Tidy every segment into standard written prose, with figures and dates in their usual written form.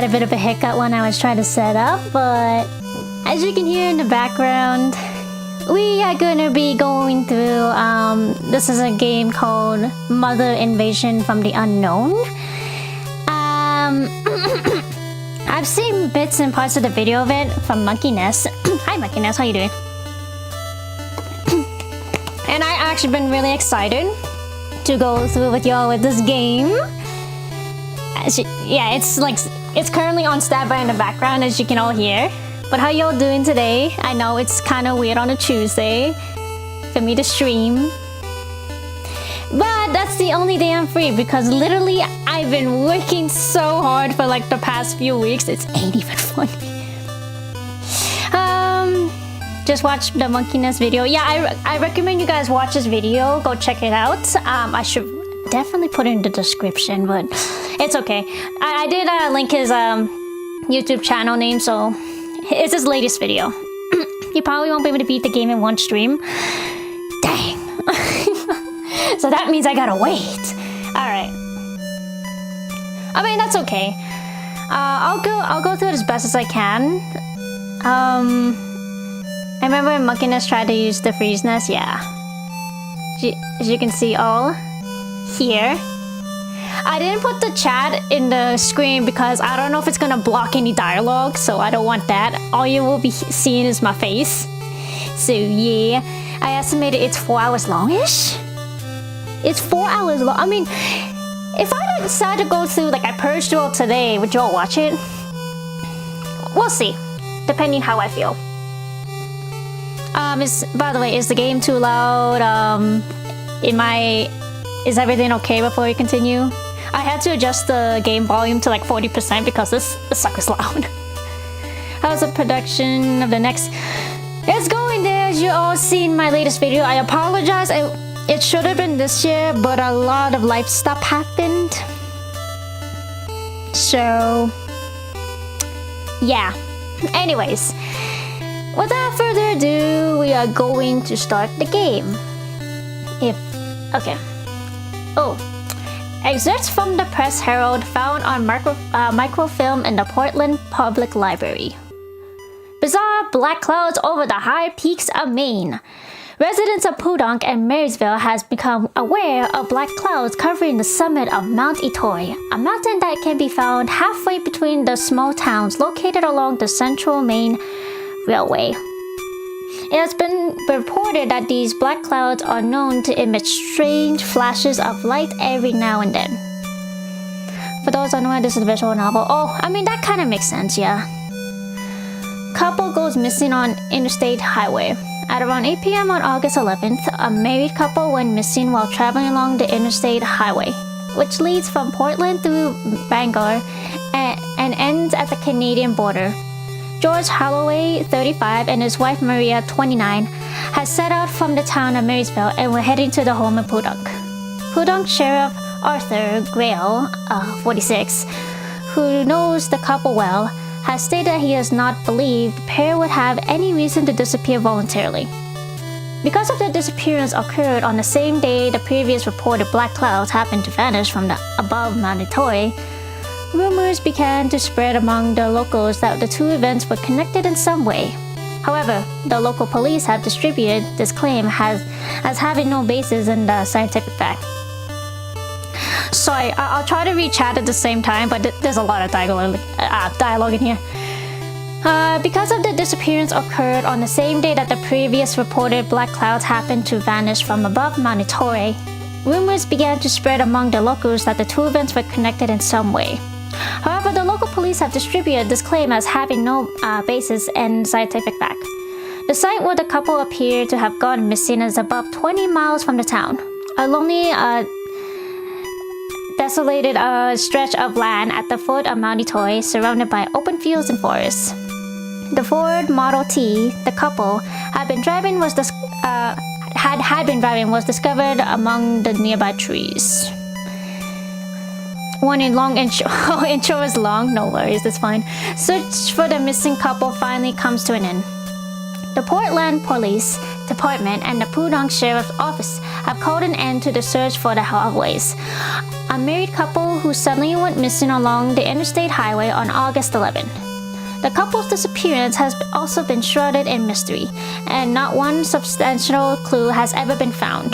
had a bit of a hiccup when I was trying to set up, but as you can hear in the background, we are gonna be going through, this is a game called Mother Invasion from the Unknown. I've seen bits and parts of the video of it from Monkey Nest. Hi Monkey Nest, how you doing? And I actually been really excited to go through with y'all with this game. Yeah, it's currently on standby in the background, as you can all hear. But how y'all doing today? I know it's kind of weird on a Tuesday for me to stream, but that's the only day I'm free because literally I've been working so hard for like the past few weeks. It ain't even funny. Just watch the Monkey Nest video. Yeah, I recommend you guys watch this video. Go check it out. I should definitely put it in the description, but it's okay. I did link his YouTube channel name, so it's his latest video. You probably won't be able to beat the game in one stream. Dang. So that means I gotta wait. Alright. I mean, that's okay. I'll go through it as best as I can. I remember when Monkey Nest tried to use the freeze nest, yeah. As you can see all here. I didn't put the chat in the screen because I don't know if it's gonna block any dialogue, so I don't want that. All you will be seeing is my face. So yeah, I estimated it's 4 hours longish. It's 4 hours long. I mean, if I decide to go through like I purged through today, would y'all watch it? We'll see, depending how I feel. By the way, is the game too loud? Is everything okay before we continue? I had to adjust the game volume to like 40% because this sucker's loud. How's the production of the next? It's going there, as you all seen my latest video. I apologize. It should have been this year, but a lot of life stuff happened. So, yeah. Anyways. Without further ado, we are going to start the game. Okay. Oh. Excerpts from the Press Herald found on microfilm in the Portland Public Library. Bizarre black clouds over the high peaks of Maine. Residents of Podunk and Marysville has become aware of black clouds covering the summit of Mount Etoy, a mountain that can be found halfway between the small towns located along the Central Maine Railway. It has been reported that these black clouds are known to emit strange flashes of light every now and then. For those unaware, this is a visual novel. Oh, I mean, that kind of makes sense, yeah. Couple goes missing on Interstate Highway. At around 8 p.m. on August 11th, a married couple went missing while traveling along the Interstate Highway, which leads from Portland through Bangor and ends at the Canadian border. George Holloway, 35, and his wife Maria, 29, had set out from the town of Marysville and were heading to the home in Podunk. Podunk Sheriff Arthur Grail, 46, who knows the couple well, has stated that he does not believe the pair would have any reason to disappear voluntarily. Because of their disappearance occurred on the same day the previous reported black clouds happened to vanish from the above Mount Etoy, rumors began to spread among the locals that the two events were connected in some way. However, the local police have distributed this claim as having no basis in the scientific fact. Sorry, I'll try to read chat at the same time, but there's a lot of dialogue in here. Because of the disappearance occurred on the same day that the previous reported black clouds happened to vanish from above Mount Etoy, rumors began to spread among the locals that the two events were connected in some way. However, the local police have distributed this claim as having no basis in scientific fact. The site where the couple appear to have gone missing is about 20 miles from the town. A lonely, desolated stretch of land at the foot of Mount Etoy, surrounded by open fields and forests. The Ford Model T the couple had been driving was discovered among the nearby trees. Warning, long intro. Oh, intro is long. No worries, that's fine. Search for the missing couple finally comes to an end. The Portland Police Department and the Podunk Sheriff's Office have called an end to the search for the Holloways. a married couple who suddenly went missing along the interstate highway on August 11. The couple's disappearance has also been shrouded in mystery, and not one substantial clue has ever been found.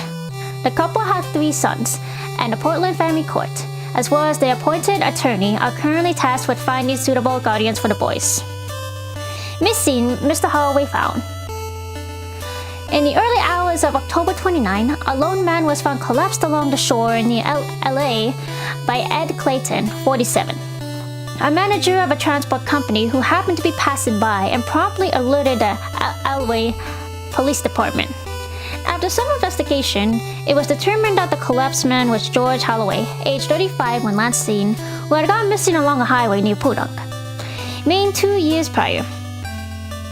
The couple had 3 sons, and the Portland Family Court, as well as the appointed attorney, are currently tasked with finding suitable guardians for the boys. Missing, Mr. Holloway found. In the early hours of October 29, a lone man was found collapsed along the shore near LA by Ed Clayton, 47. A manager of a transport company who happened to be passing by and promptly alerted the Elway Police Department. After some investigation, it was determined that the collapsed man was George Holloway, age 35 when last seen, who had gone missing along a highway near Podunk, Maine 2 years prior.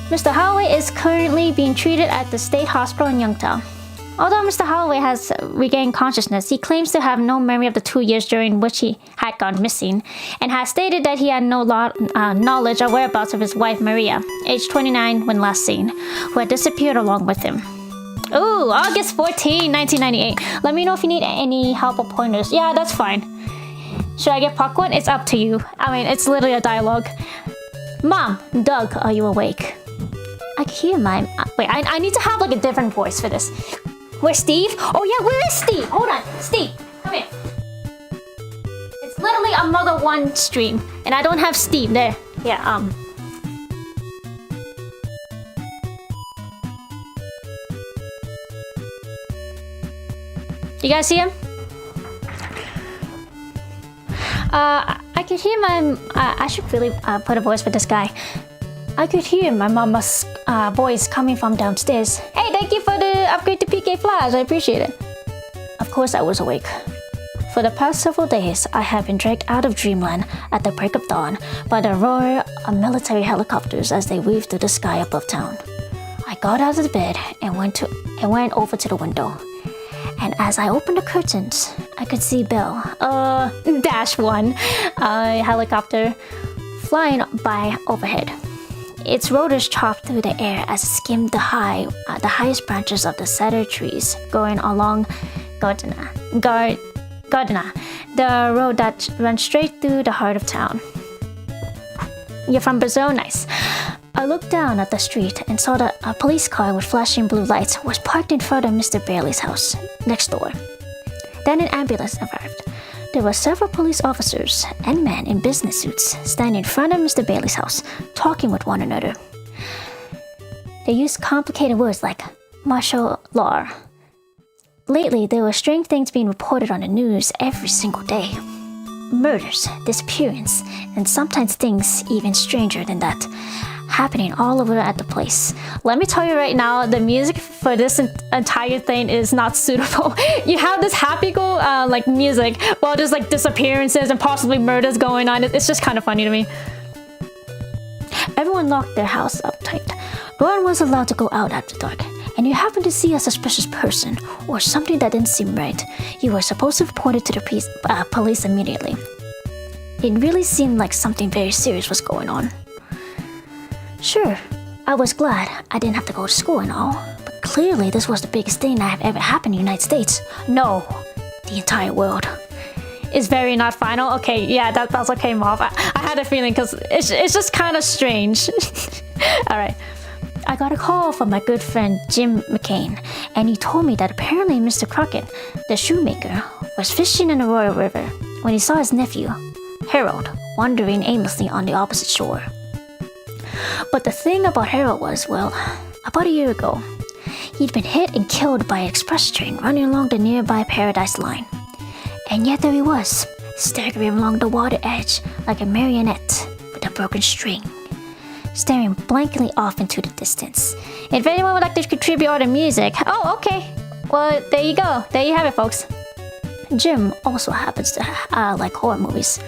Mr. Holloway is currently being treated at the state hospital in Youngstown. Although Mr. Holloway has regained consciousness, he claims to have no memory of the 2 years during which he had gone missing, and has stated that he had no knowledge or whereabouts of his wife Maria, age 29 when last seen, who had disappeared along with him. Ooh, August 14, 1998. Let me know if you need any help or pointers. Yeah, that's fine. Should I get popcorn? It's up to you. I mean, it's literally a dialogue. Mom, Doug, are you awake? I can hear my... Wait, I need to have like a different voice for this. Where's Steve? Oh yeah, where is Steve? Hold on. Steve, come here. It's literally a Mother One stream, and I don't have Steve there. Yeah, You guys see him? I could hear my... I should really put a voice for this guy. I could hear my mama's voice coming from downstairs. Hey, thank you for the upgrade to PK Flash. I appreciate it. Of course I was awake. For the past several days, I have been dragged out of dreamland at the break of dawn by the roar of military helicopters as they weaved through the sky above town. I got out of the bed and went over to the window. And as I opened the curtains, I could see Bell, Dash 1, helicopter, flying by overhead. Its rotors chopped through the air as it skimmed the highest branches of the cedar trees going along Gardena, the road that runs straight through the heart of town. You're from Brazil? Nice. I looked down at the street and saw that a police car with flashing blue lights was parked in front of Mr. Bailey's house, next door. Then an ambulance arrived. There were several police officers and men in business suits standing in front of Mr. Bailey's house, talking with one another. They used complicated words like martial law. Lately, there were strange things being reported on the news every single day. Murders, disappearance, and sometimes things even stranger than that, happening all over at the place. Let me tell you right now, the music for this entire thing is not suitable. You have this happy-go like music while there's like disappearances and possibly murders going on. It's just kind of funny to me. Everyone locked their house up tight. No one was allowed to go out after dark. And you happened to see a suspicious person or something that didn't seem right, you were supposed to report it to the police immediately. It really seemed like something very serious was going on. Sure, I was glad I didn't have to go to school and all, but clearly this was the biggest thing that have ever happened in the United States. No, the entire world. It's very not final. Okay, yeah, that's okay, Mauve. I had a feeling because it's just kind of strange. Alright. I got a call from my good friend Jim McCain, and he told me that apparently Mr. Crockett, the shoemaker, was fishing in the Royal River when he saw his nephew, Harold, wandering aimlessly on the opposite shore. But the thing about Harold was, well, about a year ago, he'd been hit and killed by an express train running along the nearby Paradise Line. And yet there he was, staggering along the water edge like a marionette with a broken string, staring blankly off into the distance. If anyone would like to contribute all the music... Oh, okay. Well, there you go. There you have it, folks. Jim also happens to like horror movies.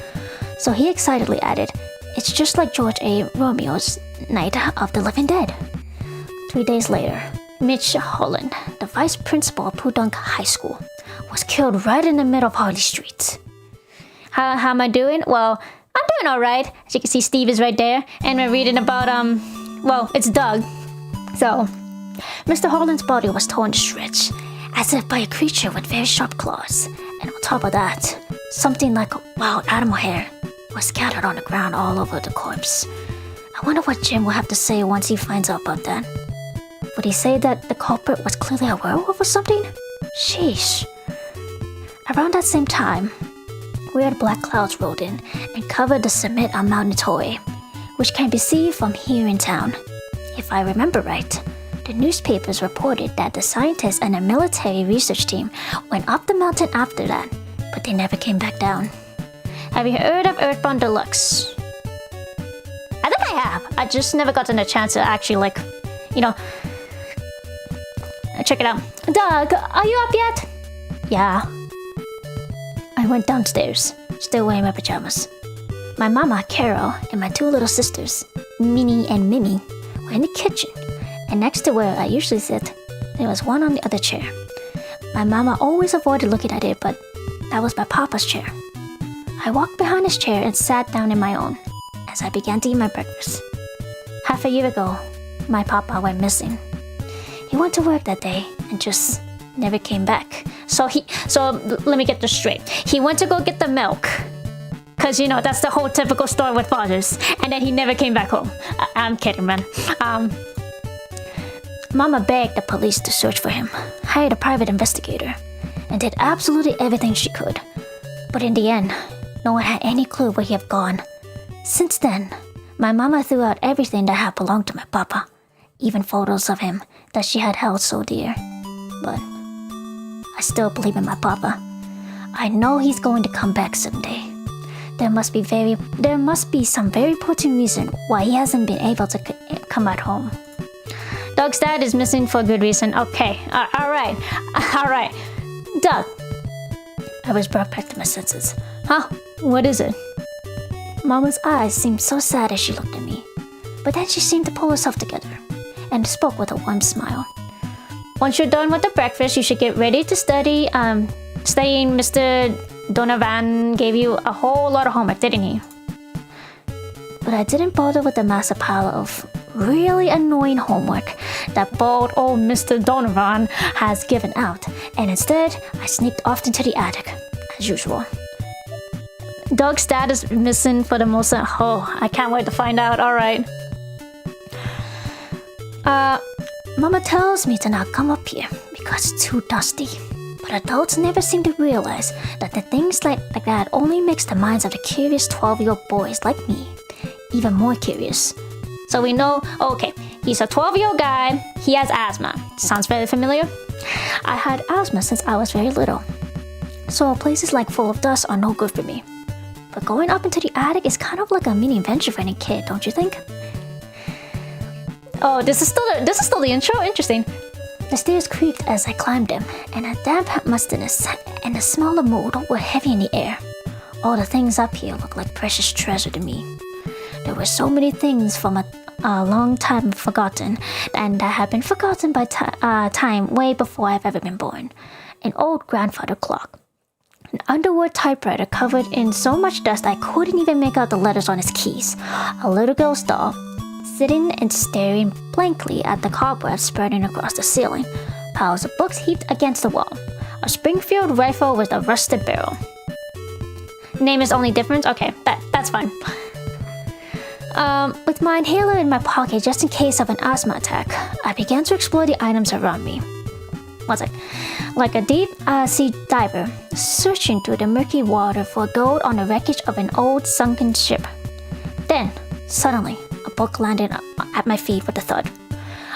So he excitedly added, "It's just like George A. Romeo's Night of the Living Dead." 3 days later, Mitch Holland, the vice principal of Podunk High School, was killed right in the middle of Harley Street. How am I doing? Well, I'm doing alright. As you can see, Steve is right there. And we're reading about, well, it's Doug. So, Mr. Holland's body was torn to shreds, as if by a creature with very sharp claws. And on top of that, Something like wild animal hair was scattered on the ground all over the corpse. I wonder what Jim will have to say once he finds out about that. Would he say that the culprit was clearly a werewolf or something? Sheesh. Around that same time, weird black clouds rolled in and covered the summit on Mount Nitoe, which can be seen from here in town. If I remember right, the newspapers reported that the scientists and a military research team went up the mountain after that, but they never came back down. Have you heard of Earthbound Deluxe? I think I have. I just never gotten a chance to actually, check it out. Doug, are you up yet? Yeah. I went downstairs, still wearing my pajamas. My mama, Carol, and my 2 little sisters, Minnie and Mimi, were in the kitchen, and next to where I usually sit, there was one on the other chair. My mama always avoided looking at it, but that was my papa's chair. I walked behind his chair and sat down in my own as I began to eat my breakfast. Half a year ago, my papa went missing. He went to work that day and just never came back. So let me get this straight. He went to go get the milk, cause that's the whole typical story with fathers, and then he never came back home. I'm kidding, man. Mama begged the police to search for him, hired a private investigator, and did absolutely everything she could. But in the end, no one had any clue where he had gone. Since then, my mama threw out everything that had belonged to my papa, even photos of him that she had held so dear. But I still believe in my papa. I know he's going to come back someday. There must be some very potent reason why he hasn't been able to come at home. Doug's dad is missing for a good reason. Okay, alright. Doug. I was brought back to my senses. Huh? What is it? Mama's eyes seemed so sad as she looked at me, but then she seemed to pull herself together and spoke with a warm smile. Once you're done with the breakfast, you should get ready to study. Studying Mr. Donovan gave you a whole lot of homework, didn't he? But I didn't bother with the massive pile of really annoying homework that bold old Mr. Donovan has given out, and instead, I sneaked off into the attic, as usual. Doug's dad is missing for the most. Oh, I can't wait to find out. Alright. Mama tells me to not come up here because it's too dusty. But adults never seem to realize that the things like that only makes the minds of the curious 12-year-old boys like me even more curious. So we know, okay, he's a 12-year-old guy, he has asthma. Sounds very familiar? I had asthma since I was very little. So places like full of dust are no good for me. But going up into the attic is kind of like a mini adventure for any kid, don't you think? Oh, this is still the intro? Interesting. The stairs creaked as I climbed them, and a damp mustiness and the smell of mold were heavy in the air. All the things up here looked like precious treasure to me. There were so many things from a long time forgotten, and that had been forgotten by time way before I've ever been born. An old grandfather clock. An underwood typewriter covered in so much dust I couldn't even make out the letters on its keys. A little girl's doll, sitting and staring blankly at the cobwebs spreading across the ceiling. Piles of books heaped against the wall. A Springfield rifle with a rusted barrel. Name is only different? Okay, that's fine. With my inhaler in my pocket just in case of an asthma attack, I began to explore the items around me. Was it? Like a deep sea diver, searching through the murky water for gold on the wreckage of an old sunken ship. Then, suddenly, a book landed at my feet with a thud.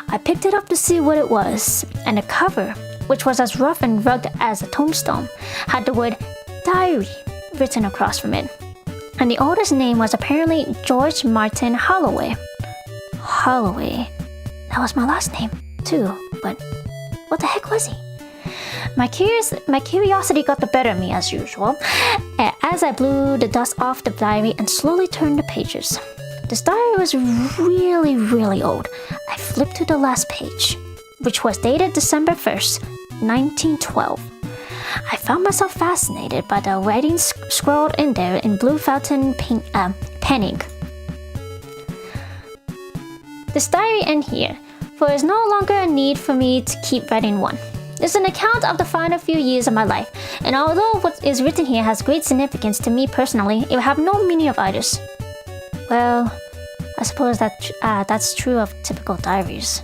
I picked it up to see what it was, and the cover, which was as rough and rugged as a tombstone, had the word diary written across from it. And the author's name was apparently George Martin Holloway. Holloway. That was my last name, too, but what the heck was he? My curiosity got the better of me as usual, as I blew the dust off the diary and slowly turned the pages. This diary was really, really old. I flipped to the last page, which was dated December 1st, 1912. I found myself fascinated by the writing scrawled in there in blue fountain pen ink. This diary ends here, for there is no longer a need for me to keep writing one. It's an account of the final few years of my life, and although what is written here has great significance to me personally, it will have no meaning of others. Well, I suppose that's true of typical diaries.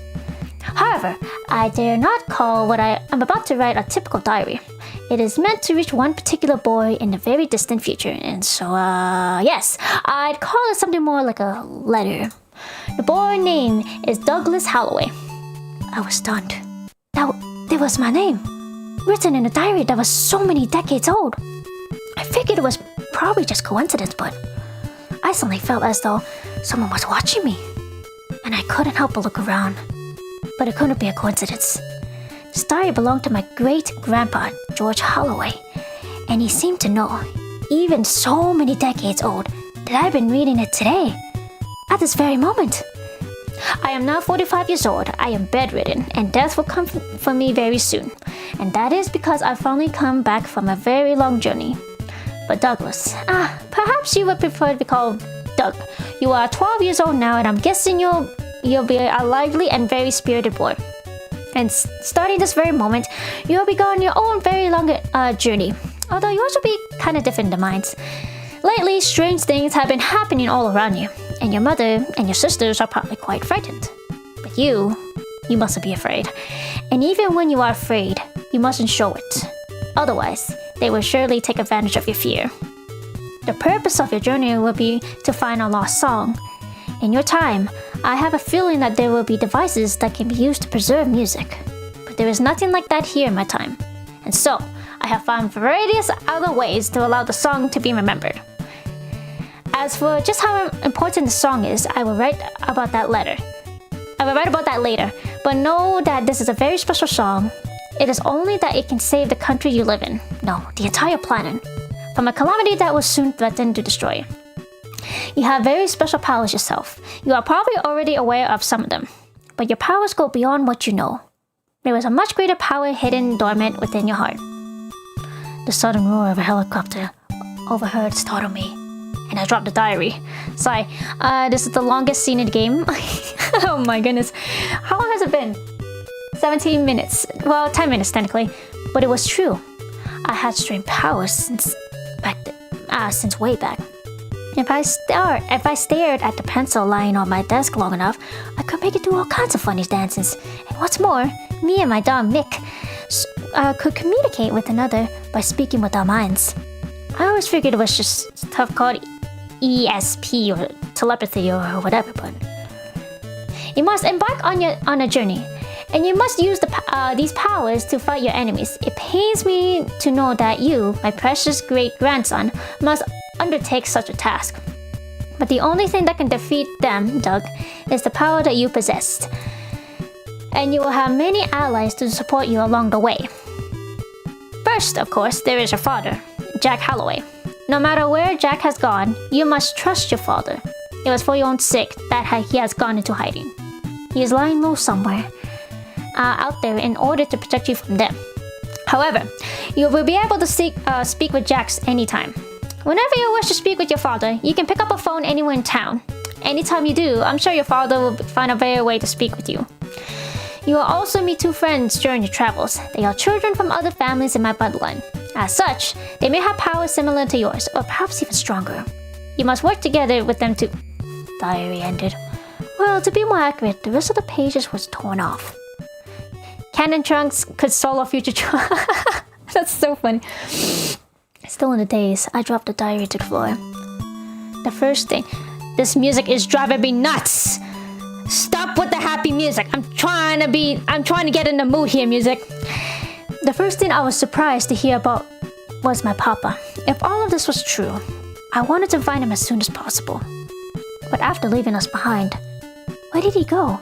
However, I dare not call what I am about to write a typical diary. It is meant to reach one particular boy in the very distant future, and so, yes, I'd call it something more like a letter. The boy name is Douglas Holloway. I was stunned. That was my name, written in a diary that was so many decades old. I figured it was probably just coincidence, but I suddenly felt as though someone was watching me, and I couldn't help but look around. But it couldn't be a coincidence. This diary belonged to my great-grandpa, George Holloway, and he seemed to know, even so many decades old, that I've been reading it today, at this very moment. I am now 45 years old, I am bedridden, and death will come for me very soon, and that is because I've finally come back from a very long journey. But Douglas, perhaps you would prefer to be called Doug. You are 12 years old now, and I'm guessing you'll be a lively and very spirited boy. And starting this very moment, you'll be going your own very long journey, although yours will be kind of different than mine. Lately, strange things have been happening all around you, and your mother and your sisters are probably quite frightened. But you mustn't be afraid. And even when you are afraid, you mustn't show it. Otherwise, they will surely take advantage of your fear. The purpose of your journey will be to find a lost song. In your time, I have a feeling that there will be devices that can be used to preserve music. But there is nothing like that here in my time. And so, I have found various other ways to allow the song to be remembered. As for just how important the song is, I will write about that later. But know that this is a very special song. It is only that it can save the country you live in, no, the entire planet, from a calamity that will soon threaten to destroy it. You have very special powers yourself. You are probably already aware of some of them, but your powers go beyond what you know. There is a much greater power hidden dormant within your heart. The sudden roar of a helicopter overheard startled me, and I dropped the diary. Sorry, this is the longest scene in the game. Oh my goodness. How long has it been? 17 minutes. Well, 10 minutes technically. But it was true. I had strange powers since way back. If I stared at the pencil lying on my desk long enough, I could make it do all kinds of funny dances. And what's more, me and my dog Mick could communicate with another by speaking with our minds. I always figured it was just stuff called ESP or telepathy or whatever, but you must embark on a journey, and you must use these powers to fight your enemies. It pains me to know that you, my precious great-grandson, must undertake such a task. But the only thing that can defeat them, Doug, is the power that you possess. And you will have many allies to support you along the way. First, of course, there is your father, Jack Holloway. No matter where Jack has gone, you must trust your father. It was for your own sake that he has gone into hiding. He is lying low somewhere out there in order to protect you from them. However, you will be able to speak with Jack anytime. Whenever you wish to speak with your father, you can pick up a phone anywhere in town. Anytime you do, I'm sure your father will find a better way to speak with you. You will also meet two friends during your travels. They are children from other families in my bloodline. As such, they may have powers similar to yours, or perhaps even stronger. You must work together with them to... Diary ended. Well, to be more accurate, the rest of the pages was torn off. Cannon Trunks could solo future Trunks. That's so funny. Still in the daze, I dropped the diary to the floor. The first thing... This music is driving me nuts! Stop with the happy music. I'm trying to get in the mood here, music. The first thing I was surprised to hear about was my papa. If all of this was true, I wanted to find him as soon as possible. But after leaving us behind, where did he go?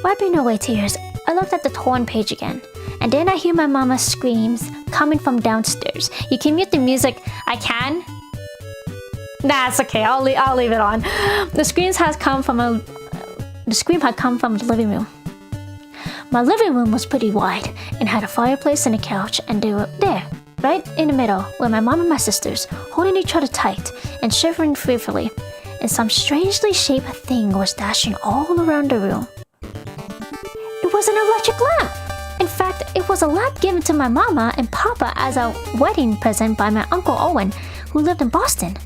Wiping away tears, I looked at the torn page again, and then I hear my mama's screams coming from downstairs. You can mute the music. I can? That's okay, I'll leave it on. The scream had come from the living room. My living room was pretty wide and had a fireplace and a couch, and they were there, right in the middle, were my mom and my sisters, holding each other tight and shivering fearfully, and some strangely shaped thing was dashing all around the room. It was an electric lamp! In fact, fact, it was a lamp given to my mama and papa as a wedding present by my Uncle Owen, who lived in Boston.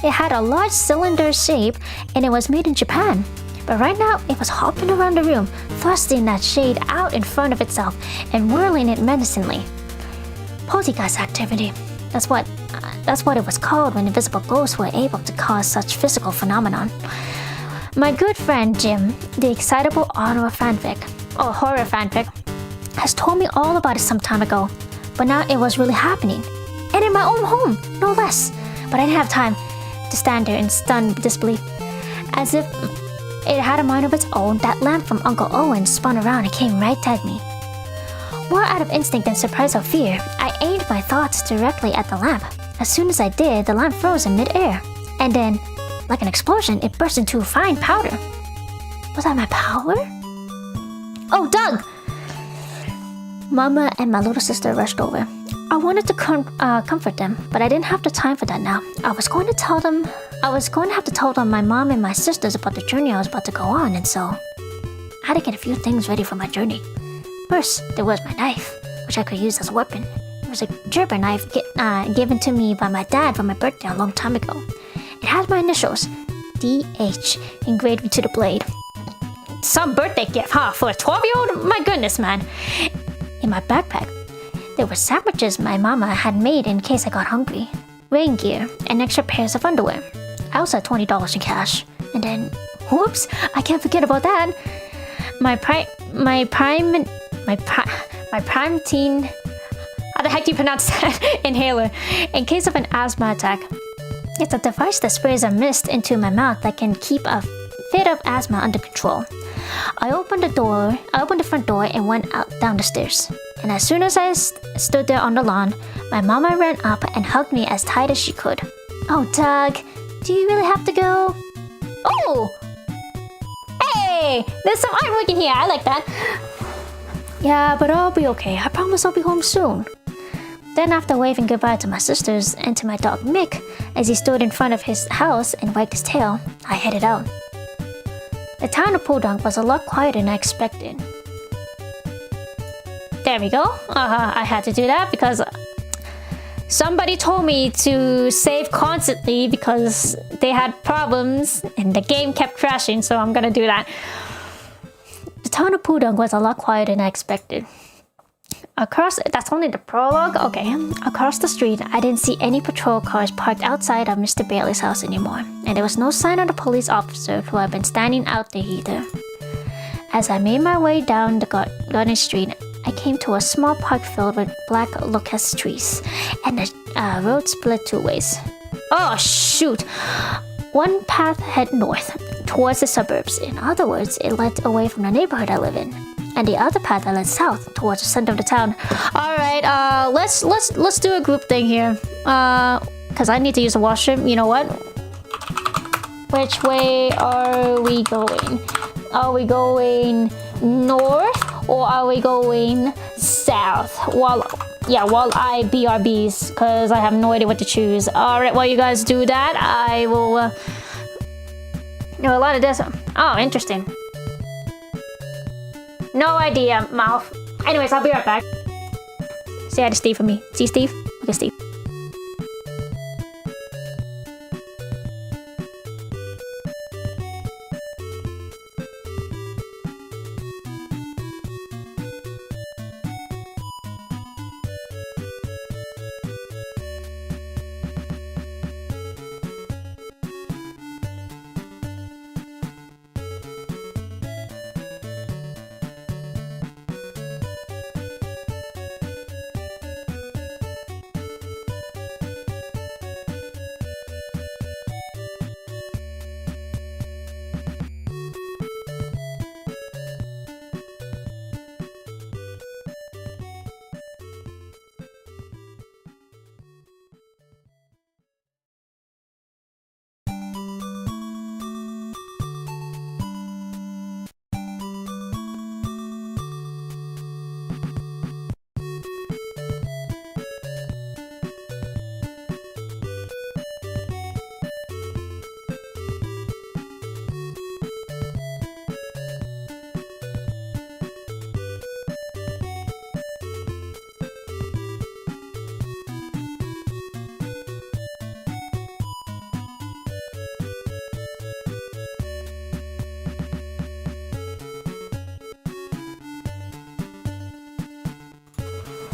It had a large cylinder shape and it was made in Japan. But right now, it was hopping around the room, thrusting that shade out in front of itself and whirling it menacingly. Poltergeist activity. That's what it was called when invisible ghosts were able to cause such physical phenomenon. My good friend Jim, the excitable horror fanfic, has told me all about it some time ago. But now it was really happening. And in my own home, no less. But I didn't have time to stand there in stunned disbelief. As if it had a mind of its own, that lamp from Uncle Owen spun around and came right at me. More out of instinct than surprise or fear, I aimed my thoughts directly at the lamp. As soon as I did, the lamp froze in midair. And then, like an explosion, it burst into fine powder. Was that my power? Oh, Doug! Mama and my little sister rushed over. I wanted to comfort them, but I didn't have the time for that now. I was going to have to tell them my mom and my sisters about the journey I was about to go on, and so I had to get a few things ready for my journey. First, there was my knife, which I could use as a weapon. It was a Gerber knife given to me by my dad for my birthday a long time ago. It had my initials, DH, engraved into the blade. Some birthday gift, huh? For a 12-year-old? My goodness, man. In my backpack, there were sandwiches my mama had made in case I got hungry, rain gear, and extra pairs of underwear. I also had $20 in cash. And then, whoops, I can't forget about that. My prime teen, how the heck do you pronounce that? Inhaler, in case of an asthma attack. It's a device that sprays a mist into my mouth that can keep a fit of asthma under control. I opened the front door and went out down the stairs. And as soon as I stood there on the lawn, my mama ran up and hugged me as tight as she could. Oh, Doug, do you really have to go? Oh! Hey! There's some artwork in here, I like that. Yeah, but I'll be okay. I promise I'll be home soon. Then after waving goodbye to my sisters and to my dog Mick, as he stood in front of his house and wagged his tail, I headed out. The town of Podunk was a lot quieter than I expected. There we go. I had to do that because somebody told me to save constantly because they had problems and the game kept crashing, so I'm gonna do that. The town of Podunk was a lot quieter than I expected. That's only the prologue? Okay. Across the street, I didn't see any patrol cars parked outside of Mr. Bailey's house anymore, and there was no sign of the police officer who had been standing out there either. As I made my way down the garden street, I came to a small park filled with black locust trees, and the road split two ways. Oh, shoot! One path head north, towards the suburbs. In other words, it led away from the neighborhood I live in. And the other path that led south towards the center of the town. Alright, let's do a group thing here. Cause I need to use the washroom. You know what? Which way are we going? Are we going north or are we going south? While I BRBs, cause I have no idea what to choose. Alright, while you guys do that, I will a lot of this. Oh, interesting. No idea, mouth. Anyways, I'll be right back. Say hi to Steve for me. See Steve? Okay, Steve.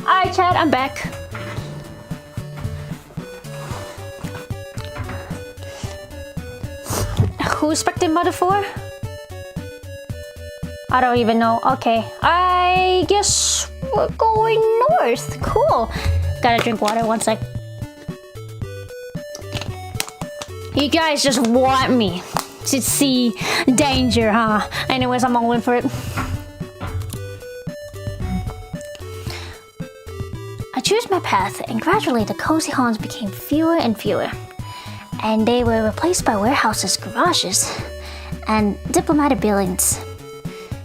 Alright, Chad, I'm back. Who expected Mother 4? I don't even know. Okay, I guess we're going north. Cool. Gotta drink water, one sec. You guys just want me to see danger, huh? Anyways, I'm all in for it. I chose my path, and gradually the cozy homes became fewer and fewer. And they were replaced by warehouses, garages, and diplomatic buildings.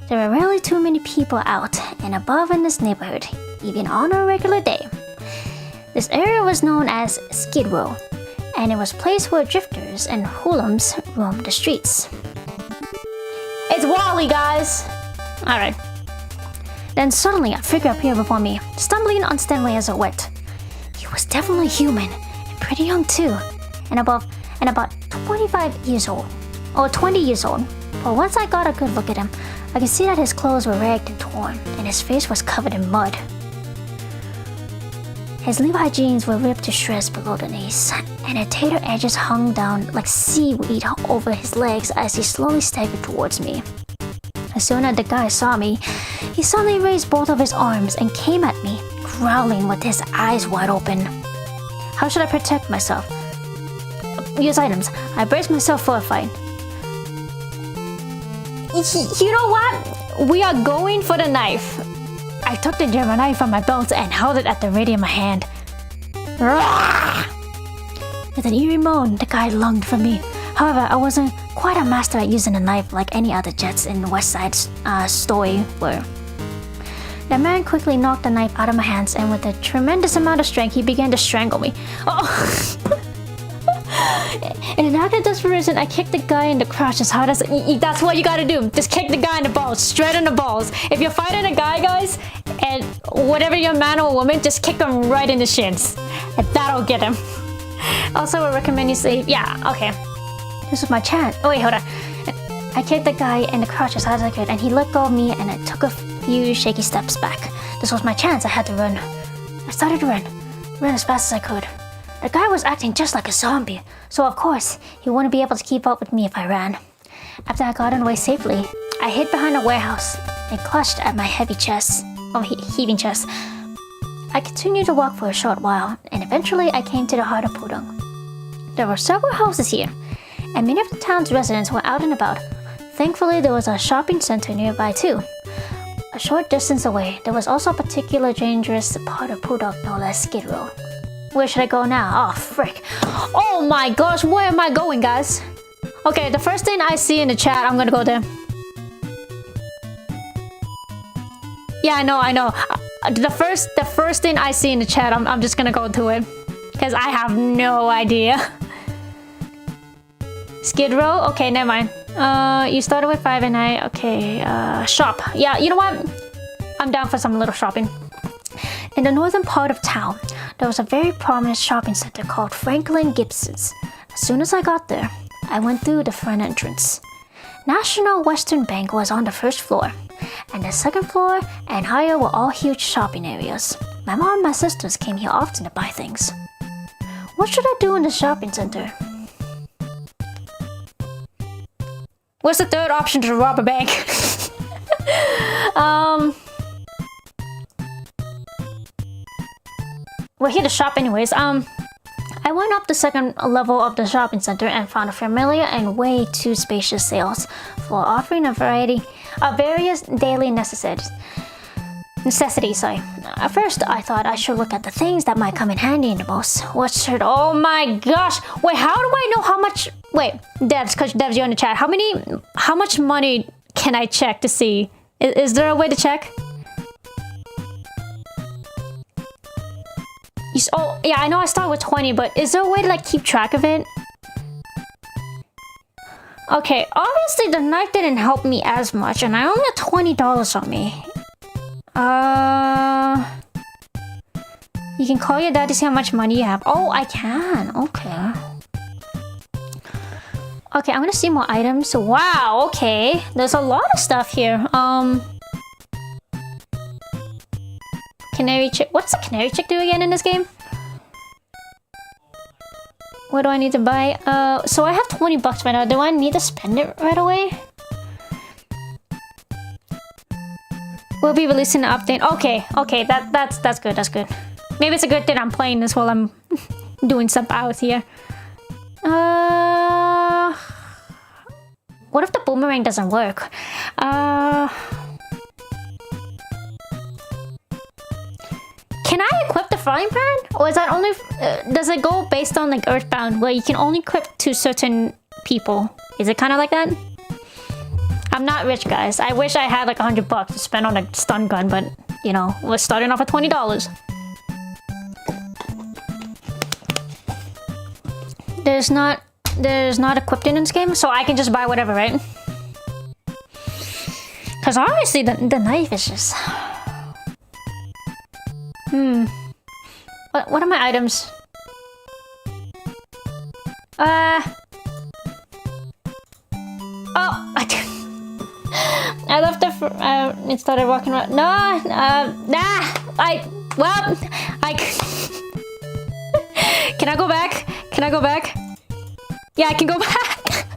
There were rarely too many people out and above in this neighborhood, even on a regular day. This area was known as Skid Row, and it was a place where drifters and hoodlums roamed the streets. It's Wally, guys! Alright. Then suddenly a figure appeared before me, stumbling unsteadily as it went. He was definitely human, and pretty young too, and about 25 years old, or 20 years old. But once I got a good look at him, I could see that his clothes were ragged and torn, and his face was covered in mud. His Levi jeans were ripped to shreds below the knees, and the tater edges hung down like seaweed over his legs as he slowly staggered towards me. As soon as the guy saw me, he suddenly raised both of his arms and came at me, growling with his eyes wide open. How should I protect myself? Use items. I braced myself for a fight. You know what? We are going for the knife. I took the German knife from my belt and held it at the ready in my hand. With an eerie moan, the guy lunged for me. However, I wasn't quite a master at using a knife like any other Jets in West Side Story were. The man quickly knocked the knife out of my hands, and with a tremendous amount of strength, he began to strangle me. Oh. In an act of desperation, I kicked the guy in the crotch as hard as... That's what you gotta do. Just kick the guy in the balls, straight in the balls. If you're fighting a guy, guys, and whatever you're a man or a woman, just kick him right in the shins. And that'll get him. Also, I recommend you sleep. Yeah, okay. This was my chance. Oh, wait, hold on. I kicked the guy in the crotch as hard as I could, and he let go of me, and I took a few shaky steps back. This was my chance. I had to run. I started to run as fast as I could. The guy was acting just like a zombie, so of course, he wouldn't be able to keep up with me if I ran. After I got away safely, I hid behind a warehouse and clutched at my heavy chest, heaving chest. I continued to walk for a short while, and eventually I came to the heart of Pudong. There were several houses here, and many of the town's residents were out and about. Thankfully, there was a shopping center nearby too. A short distance away, there was also a particularly dangerous part of Pudong known as Skid Row. Where should I go now? Oh, frick. Oh my gosh, where am I going, guys? Okay, the first thing I see in the chat, I'm gonna go there. Yeah, I know. The first thing I see in the chat, I'm just gonna go to it. Because I have no idea. Skid Row? Okay, never mind. You started with 5 and I... Okay, shop. Yeah, you know what? I'm down for some little shopping. In the northern part of town, there was a very prominent shopping center called Franklin Gibson's. As soon as I got there, I went through the front entrance. National Western Bank was on the first floor, and the second floor and higher were all huge shopping areas. My mom and my sisters came here often to buy things. What should I do in the shopping center? What's the third option to rob a bank? We're here to shop anyways. I went up the second level of the shopping center and found a familiar and way too spacious sales floor offering a variety of various daily necessities. At first, I thought I should look at the things that might come in handy the most. What should... Oh my gosh! Wait, how do I know how much... Wait, Devs, because Devs, you're in the chat. How much money can I check to see? Is there a way to check? Oh, yeah, I know I start with 20, but is there a way to, like, keep track of it? Okay, obviously the knife didn't help me as much, and I only had $20 on me. You can call your dad to see how much money you have. Oh, I can. Okay. Okay, I'm gonna see more items. Wow, okay. There's a lot of stuff here. Can canary chick. What does a canary chick do again in this game? What do I need to buy? So I have 20 bucks right now. Do I need to spend it right away? We'll be releasing an update. Okay, that's good, that's good. Maybe it's a good thing I'm playing this while I'm doing stuff out here. What if the boomerang doesn't work? Can I equip the frying pan? Or is that only... does it go based on like Earthbound where you can only equip to certain people? Is it kind of like that? I'm not rich, guys. I wish I had like 100 bucks to spend on a stun gun, but you know, we're starting off at $20. There's not equipped in this game, so I can just buy whatever, right? Because obviously the knife is just... What are my items? Oh, I left the... it started walking around. No, Can I go back? Can I go back? Yeah, I can go back.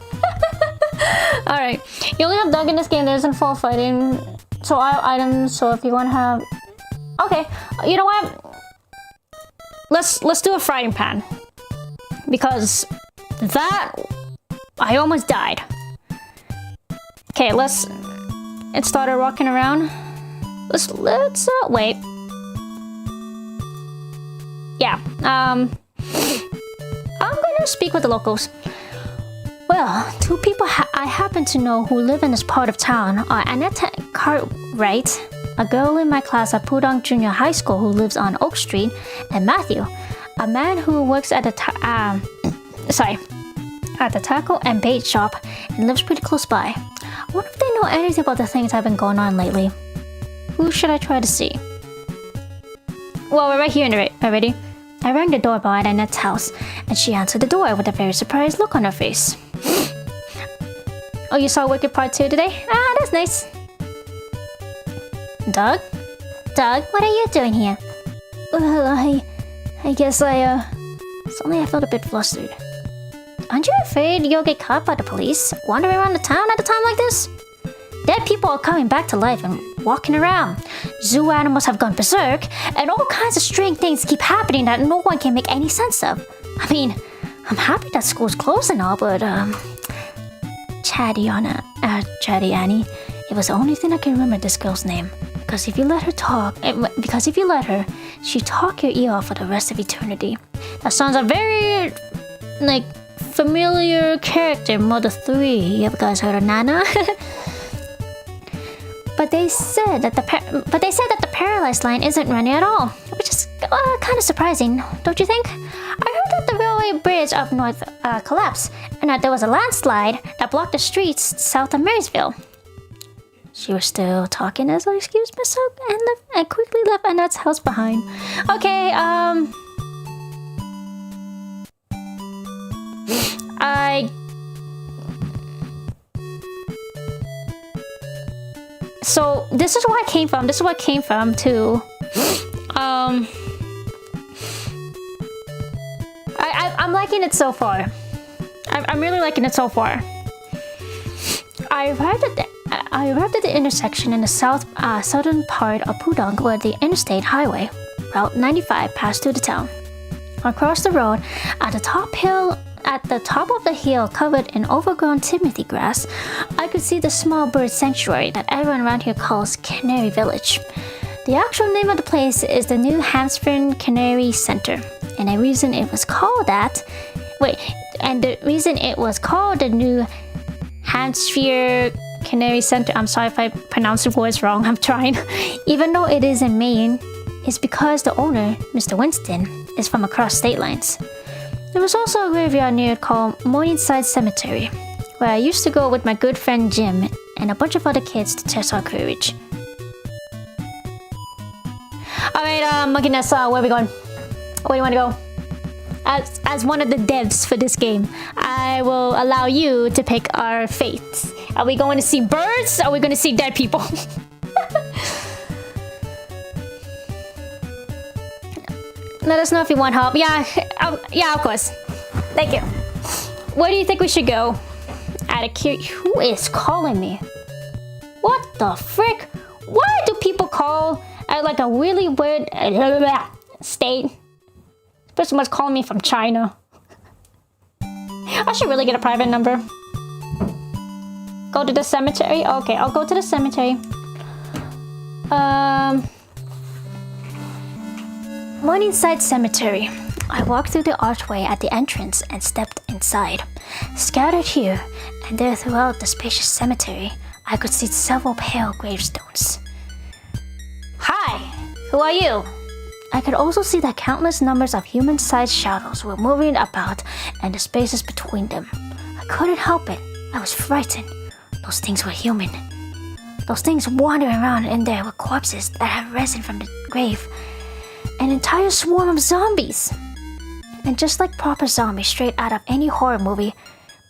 Alright. You only have Doug in this game. There isn't full fighting. So I have items. So if you want to have... Okay. You know what? Let's do a frying pan. Because that... I almost died. Okay, let's... It started walking around. Let's wait. Yeah, I'm gonna speak with the locals. Well, two people I happen to know who live in this part of town are Annette Cartwright, a girl in my class at Pudong Junior High School who lives on Oak Street, and Matthew, a man who works at the tackle and bait shop and lives pretty close by. I wonder if they know anything about the things that have been going on lately. Who should I try to see? Well, we're right here already. I rang the doorbell at Annette's house, and she answered the door with a very surprised look on her face. Oh, you saw Wicked Part 2 today? Ah, that's nice. Doug? Doug, what are you doing here? Well, I guess suddenly I felt a bit flustered. Aren't you afraid you'll get caught by the police wandering around the town at a time like this? Dead people are coming back to life and walking around. Zoo animals have gone berserk, and all kinds of strange things keep happening that no one can make any sense of. I mean, I'm happy that school's closed and all, but Chatty Annie, it was the only thing I can remember this girl's name. Because if you let her, she'd talk your ear off for the rest of eternity. That sounds a very, like, familiar character, Mother 3. You guys heard of Nana? But they said that the paralyzed line isn't running at all, which is kind of surprising, don't you think? I heard that the railway bridge up north collapsed, and that there was a landslide that blocked the streets south of Marysville. She was still talking as I excused myself and quickly left Annette's house behind. Okay, So this is where I came from. This is where I came from too. I'm liking it so far. I'm really liking it so far. I arrived at the intersection in the southern part of Pudong where the interstate highway, Route 95, passed through the town. Across the road, at the top of the hill covered in overgrown timothy grass, I could see the small bird sanctuary that everyone around here calls Canary Village. The actual name of the place is the New Hampshire Canary Center, and the reason it was called the New Hampshire Canary Center, I'm sorry if I pronounced the words wrong, I'm trying, even though it is in Maine, is because the owner, Mr. Winston, is from across state lines. There was also a graveyard near called Morningside Cemetery, where I used to go with my good friend Jim and a bunch of other kids to test our courage. Alright, Monkey Nest, where are we going? Where do you want to go? As one of the devs for this game, I will allow you to pick our fates. Are we going to see birds? Or are we going to see dead people? Let us know if you want help. Yeah, yeah, of course. Thank you. Where do you think we should go? Out of curiosity, who is calling me? What the frick? Why do people call at like a really weird state? This person was calling me from China. I should really get a private number. Go to the cemetery? Okay, I'll go to the cemetery. Morningside Cemetery. I walked through the archway at the entrance and stepped inside. Scattered here and there throughout the spacious cemetery, I could see several pale gravestones. Hi, who are you? I could also see that countless numbers of human-sized shadows were moving about and the spaces between them. I couldn't help it. I was frightened. Those things were human. Those things wandering around in there were corpses that had risen from the grave. An entire swarm of zombies. And just like proper zombies straight out of any horror movie,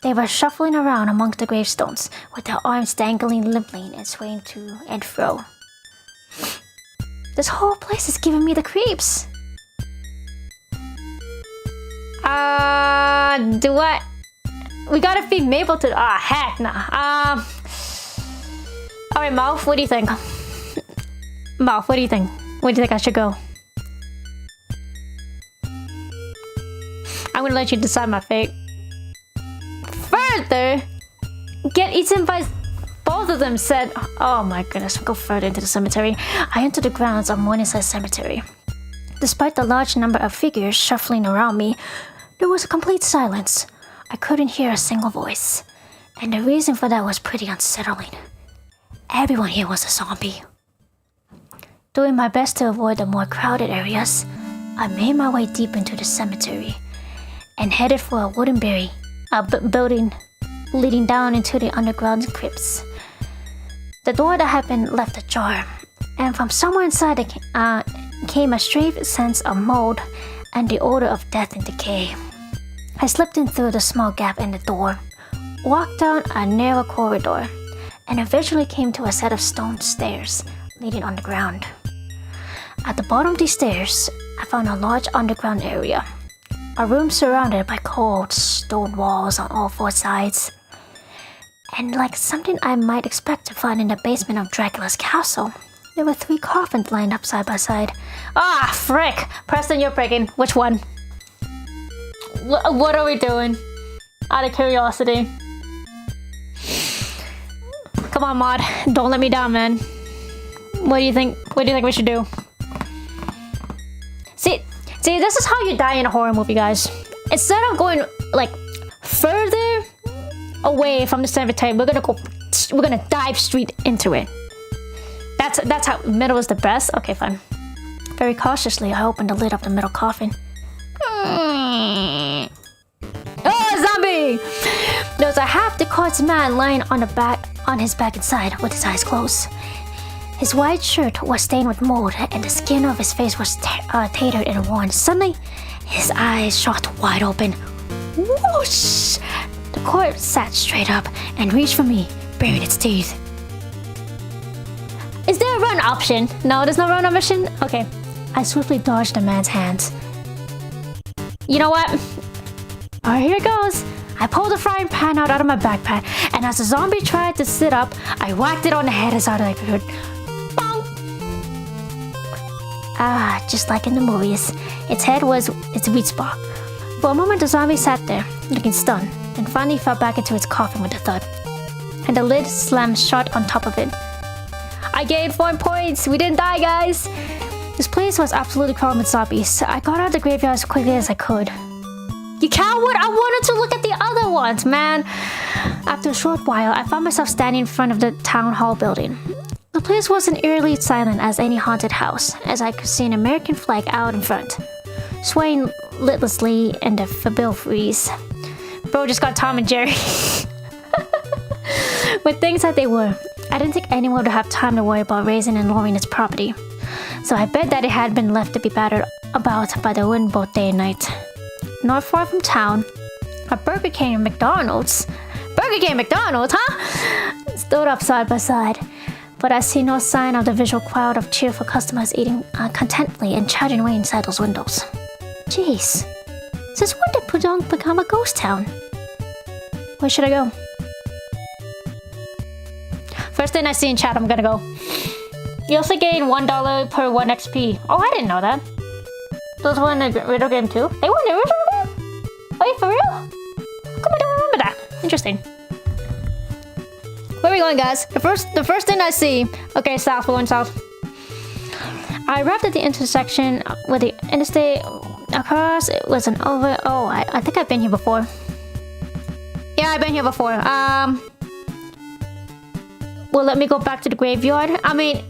they were shuffling around among the gravestones with their arms dangling limply and swaying to and fro. This whole place is giving me the creeps. We gotta feed Mabel to. Heck nah. Alright, Mouth, what do you think? Mouth, what do you think? Where do you think I should go? I'm gonna let you decide my fate. Further? Get eaten by... Both of them said... Oh my goodness, we'll go further into the cemetery. I entered the grounds of Morningside Cemetery. Despite the large number of figures shuffling around me, there was a complete silence. I couldn't hear a single voice. And the reason for that was pretty unsettling. Everyone here was a zombie. Doing my best to avoid the more crowded areas, I made my way deep into the cemetery and headed for a wooden building leading down into the underground crypts. The door that had been left ajar, and from somewhere inside came a strange sense of mold and the odor of death and decay. I slipped in through the small gap in the door, walked down a narrow corridor, and eventually came to a set of stone stairs leading underground. At the bottom of these stairs, I found a large underground area. A room surrounded by cold stone walls on all four sides. And like something I might expect to find in the basement of Dracula's castle, there were 3 coffins lined up side by side. Frick! Preston, you're breaking. Which one? What are we doing? Out of curiosity. Come on, Maud. Don't let me down, man. What do you think? What do you think we should do? See, this is how you die in a horror movie, guys. Instead of going like further away from the cemetery, we're gonna dive straight into it. That's how middle is the best. Okay, fine. Very cautiously, I opened the lid of the middle coffin. Oh, zombie! There was a half-decayed man lying on his back inside with his eyes closed. His white shirt was stained with mold, and the skin of his face was tattered and worn. Suddenly, his eyes shot wide open. Whoosh! The corpse sat straight up and reached for me, baring its teeth. Is there a run option? No, there's no run option? Okay. I swiftly dodged the man's hands. You know what? Alright, here it goes. I pulled a frying pan out of my backpack, and as the zombie tried to sit up, I whacked it on the head as hard as I could. Just like in the movies, its head was its weak spot. For a moment, the zombie sat there, looking stunned, and finally fell back into its coffin with a thud. And the lid slammed shut on top of it. I gained 4 points! We didn't die, guys! This place was absolutely crawling with zombies. I got out of the graveyard as quickly as I could. You coward! I wanted to look at the other ones, man! After a short while, I found myself standing in front of the town hall building. The place wasn't eerily silent as any haunted house, as I could see an American flag out in front, swaying listlessly in the febrile-breeze. Bro just got Tom and Jerry. With things that they were, I didn't think anyone would have time to worry about raising and lowering its property, so I bet that it had been left to be battered about by the wind both day and night. Not far from town, a Burger King and McDonald's. Burger King and McDonald's, huh? Stood up side by side. But I see no sign of the visual crowd of cheerful customers eating contentedly and chatting away inside those windows. Jeez. Since when did Pudong become a ghost town? Where should I go? First thing I see in chat, I'm gonna go. You also gain $1 per 1 XP. Oh, I didn't know that. Those were in the original game too? They were in the original game? Wait, for real? How come I don't remember that? Interesting. Where are we going, guys? The first thing I see. Okay, south. We're going south. I arrived at the intersection with the interstate across. It was an over. Oh, I think I've been here before. Yeah, I've been here before. Well, let me go back to the graveyard. I mean,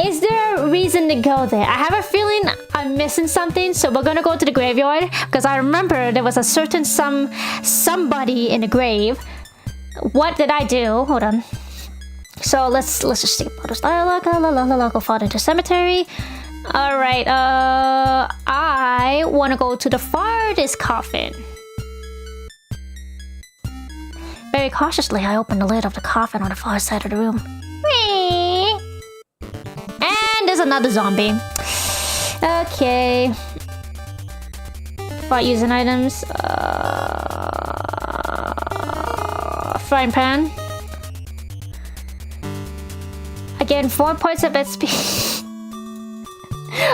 is there a reason to go there? I have a feeling I'm missing something, so we're gonna go to the graveyard because I remember there was a certain somebody in the grave. What did I do? Hold on. So let's just think about this dialogue. Go further into cemetery. All right. I want to go to the farthest coffin. Very cautiously, I opened the lid of the coffin on the far side of the room. And there's another zombie. Okay. Start using items. Frying pan. Again, 4 points of XP.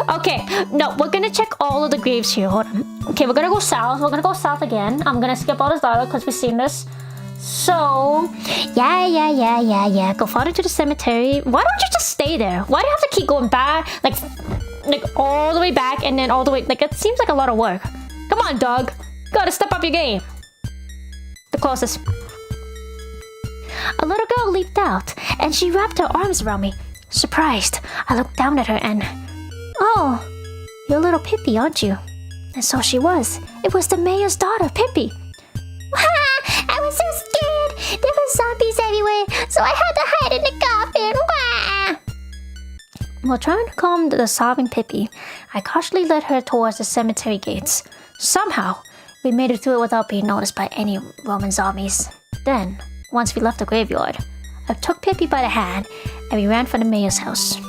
Okay, no, we're gonna check all of the graves here. Hold on. Okay, we're gonna go south. We're gonna go south again. I'm gonna skip all this dialogue because we've seen this. So, yeah. Go farther to the cemetery. Why don't you just stay there? Why do you have to keep going back? Like all the way back and then all the way. Like, it seems like a lot of work. Come on, dog. You gotta step up your game. The closest. A little girl leaped out, and she wrapped her arms around me. Surprised, I looked down at her and... Oh, you're little Pippi, aren't you? And so she was. It was the mayor's daughter, Pippi. I was so scared. There were zombies everywhere, so I had to hide in the coffin. While trying to calm the sobbing Pippi, I cautiously led her towards the cemetery gates. Somehow, we made it through it without being noticed by any Roman zombies. Then... once we left the graveyard, I took Pippi by the hand and we ran for the mayor's house.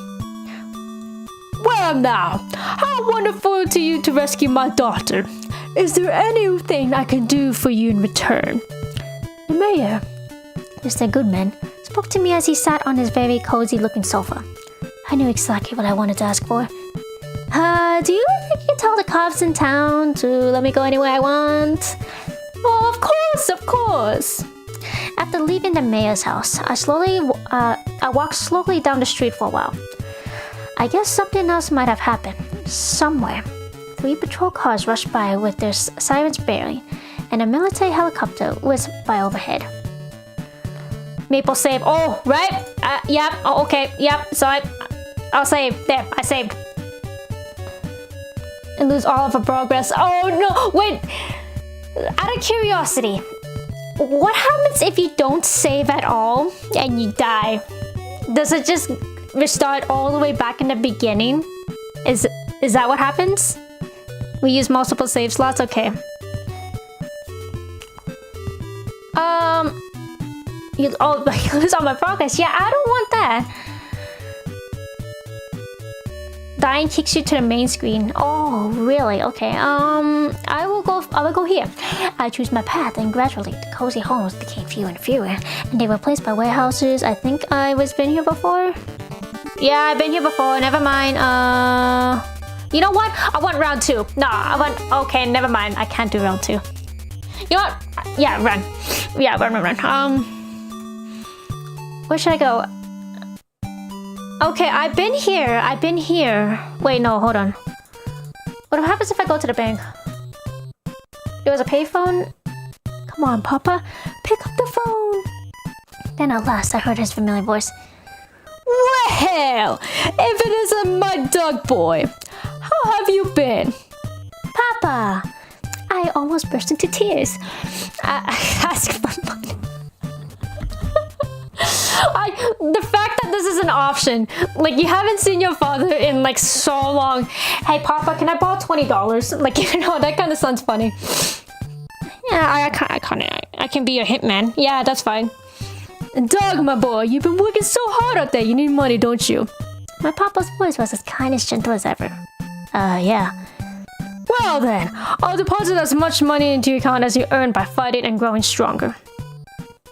Well now, how wonderful to you to rescue my daughter. Is there anything I can do for you in return? The mayor, Mr. Goodman, spoke to me as he sat on his very cozy looking sofa. I knew exactly what I wanted to ask for. Do you think you can tell the cops in town to let me go anywhere I want? Oh, of course. After leaving the mayor's house, I walked slowly down the street for a while. I guess something else might have happened. Somewhere. 3 patrol cars rushed by with their sirens blaring, and a military helicopter whizzed by overhead. Maple save. Oh, right? Yep. Oh, okay. Yep. So I'll save. There. I saved. And lose all of our progress. Oh, no. Wait. Out of curiosity. What happens if you don't save at all and you die? Does it just restart all the way back in the beginning? Is that what happens? We use multiple save slots? Okay. You lose all my progress. Yeah, I don't want that. Dying kicks you to the main screen. Oh, really? Okay. I will go here. I choose my path, and gradually the cozy homes became fewer and fewer, and they were replaced by warehouses. I think I was been here before. Yeah, I've been here before. Never mind. You know what? I want round 2. No, I want. Okay, never mind. I can't do round 2. You know what? Yeah, run. Yeah, run. Where should I go? Okay, I've been here. Wait, no, hold on. What happens if I go to the bank? There was a payphone? Come on, Papa. Pick up the phone. Then at last, I heard his familiar voice. Well, if it isn't my dog boy. How have you been? Papa. I almost burst into tears. Ask for money. The fact that this is an option, like you haven't seen your father in like so long. Hey, Papa, can I borrow $20? Like, you know, that kind of sounds funny. Yeah, I can be your hitman. Yeah, that's fine. Doug, my boy, you've been working so hard out there. You need money, don't you? My papa's voice was as kind and gentle as ever. Yeah. Well then, I'll deposit as much money into your account as you earn by fighting and growing stronger.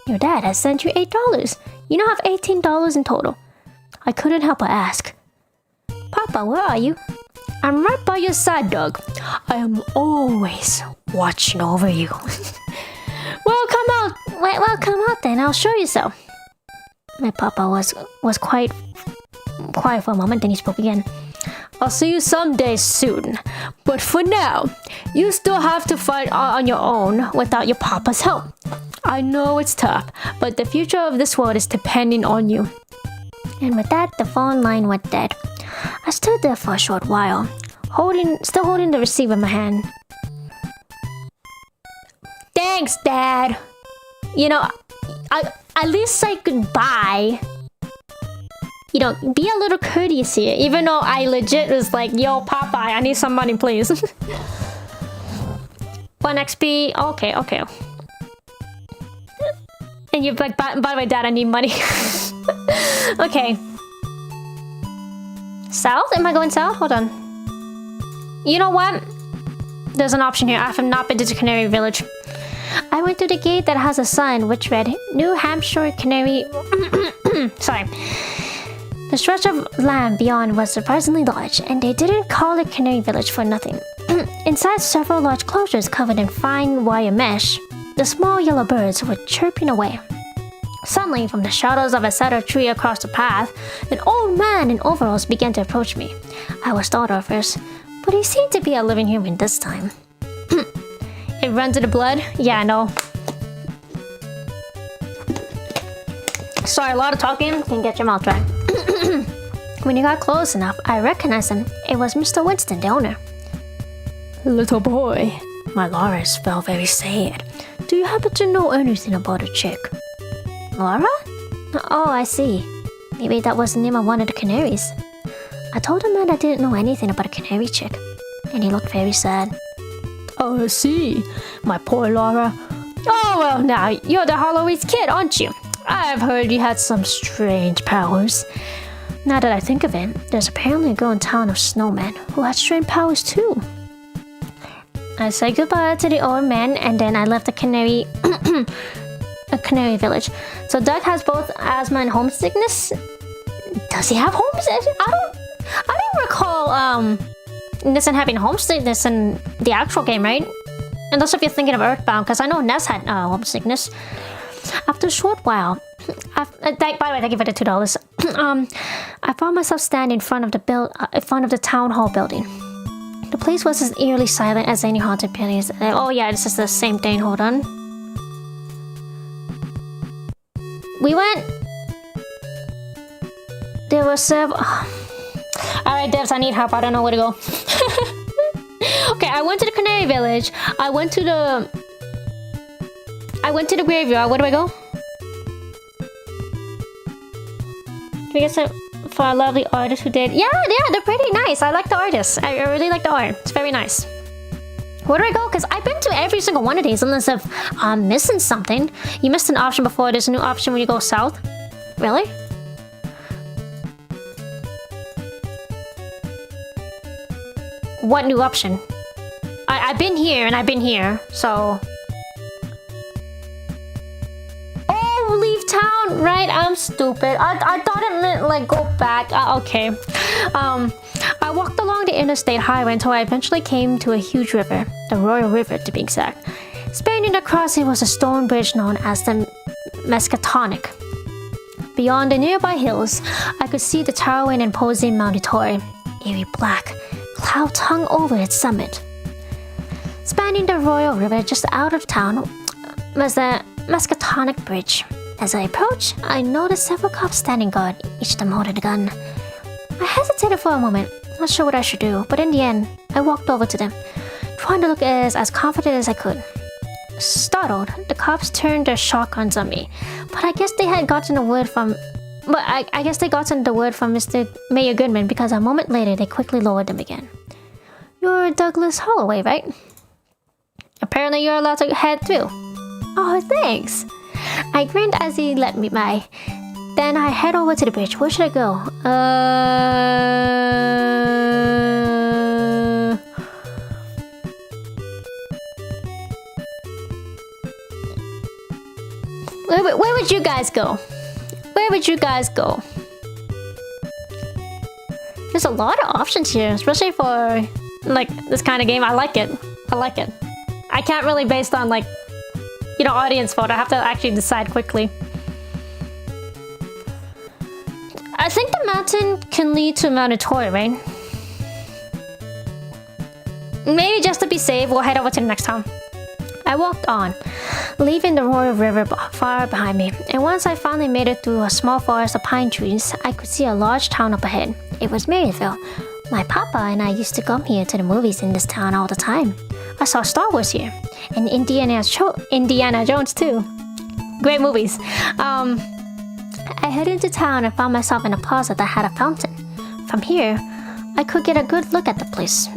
Your dad has sent you $8. You now have $18 in total. I couldn't help but ask. Papa, where are you? I'm right by your side, dog. I am always watching over you. Well, come out then. I'll show you so. My papa was quite quiet for a moment, then he spoke again. I'll see you someday soon. But for now, you still have to fight on your own without your papa's help. I know it's tough, but the future of this world is depending on you. And with that, the phone line went dead. I stood there for a short while, still holding the receiver in my hand. Thanks, Dad. You know, I at least say goodbye. You know, be a little courteous here, even though I legit was like, yo, Papa, I need some money, please. 1 XP, okay. And you're like, by the way, Dad, I need money. Okay. South? Am I going south? Hold on. You know what? There's an option here. I have not been to Canary Village. I went through the gate that has a sign which read, New Hampshire Canary... Sorry. The stretch of land beyond was surprisingly large, and they didn't call it Canary Village for nothing. Inside several large closures covered in fine wire mesh, the small yellow birds were chirping away. Suddenly, from the shadows of a cedar tree across the path, an old man in overalls began to approach me. I was startled at first, but he seemed to be a living human this time. It runs in the blood? Yeah, I know. Sorry, a lot of talking can get your mouth dry. When he got close enough, I recognized him. It was Mr. Winston, the owner. Little boy, my Laura's felt very sad. Do you happen to know anything about a chick? Laura? Oh, I see. Maybe that was the name of one of the canaries. I told the man I didn't know anything about a canary chick, and he looked very sad. Oh, I see. My poor Laura. Oh, well, now, you're the Holloway's kid, aren't you? I've heard you had some strange powers. Now that I think of it, there's apparently a girl in town of snowmen who has strange powers too. I said goodbye to the old man, and then I left the canary... a canary village. So Doug has both asthma and homesickness? Does he have homesickness? I don't recall, Nissan having homesickness in the actual game, right? Unless if you're thinking of Earthbound, because I know Ness had homesickness. After a short while, by the way, thank you for the $2. I found myself standing in front of the town hall building. The place was as eerily silent as any haunted place. Oh yeah, this is the same thing. Hold on. We went. There were several. Alright, devs, I need help. I don't know where to go. Okay, I went to the Canary Village. I went to the graveyard. Where do I go? Do we get some for a lovely artist who did? Yeah, they're pretty nice. I like the artists. I really like the art. It's very nice. Where do I go? Because I've been to every single one of these, unless if I'm missing something. You missed an option before. There's a new option when you go south. Really? What new option? I've been here and I've been here, so... Oh, leave town! Right, I'm stupid. I thought it meant, like, go back. Okay. I walked along the interstate highway until I eventually came to a huge river. The Royal River, to be exact. Spanning across it was a stone bridge known as the Miskatonic. Beyond the nearby hills, I could see the towering and imposing Mount Ettore, eerie black. Clouds hung over its summit. Spanning the Royal River just out of town was the Miskatonic Bridge. As I approached, I noticed several cops standing guard, each of them holding a gun. I hesitated for a moment, not sure what I should do, but in the end, I walked over to them, trying to look as confident as I could. Startled, the cops turned their shotguns on me, but I guess they had gotten the word from... I guess they gotten the word from Mr. Mayor Goodman, because a moment later they quickly lowered them again. You're Douglas Holloway, right? Apparently you're allowed to head through. Oh, thanks. I grinned as he let me by. Then I head over to the bridge. Where should I go? Where would you guys go? Where would you guys go? There's a lot of options here, especially for like this kind of game. I like it. I like it. I can't really based on like, you know, audience vote. I have to actually decide quickly. I think the mountain can lead to Mount Itoy, right? Maybe just to be safe, we'll head over to the next town. I walked on, leaving the roaring river far behind me, and once I finally made it through a small forest of pine trees, I could see a large town up ahead. It was Marysville. My papa and I used to come here to the movies in this town all the time. I saw Star Wars here, and Indiana Jones too. Great movies. I headed into town and found myself in a plaza that had a fountain. From here, I could get a good look at the place.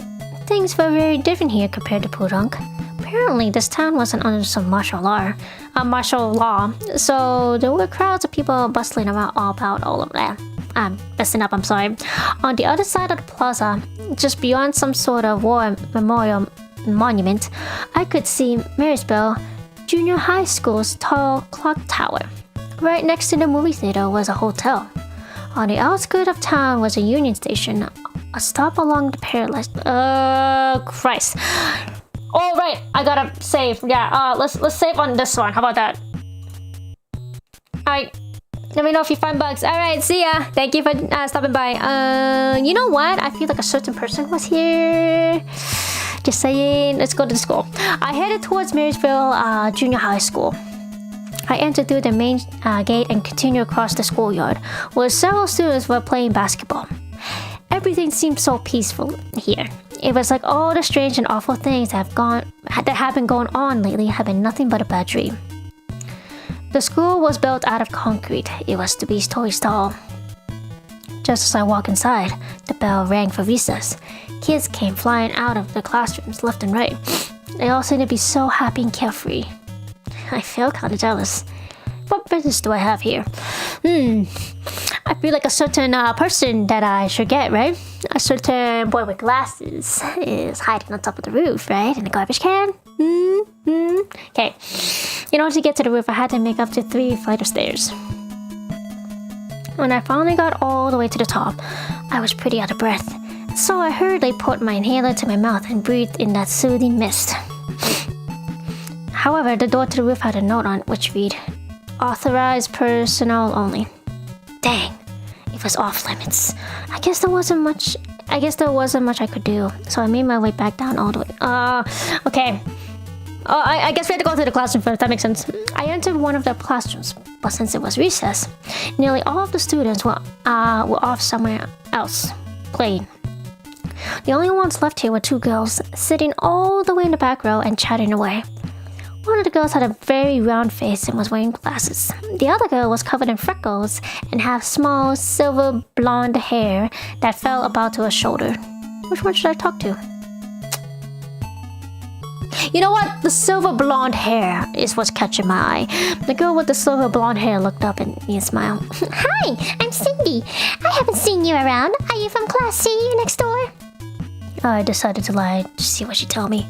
Things were very different here compared to Pudong. Apparently, this town wasn't under some martial law, so there were crowds of people bustling around all about all of that. I'm messing up, I'm sorry. On the other side of the plaza, just beyond some sort of war memorial monument, I could see Marysville Junior High School's tall clock tower. Right next to the movie theater was a hotel. On the outskirts of town was a Union Station, a stop along the perilous. Christ. All right, I gotta save. Yeah, let's save on this one. How about that? Alright, let me know if you find bugs. Alright, see ya. Thank you for stopping by. You know what? I feel like a certain person was here. Just saying. Let's go to the school. I headed towards Marysville Junior High School. I entered through the main gate and continued across the schoolyard, where several students were playing basketball. Everything seemed so peaceful here. It was like all the strange and awful things that have been going on lately have been nothing but a bad dream. The school was built out of concrete. It was 3 stories tall. Just as I walked inside, the bell rang for recess. Kids came flying out of the classrooms left and right. They all seemed to be so happy and carefree. I feel kind of jealous. What business do I have here? I feel like a certain person that I should get, right? A certain boy with glasses is hiding on top of the roof, right? In the garbage can? Okay. In order to get to the roof, I had to make up to 3 flights of stairs. When I finally got all the way to the top, I was pretty out of breath. So I hurriedly put my inhaler to my mouth and breathed in that soothing mist. However, the door to the roof had a note on it which read, "Authorized personnel only." Dang, it was off limits. I guess there wasn't much I could do, so I made my way back down all the way. Okay. I guess we had to go to the classroom first, that makes sense. I entered one of the classrooms, but since it was recess, nearly all of the students were off somewhere else, playing. The only ones left here were 2 girls, sitting all the way in the back row and chatting away. One of the girls had a very round face and was wearing glasses. The other girl was covered in freckles and had small silver blonde hair that fell about to her shoulder. Which one should I talk to? You know what? The silver blonde hair is what's catching my eye. The girl with the silver blonde hair looked up at me and smiled. Hi, I'm Cindy. I haven't seen you around. Are you from Class C next door? I decided to lie to see what she'd tell me.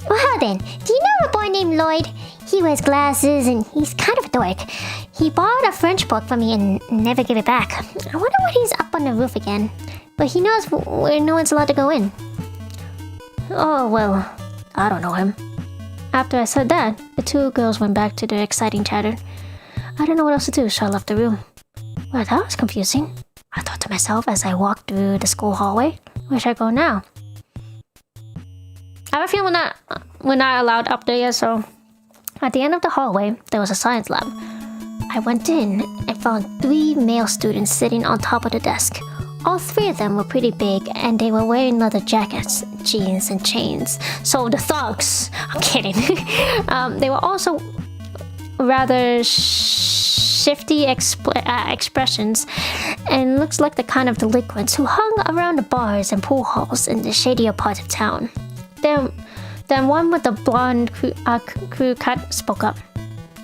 Well then, do you know a boy named Lloyd? He wears glasses and he's kind of a dork. He borrowed a French book from me and never gave it back. I wonder what he's up on the roof again. But he knows where no one's allowed to go in. Oh, well, I don't know him. After I said that, the 2 girls went back to their exciting chatter. I didn't know what else to do, so I left the room. Well, that was confusing. I thought to myself as I walked through the school hallway. Where should I go now? I have a feeling we're not allowed up there yet, so... At the end of the hallway, there was a science lab. I went in and found 3 male students sitting on top of the desk. All 3 of them were pretty big, and they were wearing leather jackets, jeans, and chains. So the thugs! I'm kidding. They were also rather shifty expressions, and looks like the kind of delinquents who hung around the bars and pool halls in the shadier parts of town. Then one with the blonde crew cut spoke up.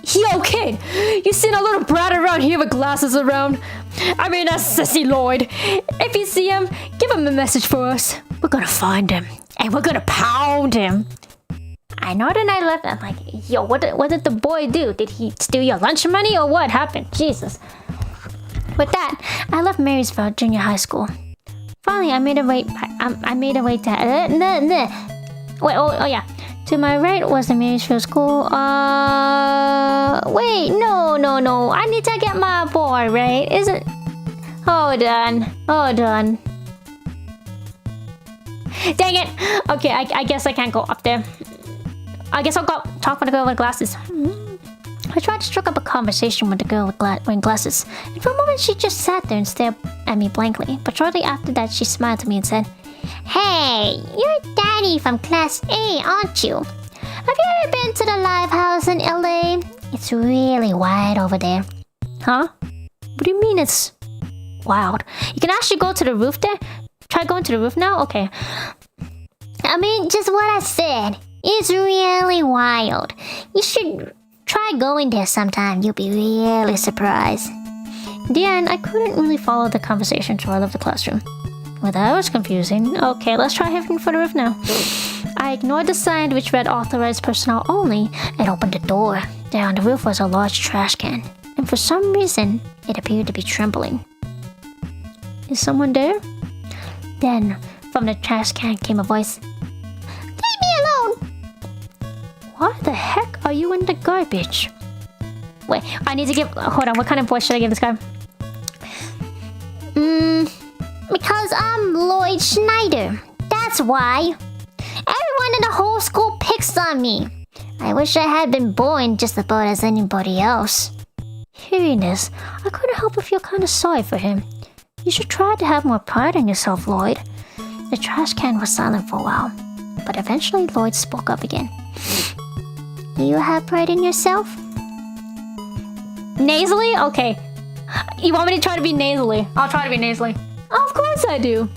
Yo, kid! You seen a little brat around here with glasses around? I mean, that's Sissy Lloyd. If you see him, give him a message for us. We're gonna find him, and we're gonna pound him. I know that I left. I'm like, yo, what did the boy do? Did he steal your lunch money or what happened? Jesus. With that, I left Marysville Junior High School. Finally, I made a way. I made a way to. Wait. Oh yeah. To my right was the Marysville School. Wait. No. I need to get my boy right. Is it? Hold on. Dang it. Okay. I guess I can't go up there. I guess I'll go talk with the girl with glasses. I tried to struck up a conversation with the girl with wearing glasses, and for a moment she just sat there and stared at me blankly. But shortly after that, she smiled to me and said, "Hey, you're Daddy from Class A, aren't you? Have you ever been to the Live House in LA? It's really wide over there." Huh? What do you mean it's wild? You can actually go to the roof there? Try going to the roof now? Okay. I mean, just what I said. It's really wild. You should try going there sometime. You'll be really surprised. In the end, I couldn't really follow the conversation, so I left the classroom. Well, that was confusing. Okay, let's try heading for the roof now. I ignored the sign which read authorized personnel only and opened the door. There on the roof was a large trash can, and for some reason, it appeared to be trembling. Is someone there? Then, from the trash can came a voice. Leave me alone! Why the heck are you in the garbage? Wait, I need to give... Hold on, what kind of voice should I give this guy? Because I'm Lloyd Schneider. That's why. Everyone in the whole school picks on me. I wish I had been born just about as anybody else. Hearing this, I couldn't help but feel kind of sorry for him. You should try to have more pride in yourself, Lloyd. The trash can was silent for a while, but eventually Lloyd spoke up again. You have pride in yourself? Nasally? Okay. You want me to try to be nasally? I'll try to be nasally. Of course I do.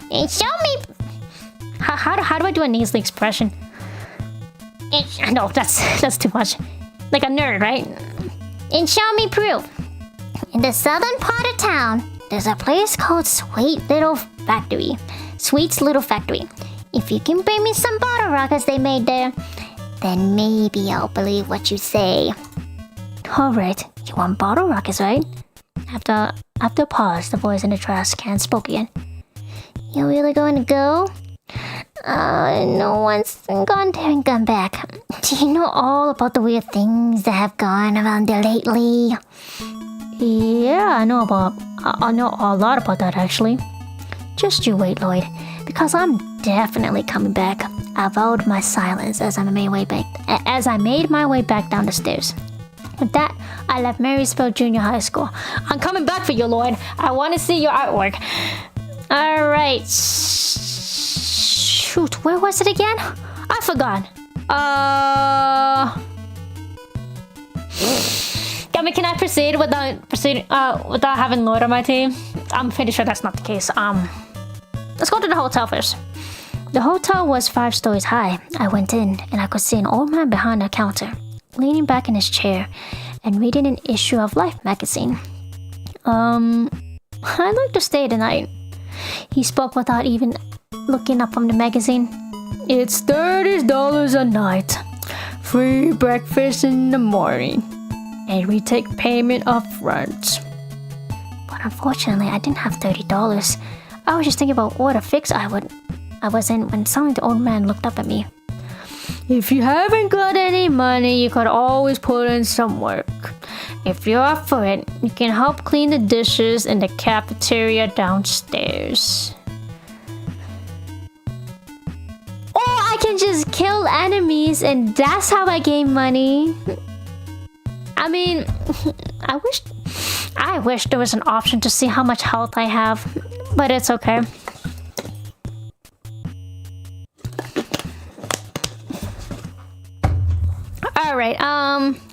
And show me... How do I do a nasally expression? No, that's too much. Like a nerd, right? And show me proof. In the southern part of town, there's a place called Sweet's Little Factory. If you can bring me some bottle rockets they made there, then maybe I'll believe what you say. Alright, you want bottle rockets, right? After a pause, the voice in the trash can spoke again. You're really going to go? No one's gone there and come back. Do you know all about the weird things that have gone around there lately? Yeah, I know a lot about that actually. Just you wait, Lloyd, because I'm definitely coming back. I vowed my silence as I made my way back down the stairs. With that, I left Marysville Junior High School. I'm coming back for you, Lloyd. I want to see your artwork. Alright. Shoot, where was it again? I forgot. Can I proceed without having Lloyd on my team? I'm pretty sure that's not the case. Let's go to the hotel first. The hotel was 5 stories high. I went in and I could see an old man behind the counter, leaning back in his chair and reading an issue of Life magazine. I'd like to stay tonight. He spoke without even looking up from the magazine. It's $30 a night. Free breakfast in the morning. And we take payment up front. But unfortunately, I didn't have $30. I was just thinking about what a fix I was in when suddenly the old man looked up at me. If you haven't got any money, you could always put in some work. If you're up for it, you can help clean the dishes in the cafeteria downstairs. Or I can just kill enemies and that's how I gain money. I mean, I wish there was an option to see how much health I have, but it's okay. Alright,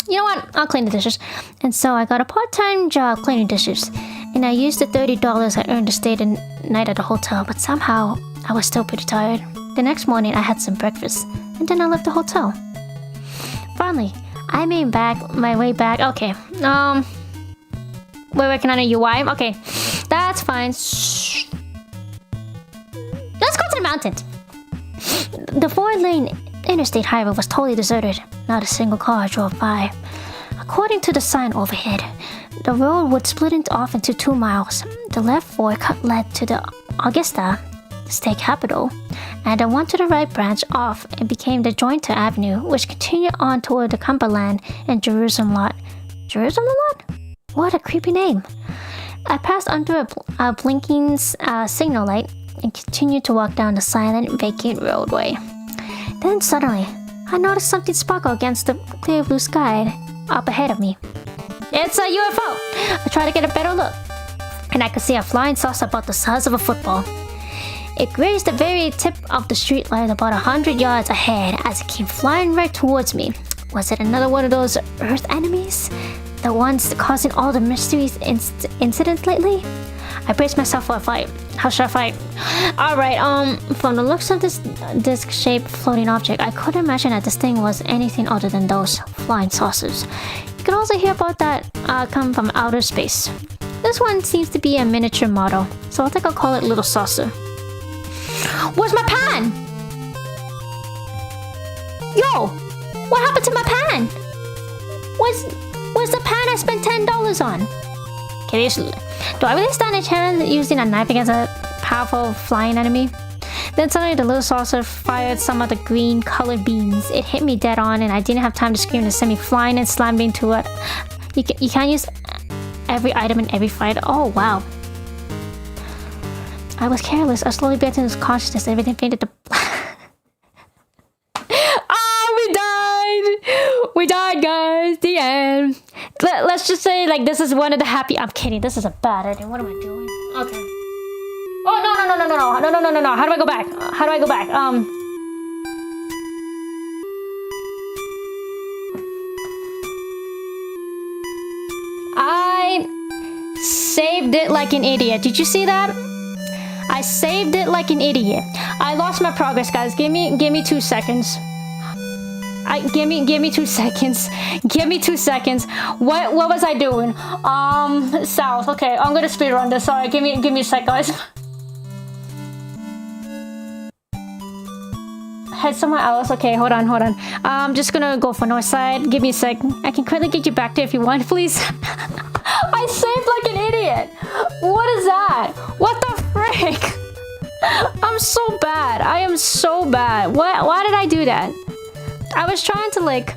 you know what? I'll clean the dishes. And so I got a part-time job cleaning dishes. And I used the $30 I earned to stay the night at the hotel, but somehow I was still pretty tired. The next morning I had some breakfast, and then I left the hotel. Finally, I made my way back. Okay, we're working on a UI. Okay, that's fine. Let's go to the mountains. The 4-lane interstate highway was totally deserted. Not a single car drove by. According to the sign overhead, the road would split off into 2 miles. The left fork led to the Augusta, the state capital, and the one to the right branched off and became the Jointer Avenue, which continued on toward the Cumberland and Jerusalem lot. Jerusalem lot? What a creepy name. I passed under a blinking signal light and continued to walk down the silent, vacant roadway. Then suddenly, I noticed something sparkle against the clear blue sky up ahead of me. It's a UFO! I tried to get a better look, and I could see a flying saucer about the size of a football. It grazed the very tip of the street light about 100 yards ahead as it came flying right towards me. Was it another one of those Earth enemies? The ones causing all the mysterious incidents lately? I braced myself for a fight. How should I fight? Alright, from the looks of this disc-shaped floating object, I couldn't imagine that this thing was anything other than those flying saucers. You can also hear about that come from outer space. This one seems to be a miniature model, so I think I'll call it Little Saucer. Where's my pan? Yo! What happened to my pan? Where's the pan I spent $10 on? Okay, do I really stand a chance using a knife against a powerful flying enemy? Then suddenly the little saucer fired some of the green colored beams. It hit me dead on and I didn't have time to scream. It sent me flying and slammed into it. You can't use every item in every fight. Oh wow. I was careless. I slowly back into consciousness. Everything faded to we died, guys. The end. Let's just say, like, this is one of the happy. I'm kidding. This is a bad idea. What am I doing? Okay. Oh no. How do I go back? I saved it like an idiot. Did you see that? I saved it like an idiot. I lost my progress, guys. Give me 2 seconds. Give me 2 seconds. Give me 2 seconds. What was I doing? South. Okay, I'm gonna speedrun this. Sorry, give me a sec, guys. Head somewhere else. Okay, hold on. I'm just gonna go for north side. Give me a sec. I can quickly get you back there if you want, please. I saved like an idiot. What is that? What the frick? I'm so bad. I am so bad. Why did I do that? I was trying to like,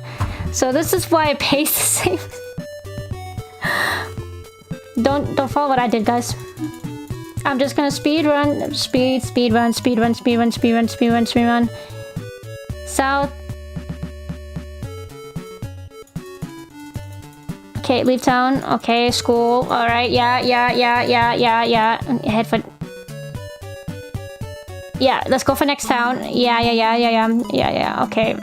so this is why I paste the same. Don't follow what I did, guys. I'm just gonna speedrun. Speedrun. South. Okay, leave town. Okay, school. All right. Yeah. Head for. Yeah, let's go for next town. Yeah. Okay.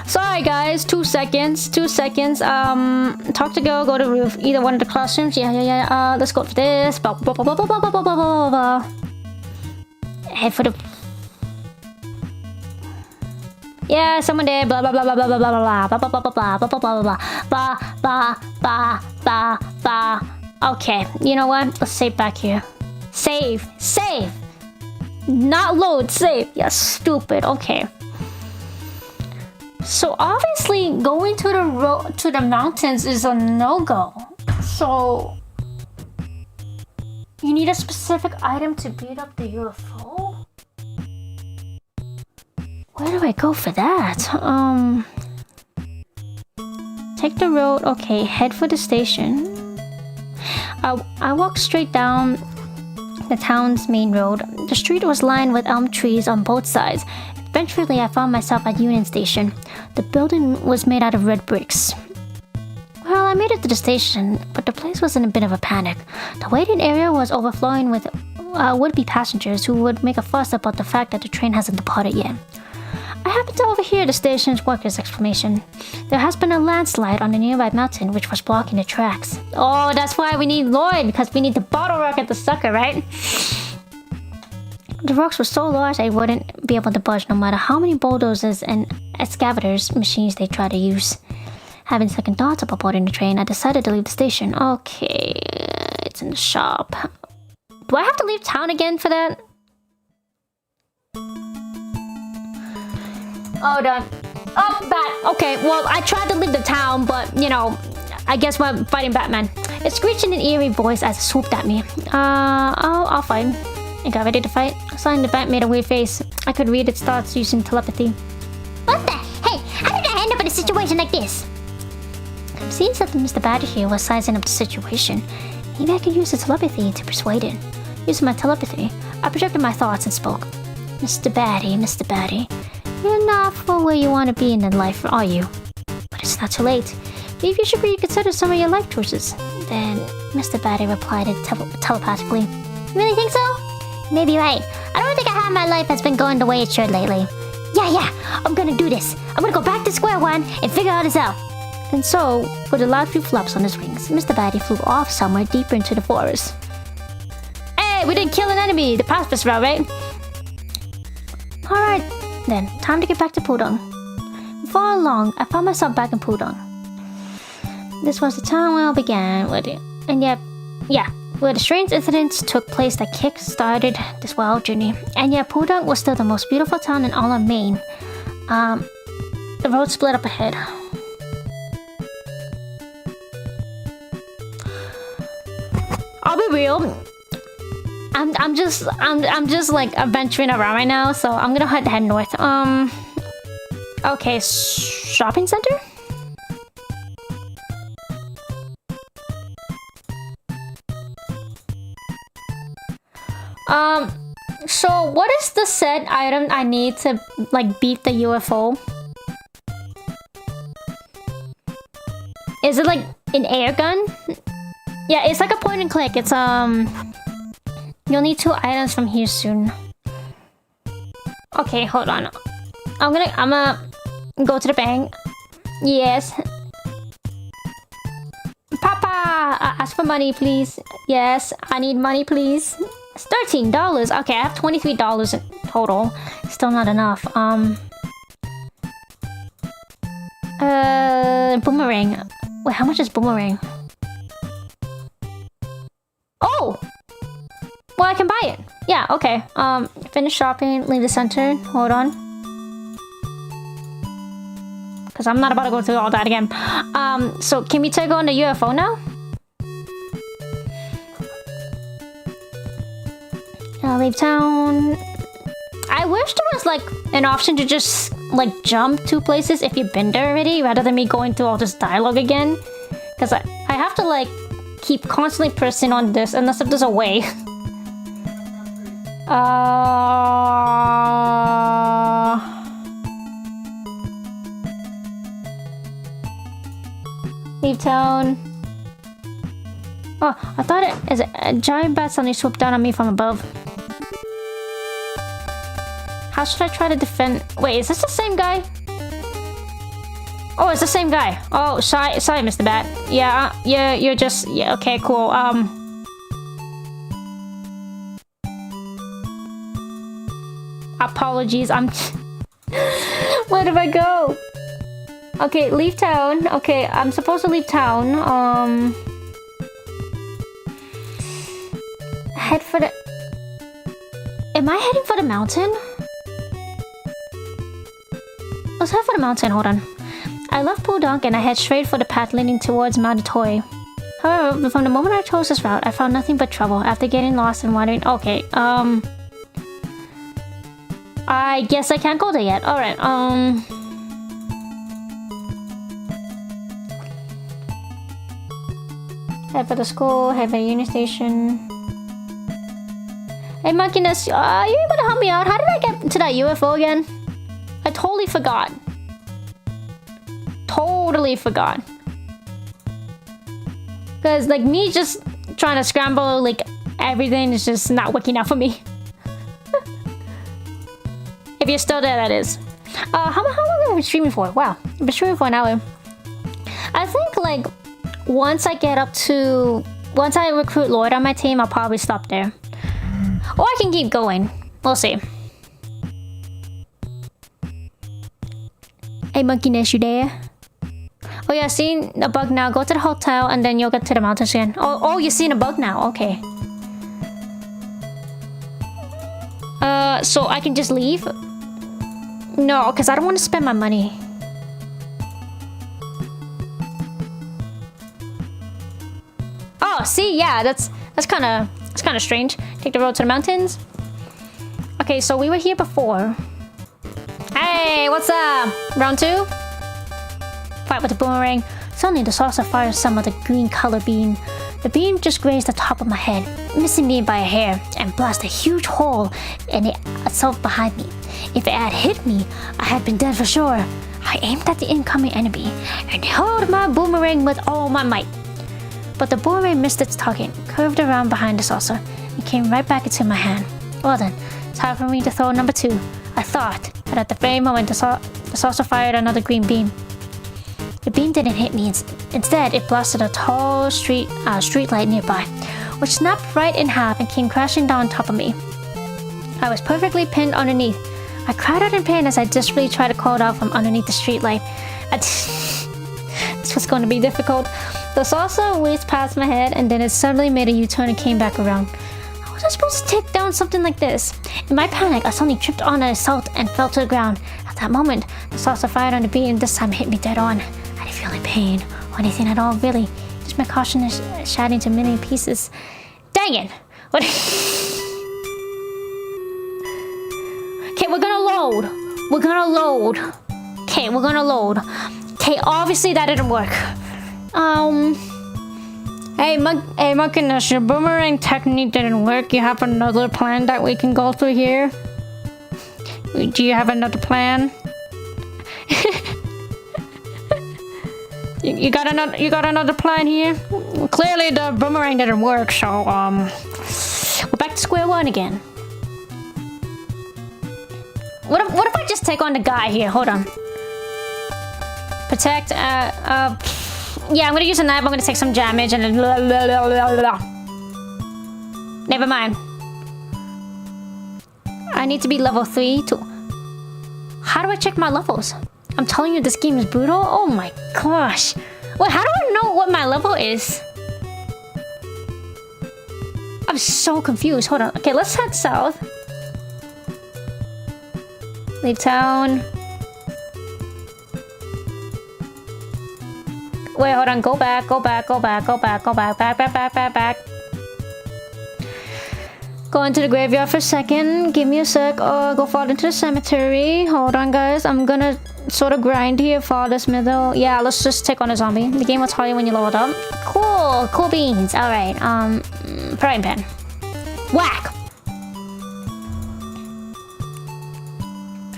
Sorry guys, 2 seconds. Talk to go to roof. Either one of the classrooms. Yeah. Let's go for this. Blah, blah, blah, blah, blah, blah, blah, blah, blah, blah. Head for the. Yeah, someone there. Blah blah blah blah blah blah blah blah blah blah blah blah blah blah blah blah blah. Okay, you know what? Let's save back here. Save. Not load, save. Yeah, stupid. Okay. So obviously going to the mountains is a no-go. So you need a specific item to beat up the UFO? Where do I go for that? Take the road. Okay, head for the station. I walked straight down the town's main road. The street was lined with elm trees on both sides. Eventually, I found myself at Union Station. The building was made out of red bricks. Well, I made it to the station, but the place was in a bit of a panic. The waiting area was overflowing with would-be passengers who would make a fuss about the fact that the train hasn't departed yet. I happened to overhear the station's worker's exclamation. There has been a landslide on a nearby mountain which was blocking the tracks. Oh, that's why we need Lloyd, because we need to bottle rocket the sucker, right? The rocks were so large they wouldn't be able to budge no matter how many bulldozers and excavators machines they tried to use. Having second thoughts about boarding the train, I decided to leave the station. Okay, it's in the shop. Do I have to leave town again for that? Hold on. Oh, Bat. Okay, well, I tried to leave the town, but, you know, I guess we're fighting Batman. It screeched in an eerie voice as it swooped at me. I'll fight. I got ready to fight. Suddenly, the Bat made a weird face. I could read its thoughts using telepathy. What the? Hey, how did I end up in a situation like this? It seems that Mr. Bat here was sizing up the situation. Maybe I could use the telepathy to persuade it. Using my telepathy, I projected my thoughts and spoke. Mr. Batty, you're not for where you want to be in life, are you? But it's not too late. Maybe you should reconsider some of your life choices. Then Mr. Batty replied telepathically. You really think so? Maybe you're right. I don't think how my life has been going the way it should lately. Yeah, I'm gonna do this. I'm gonna go back to square one and figure all this out. And so, with a loud few flaps on his wings, Mr. Batty flew off somewhere deeper into the forest. Hey, we didn't kill an enemy! The pacifist route, right? Alright, then, time to get back to Pudong. Before long, I found myself back in Pudong. This was the town where I began with it. And yet, where the strange incidents took place that kick-started this wild journey. And yet, Pudong was still the most beautiful town in all of Maine. The road split up ahead. I'll be real. I'm just like adventuring around right now, so I'm gonna head north. Okay, shopping center? So what is the set item I need to like beat the UFO? Is it like an air gun? Yeah, it's like a point and click. It's you'll need 2 items from here soon. Okay, hold on. I'm gonna go to the bank. Yes. Papa, ask for money, please. Yes, I need money, please. It's $13. Okay, I have $23 in total. Still not enough. Boomerang. Wait, how much is boomerang? Oh! Well, I can buy it. Yeah, okay. Finish shopping, leave the center. Hold on. Because I'm not about to go through all that again. So can we take on the UFO now? Leave town. I wish there was like an option to just like jump 2 places if you've been there already, rather than me going through all this dialogue again. Because I have to like keep constantly pressing on this unless if there's a way. Leave town. Oh, I thought it is a giant bat suddenly swooped down on me from above. How should I try to defend? Wait, is this the same guy? Oh, it's the same guy. Oh, sorry, Mr. Bat. Yeah, you're just... Yeah, okay, cool. Apologies, I'm... Where did I go? Okay, leave town. Okay, I'm supposed to leave town. Head for the... Am I heading for the mountain? Let's head for the mountain, hold on. I left Pudong and I head straight for the path leading towards Mount Toy. However, from the moment I chose this route, I found nothing but trouble after getting lost and wandering. Okay, I guess I can't go there yet. Alright, head for the school, head for the Union Station. Hey, Monkeyness, are you able to help me out? How did I get to that UFO again? I totally forgot. Totally forgot. Because, like, me just trying to scramble, like, everything is just not working out for me. If you're still there, that is. How long have I been streaming for? Wow, I've been streaming for an hour. I think, like, once I recruit Lloyd on my team, I'll probably stop there. Or I can keep going. We'll see. Hey, Monkeyness, you there? Oh yeah, seeing a bug now. Go to the hotel and then you'll get to the mountains again. Oh, you're seeing a bug now. Okay. So I can just leave? No, because I don't want to spend my money. Oh, see, yeah, that's kind of strange. Take the road to the mountains. Okay, so we were here before. Hey, what's up? Round 2? Fight with the boomerang. Suddenly, the saucer fires some of the green color beam. The beam just grazed the top of my head, missing me by a hair, and blasted a huge hole in itself behind me. If it had hit me, I had been dead for sure. I aimed at the incoming enemy and hurled my boomerang with all my might. But the boomerang missed its target, curved around behind the saucer, and came right back into my hand. Well then, time for me to throw number 2. I thought, but at the very moment, the saucer fired another green beam. The beam didn't hit me. Instead, it blasted a tall street light nearby, which snapped right in half and came crashing down on top of me. I was perfectly pinned underneath. I cried out in pain as I desperately tried to crawl out from underneath the street light. This was going to be difficult. The saucer whizzed past my head, and then it suddenly made a U-turn and came back around. How was I supposed to take down something like this? In my panic, I suddenly tripped on a salt and fell to the ground. At that moment, the saucer fired on the beam, and this time hit me dead on. I didn't feel any pain or anything at all, really. Just my caution is shattered into many pieces. Dang it! What? Okay, we're gonna load. Okay, we're gonna load. Okay, obviously that didn't work. Hey, Muckiness, your boomerang technique didn't work. You have another plan that we can go through here? Do you have another plan? You got another plan here? Well, clearly the boomerang didn't work, so we're back to square one again. What if I just take on the guy here? Hold on. Protect. Yeah, I'm gonna use a knife. I'm gonna take some damage and then blah, blah, blah, blah, blah. Never mind. I need to be level 3 to. How do I check my levels? I'm telling you, this game is brutal. Oh my gosh. Wait, how do I know what my level is? I'm so confused. Hold on. Okay, let's head south. Leave town. Wait, hold on. Go back. Back. Go into the graveyard for a second. Give me a sec. Go fall into the cemetery. Hold on, guys. I'm gonna sort of grind here for this middle. Yeah, let's just take on a zombie. The game will tell you when you leveled up. Cool beans. All right. Frying pan. Whack.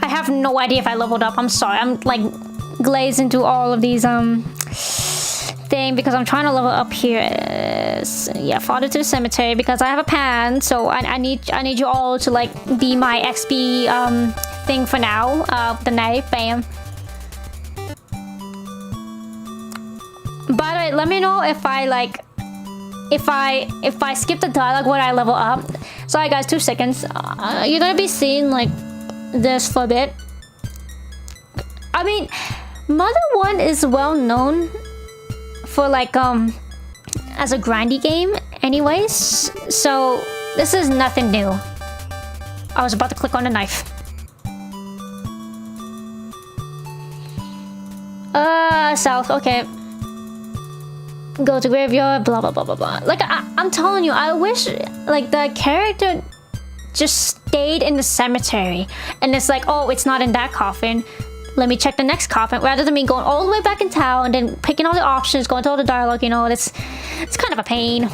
I have no idea if I leveled up. I'm sorry. I'm like glazed into all of these thing because I'm trying to level up here. Yeah, further to the cemetery because I have a pan, so I need you all to like be my XP thing for now. The knife, bam. By the way, let me know if I like if I skip the dialogue when I level up. Sorry guys, 2 seconds. You're gonna be seeing like this for a bit. I mean, Mother 1 is well known for like as a grindy game anyways, so this is nothing new. I was about to click on the knife. South, okay. Go to graveyard, blah blah blah blah blah. Like I'm telling you, I wish like the character just stayed in the cemetery and it's like, oh, it's not in that coffin, let me check the next coffin, rather than me going all the way back in town and then picking all the options, going to all the dialogue, you know. It's kind of a pain.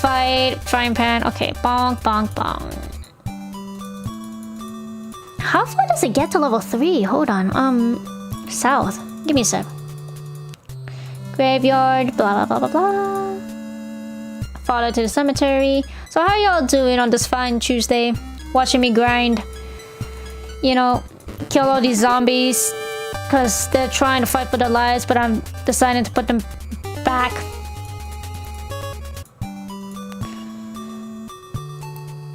Fight, frying pan, okay, bonk, bonk, bonk. How far does it get to level 3? Hold on, south, give me a sec. Graveyard, blah blah blah blah blah. Follow to the cemetery. So how y'all doing on this fine Tuesday? Watching me grind, you know, kill all these zombies because they're trying to fight for their lives, but I'm deciding to put them back.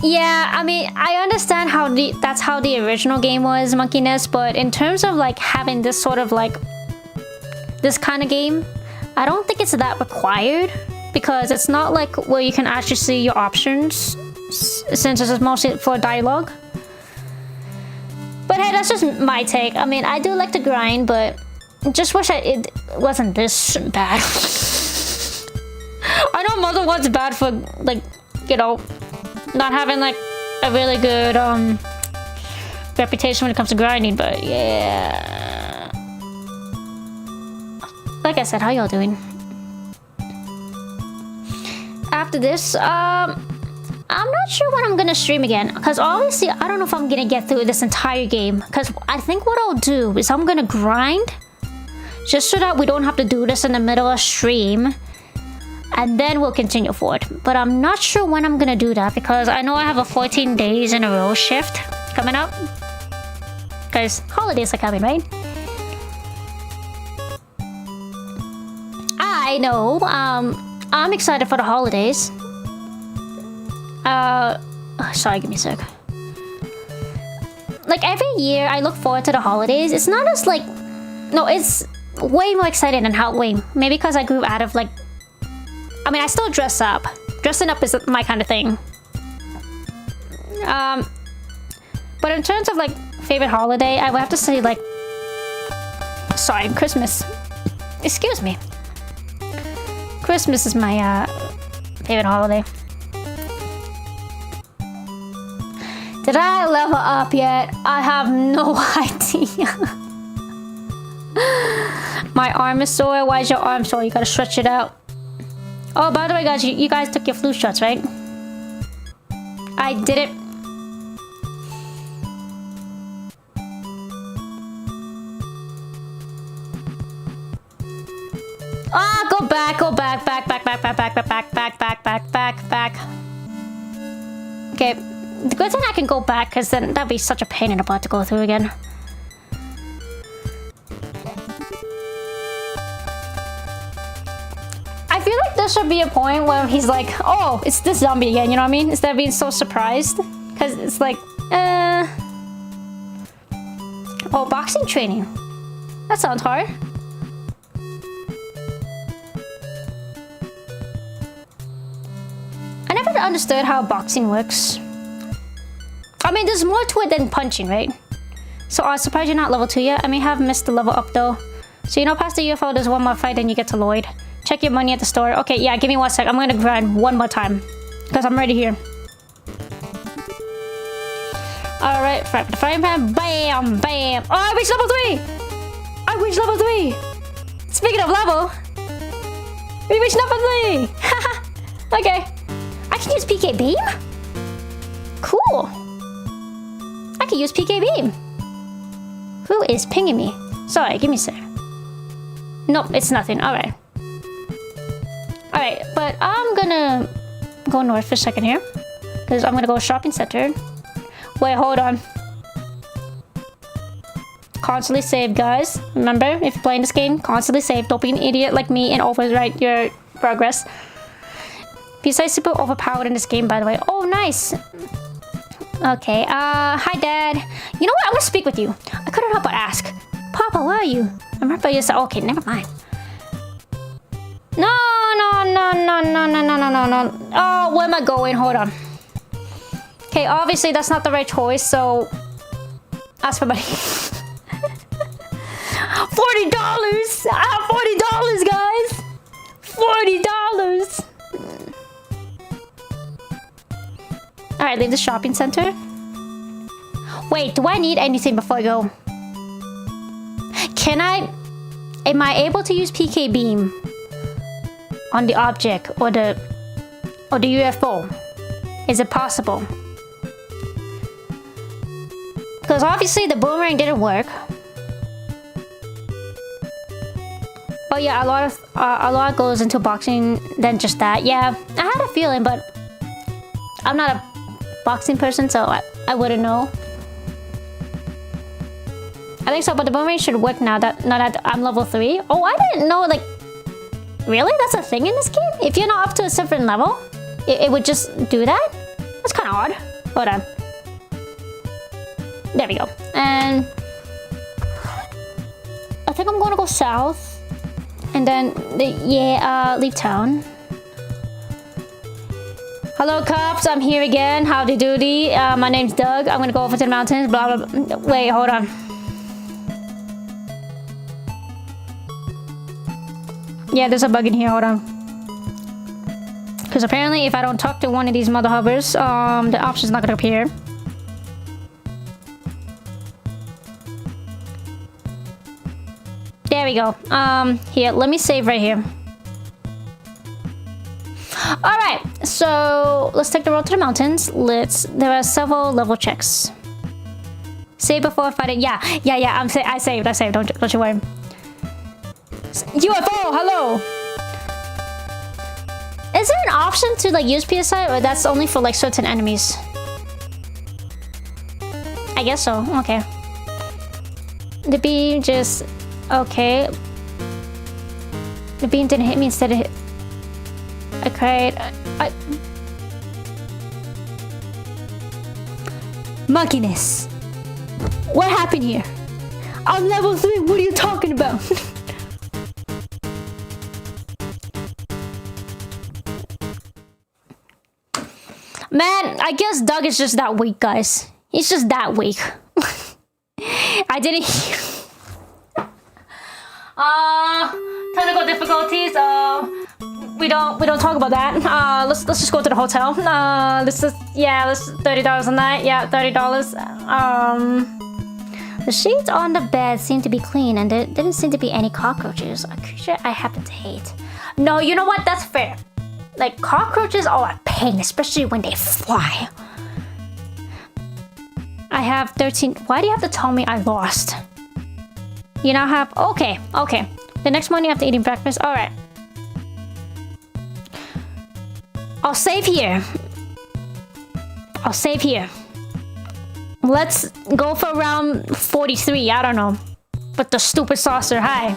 Yeah, I mean, I understand how that's how the original game was, Monkey Nest, but in terms of like having this sort of like this kind of game, I don't think it's that required because it's not like where you can actually see your options since this is mostly for dialogue. But hey, that's just my take. I mean, I do like to grind, but just wish it wasn't this bad. I know Mother One's bad for, like, you know, not having, like, a really good, reputation when it comes to grinding, but yeah. Like I said, how y'all doing? After this, I'm not sure when I'm gonna stream again, because obviously I don't know if I'm gonna get through this entire game, because I think what I'll do is I'm gonna grind just so that we don't have to do this in the middle of stream, and then we'll continue forward. But I'm not sure when I'm gonna do that, because I know I have a 14 days in a row shift coming up, because holidays are coming, right? I know, I'm excited for the holidays. Sorry, give me a sec. Like, every year I look forward to the holidays. It's not as like, no, it's way more exciting than Halloween. Maybe because I grew out of, like, I mean, I still dress up. Dressing up is my kind of thing. But in terms of, like, favorite holiday, I would have to say, like, sorry, Christmas. Excuse me. Christmas is my favorite holiday. Did I level up yet? I have no idea. My arm is sore. Why is your arm sore? You gotta stretch it out. Oh, by the way, guys, you guys took your flu shots, right? I did it. Ah, go back, back. Okay, the good thing I can go back, because then that'd be such a pain in the butt to go through again. I feel like there should be a point where he's like, oh, it's this zombie again, you know what I mean? Instead of being so surprised. Because it's like, oh, boxing training. That sounds hard. I never understood how boxing works. I mean, there's more to it than punching, right? So I'm surprised you're not level 2 yet. I may have missed the level up though. So you know, past the UFO, there's one more fight and you get to Lloyd. Check your money at the store. Okay, yeah, give me 1 sec. I'm gonna grind one more time. Because I'm ready here. Alright, frying pan. Bam, bam. Oh, I reached level 3! I reached level 3! Speaking of level, we reached level 3! Haha. Okay. I can use PK Beam? Cool. I can use PK Beam. Who is pinging me? Sorry, give me a sec. Nope, it's nothing. Alright. Alright, but I'm gonna go north for a second here. Because I'm gonna go shopping center. Wait, hold on. Constantly save, guys. Remember, if you're playing this game, constantly save. Don't be an idiot like me and overwrite your progress. Besides, super overpowered in this game, by the way. Oh, nice. Okay, hi, Dad. You know what? I'm gonna speak with you. I couldn't help but ask. Papa, where are you? I remember you said, okay, never mind. No. Oh, where am I going? Hold on. Okay, obviously that's not the right choice, so ask for money. $40! I have $40, guys! $40! Alright, leave the shopping center. Wait, do I need anything before I go? Am I able to use PK Beam on the object or the UFO? Is it possible? Because obviously the boomerang didn't work. But yeah, a lot goes into boxing than just that. Yeah, I had a feeling, but I'm not a boxing person, so I wouldn't know. I think so, but the boomerang should work now that I'm level 3. Oh, I didn't know, like, really? That's a thing in this game? If you're not up to a certain level, it would just do that? That's kind of odd. Hold on. There we go. And I think I'm gonna go south. And then, leave town. Hello, cops. I'm here again. Howdy doody. My name's Doug. I'm gonna go over to the mountains. Blah, blah, blah. Wait, hold on. Yeah, there's a bug in here. Hold on. Because apparently if I don't talk to one of these mother hovers, the option's not gonna appear. There we go. Here, let me save right here. Alright, so let's take the road to the mountains. There are several level checks. Save before fighting. Yeah, I saved. Don't you worry. UFO, hello! Is there an option to like use PSI, or that's only for like certain enemies? I guess so. Okay. The beam just okay. The beam didn't hit me instead of hit. I cried. Monkeyness. What happened here? I'm level 3. What are you talking about? Man, I guess Doug is just that weak, guys. He's just that weak. I didn't hear. Technical difficulties. We don't talk about that. Let's just go to the hotel. Let's $30 a night. Yeah, $30. The sheets on the bed seem to be clean, and there didn't seem to be any cockroaches. A creature I happen to hate. No, you know what? That's fair. Like, cockroaches are a pain, especially when they fly. I have 13. Why do you have to tell me I lost? You now have. Okay. The next morning after eating breakfast. Alright. I'll save here. Let's go for round 43. I don't know. But the stupid saucer. Hi.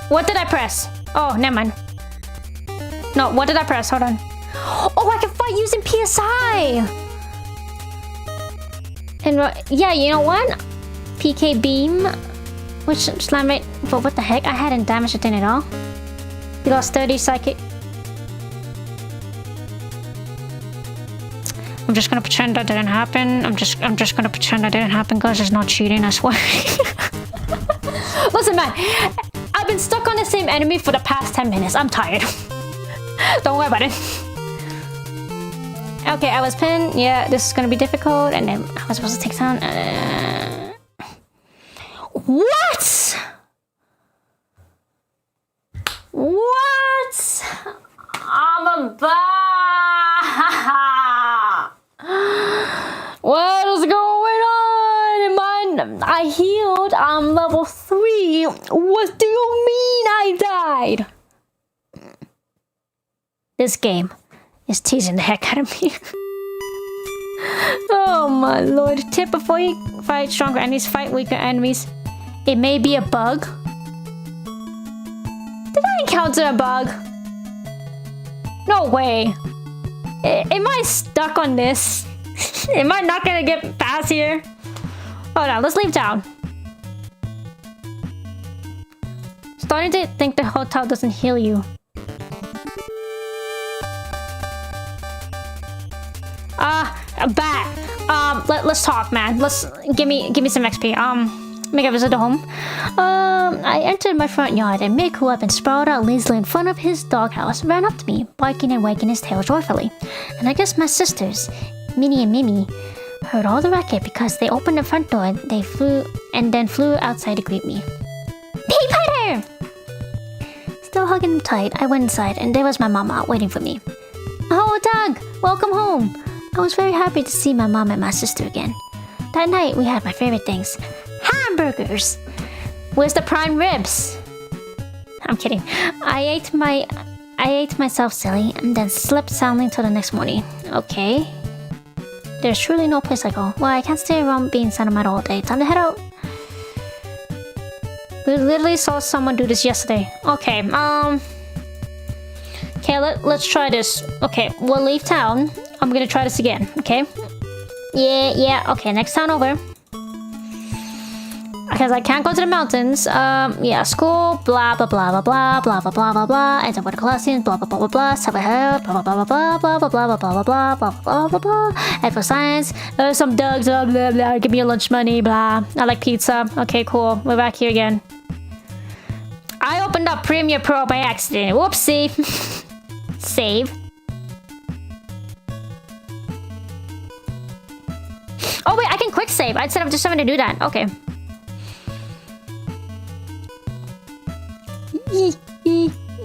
What did I press? Oh, never mind. No, what did I press? Hold on. Oh, I can fight using PSI. And yeah, you know what? PK beam. Which slam rate? But what the heck? I hadn't damaged it in at all. You lost 30 psychic. I'm just gonna pretend that didn't happen. I'm just gonna pretend that didn't happen, guys. It's not cheating, I swear. Listen, man. I've been stuck on the same enemy for the past 10 minutes. I'm tired. Don't worry about it. Okay, I was pinned. Yeah, this is gonna be difficult. And then I was supposed to take down. What? What? I'm a What is going on? I healed. I'm level 3. What do you mean I died? This game is teasing the heck out of me. Oh my lord. Tip: before you fight stronger enemies, fight weaker enemies. It may be a bug. Did I encounter a bug? No way. Am I stuck on this? Am I not gonna get past here? Hold on, let's leave town. Starting to think the hotel doesn't heal you. A bat. Let's talk, man. Let's give me some XP. Make a visit to home. I entered my front yard and Mick, who had been sprawled out lazily in front of his doghouse, ran up to me, barking and wagging his tail joyfully. And I guess my sisters, Minnie and Mimi, heard all the racket because they opened the front door. They flew outside to greet me. Hey, Peter! Still hugging him tight, I went inside, and there was my mama waiting for me. Oh, Doug! Welcome home! I was very happy to see my mom and my sister again. That night, we had my favorite things. Hamburgers! Where's the prime ribs? I'm kidding. I ate myself silly, and then slept soundly until the next morning. Okay. There's truly no place I go. Well, I can't stay around being sentimental all day. Time to head out. We literally saw someone do this yesterday. Okay, okay, let's try this. Okay, we'll leave town. I'm gonna try this again, okay? Yeah, okay, next town over. I because I can't go to the mountains. Yeah, school, blah blah blah blah blah blah blah blah blah blah. Enter for the Colossians, blah blah blah blah blah. Self-help, blah blah blah blah blah blah blah blah blah blah blah blah blah blah blah. And for science, some dogs, blah blah blah. Give me your lunch money, blah. I like pizza. Okay, cool. We're back here again. I opened up Premiere Pro by accident. Whoopsie. Save. Oh wait, I can quick save. I said I'm just having to do that. Okay.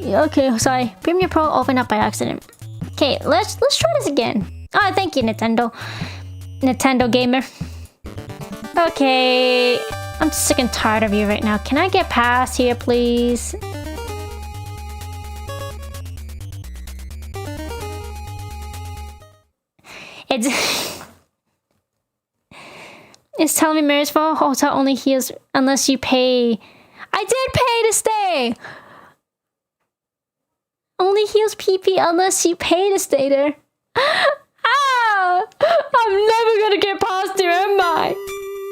Okay, sorry. Premiere Pro opened up by accident. Okay, let's try this again. Oh, thank you, Nintendo. Nintendo gamer. Okay. I'm sick and tired of you right now. Can I get past here, please? It's telling me Marysville Hotel only heals unless you pay. I did pay to stay! Only heals PP unless you pay to stay there. Ah! I'm never gonna get past here, am I?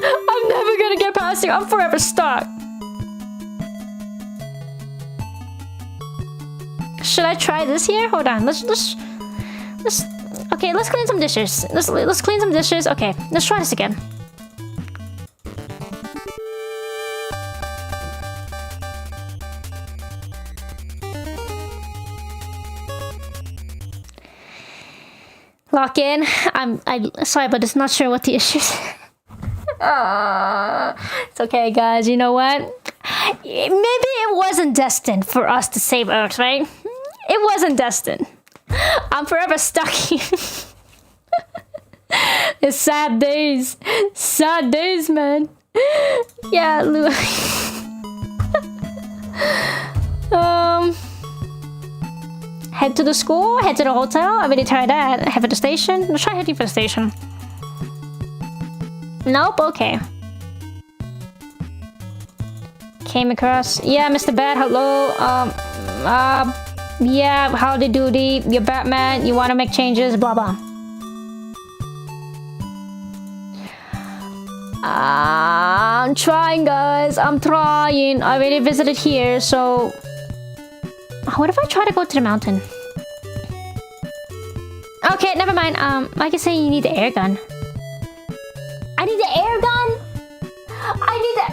I'm never gonna get past here. I'm forever stuck. Should I try this here? Hold on. Let's okay, let's clean some dishes. Let's clean some dishes. Okay, let's try this again. Lock in. I'm sorry, but it's not sure what the issue is. It's okay, guys. You know what? Maybe it wasn't destined for us to save Earth, right? It wasn't destined. I'm forever stuck here. It's sad days. Sad days, man. Yeah, head to the school, head to the hotel. I already tried that. Head for the station. Let's try heading for the station. Nope, okay. Came across. Yeah, Mr. Bat, hello. Yeah, howdy doody. You're Batman. You want to make changes, blah blah. I'm trying, guys. I'm trying. I already visited here, so... What if I try to go to the mountain? Okay, never mind. Like I say, you need the air gun. I need the air gun? I need the...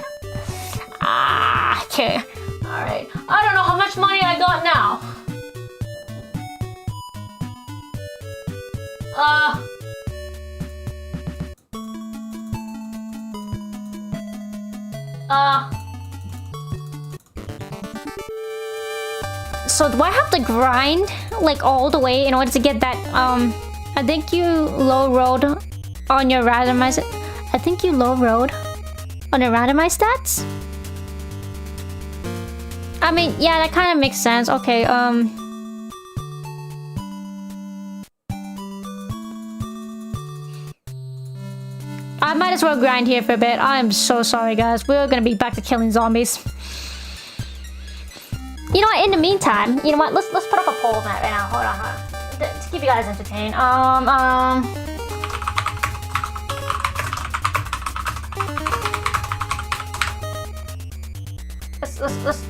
okay. Alright. I don't know how much money I got now. So do I have to grind like all the way in order to get that I think you low rolled on your randomized stats? I mean, yeah, that kind of makes sense. Okay, I might as well grind here for a bit. I'm so sorry, guys. We're gonna be back to killing zombies. You know what? In the meantime, you know what? Let's put up a poll on that right now. Hold on. To keep you guys entertained.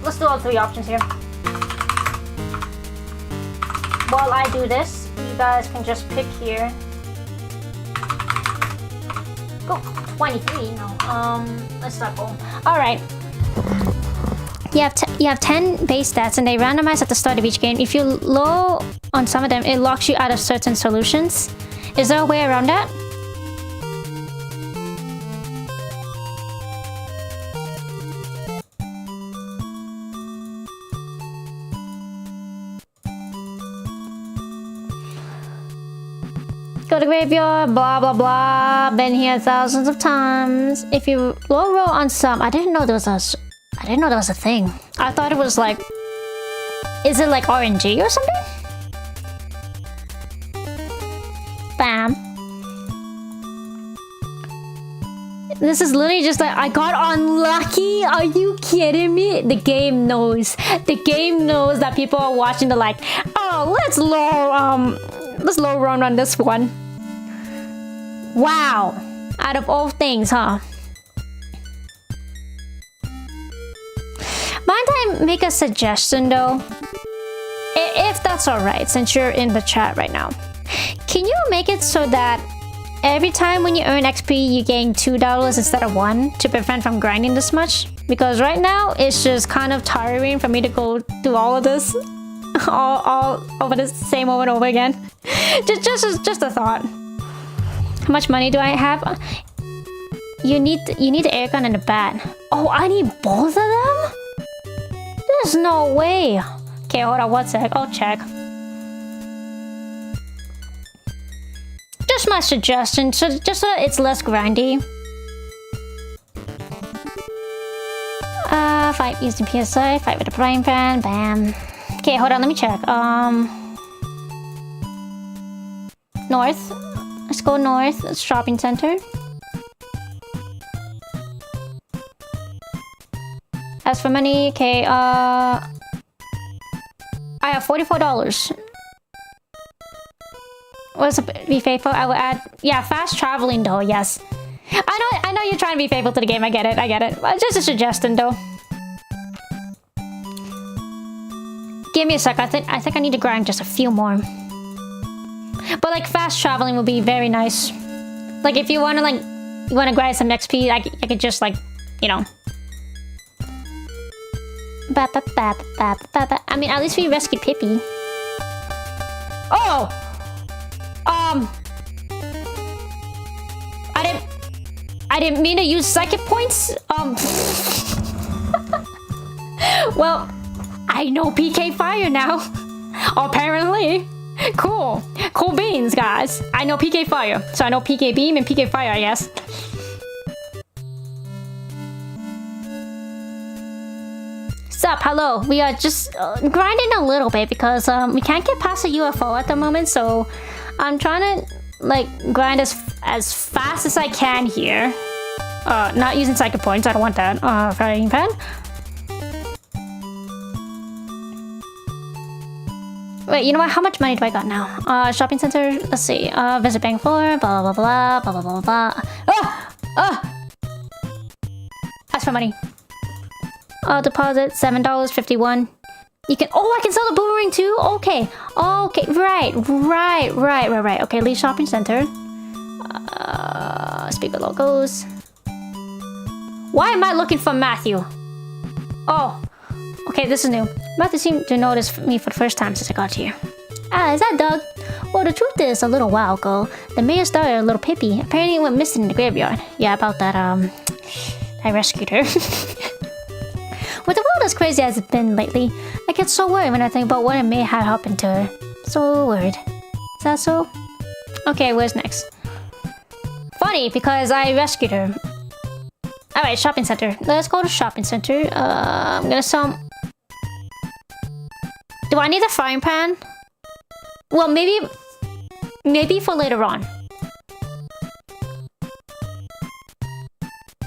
Let's do all three options here. While I do this, you guys can just pick here. Go 23. No. Let's not go. All right. You have 10 base stats and they randomize at the start of each game. If you're low on some of them, it locks you out of certain solutions. Is there a way around that? Go to graveyard, blah blah blah. Been here thousands of times. If you low roll on some, I didn't know there was a thing. I thought it was like, is it like RNG or something? Bam. This is literally just like, I got unlucky. Are you kidding me? The game knows. The game knows that people are watching the like, oh, let's low run on this one. Wow. Out of all things, huh? to make a suggestion though? If that's alright, since you're in the chat right now. Can you make it so that every time when you earn XP, you gain $2 instead of 1 to prevent from grinding this much? Because right now, it's just kind of tiring for me to go through all of this. all over the same over and over again. just a thought. How much money do I have? You need the airgun and the bat. Oh, I need both of them? There's no way. Okay, hold on one sec. I'll check. Just my suggestion, so just so that it's less grindy. 5 using PSI, 5 with the frying pan, bam. Okay, hold on, let me check. North. Let's go north. Shopping center. As for money, okay, I have $44. What's be faithful? I will add, yeah, fast traveling though. Yes, I know you're trying to be faithful to the game. I get it. Just a suggestion though. Give me a sec. I think I need to grind just a few more. But like fast traveling would be very nice. Like if you want to grind some XP, I could just like, you know. I mean, at least we rescued Pippi. Oh! I didn't mean to use psychic points. Well, I know PK Fire now. Apparently. Cool beans, guys. I know PK Fire. So I know PK Beam and PK Fire, I guess. Sup, hello. We are just grinding a little bit because we can't get past the UFO at the moment, so I'm trying to like grind as fast as I can here. Not using psychic points, I don't want that. Frying pan. Wait, you know what? How much money do I got now? Shopping center, let's see. Visit bank floor, blah blah blah blah blah blah blah blah. Ask for money. Deposit $7.51. You can. Oh, I can sell the boomerang too. Okay. Right. Okay, leave shopping center. Speaker logos. Why am I looking for Matthew? Oh, okay, this is new. Matthew seemed to notice me for the first time since I got here. Is that Doug? Well, the truth is, a little while ago, the mayor's daughter, little Pippi, apparently went missing in the graveyard. Yeah, about that. I rescued her. With the world as crazy as it's been lately, I get so worried when I think about what may have happened to her. So worried. Is that so? Okay, where's next? Funny, because I rescued her. Alright, shopping center. Let's go to shopping center. I'm gonna sell... Do I need a frying pan? Well, maybe for later on.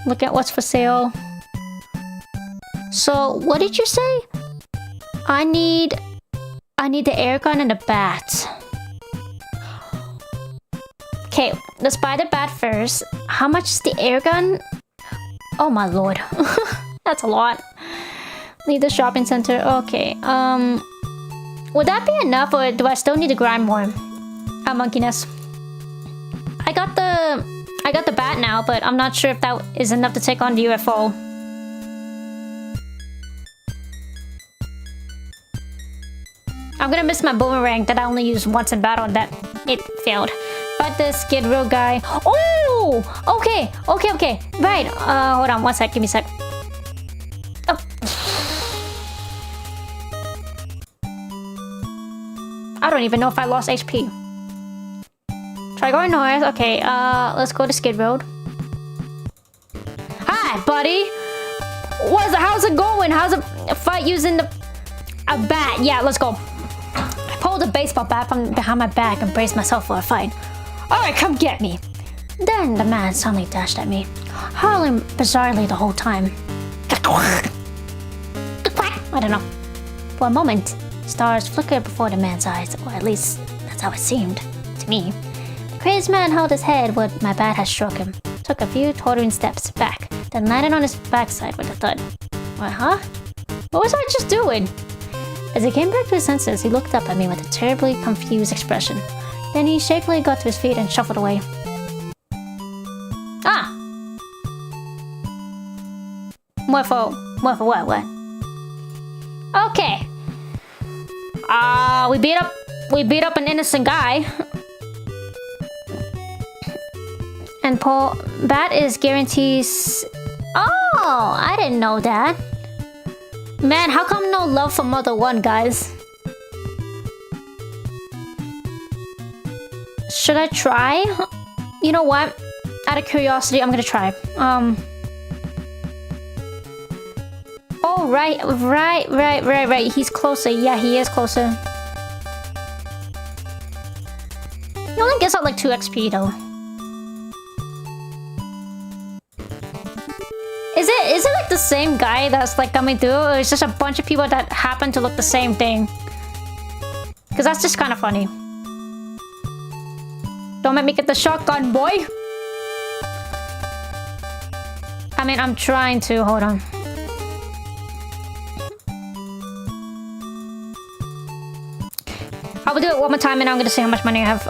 Look at what's for sale. So, what did you say? I need the air gun and the bat. Okay, let's buy the bat first. How much is the air gun? Oh my lord. That's a lot. Leave the shopping center. Okay. Would that be enough, or do I still need to grind more? Monkeyness. I got the bat now, but I'm not sure if that is enough to take on the UFO. I'm gonna miss my boomerang that I only used once in battle and that it failed. But the Skid Row guy. Oh! Okay. Right. Hold on one sec. Give me a sec. Oh. I don't even know if I lost HP. Try going north. Okay, let's go to Skid Road. Hi, buddy! How's it going? How's a fight using a bat? Yeah, let's go. I pulled a baseball bat from behind my back and braced myself for a fight. Alright, come get me. Then the man suddenly dashed at me, howling bizarrely the whole time. I don't know. For a moment, stars flickered before the man's eyes, or at least that's how it seemed to me. The crazed man held his head where my bat had struck him, took a few tottering steps back, then landed on his backside with a thud. What What was I just doing? As he came back to his senses, he looked up at me with a terribly confused expression. Then he shakily got to his feet and shuffled away. Ah! What for what? Okay. We beat up an innocent guy. And Paul, Bat is guarantees... Oh, I didn't know that. Man, how come no love for Mother 1, guys? Should I try? You know what? Out of curiosity, I'm gonna try. Oh, right. He's closer. Yeah, he is closer. He only gets out like 2 XP though. Is it like the same guy that's like coming through, or it's just a bunch of people that happen to look the same thing? Because that's just kind of funny. Don't make me get the shotgun, boy. I mean, I'm trying to. Hold on. I will do it one more time, and I'm gonna see how much money I have.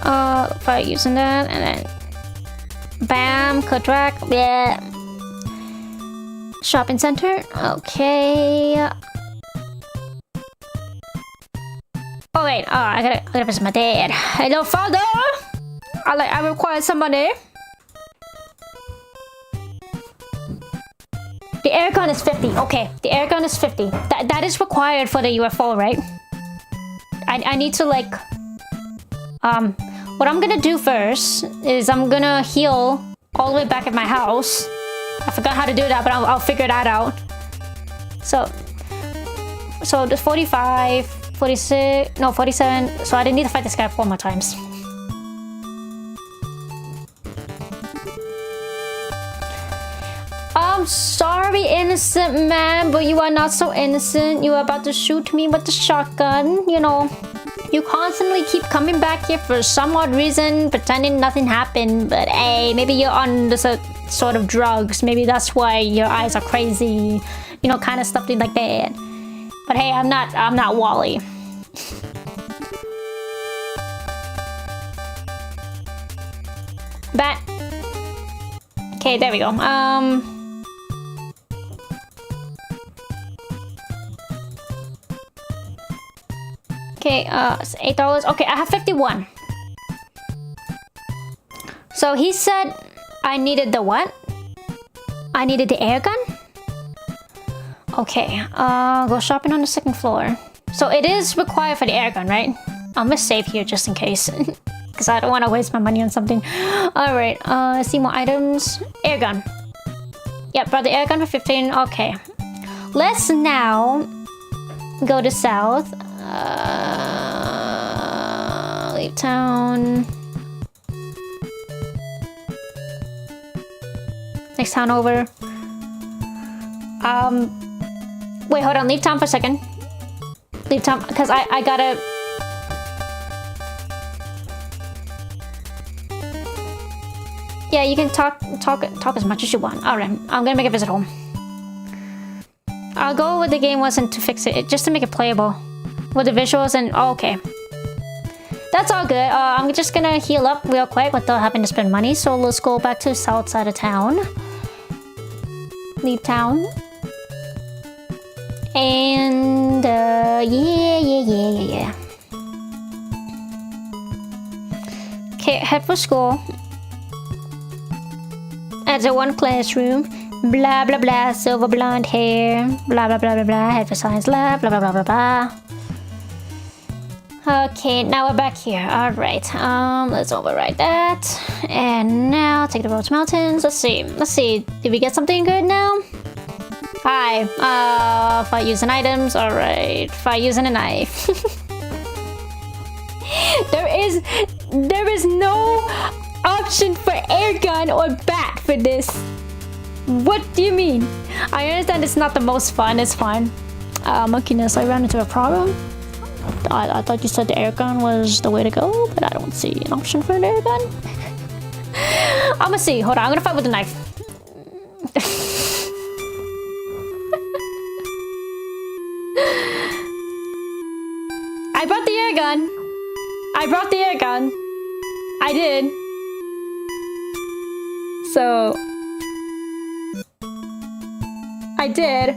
By using that, and then bam, contract. Yeah. Shopping center. Okay. Oh wait. Oh, I gotta visit my dad. Hello, father. I require some money. The air gun is 50. Okay, the air gun is 50. That is required for the UFO, right? I need to like... What I'm gonna do first is I'm gonna heal all the way back at my house. I forgot how to do that, but I'll figure that out. So the 45, 46... No, 47. So I didn't need to fight this guy 4 more times. I'm sorry, innocent man, but you are not so innocent. You are about to shoot me with the shotgun. You know, you constantly keep coming back here for some odd reason, pretending nothing happened. But hey, maybe you're on this sort of drugs. Maybe that's why your eyes are crazy. You know, kind of stuff like that. But hey, I'm not Wally. Bat. Okay, there we go. Okay, it's $8. Okay, I have 51. So he said I needed the what? I needed the air gun? Okay, go shopping on the 2nd floor. So it is required for the air gun, right? I'm gonna save here just in case. Because I don't want to waste my money on something. Alright, see more items. Air gun. Yep, brought the air gun for 15. Okay. Let's now go to south. Leave town. Next town over. Wait, hold on. Leave town for a second. Leave town, because I gotta... Yeah, you can talk as much as you want. Alright, I'm gonna make a visit home. I'll go with the game wasn't to fix it, just to make it playable. With the visuals and... Oh, okay. That's all good. I'm just gonna heal up real quick without having to spend money. So let's go back to the south side of town. Leave town. And... yeah. Okay, head for school. At the 1 classroom. Blah, blah, blah. Silver blonde hair. Blah, blah, blah, blah, blah. Head for science lab. Blah, blah, blah, blah, blah. Okay, now we're back here. Alright, let's override that. And now take the road to mountains. Let's see. Did we get something good now? Hi. Fight using items. Alright. Fight using a knife. There is no option for air gun or bat for this. What do you mean? I understand it's not the most fun. It's fine. Monkeyness, I ran into a problem. I thought you said the air gun was the way to go, but I don't see an option for an air gun. I'm gonna see. Hold on. I'm gonna fight with the knife. I brought the air gun. I brought the air gun. I did. So... I did.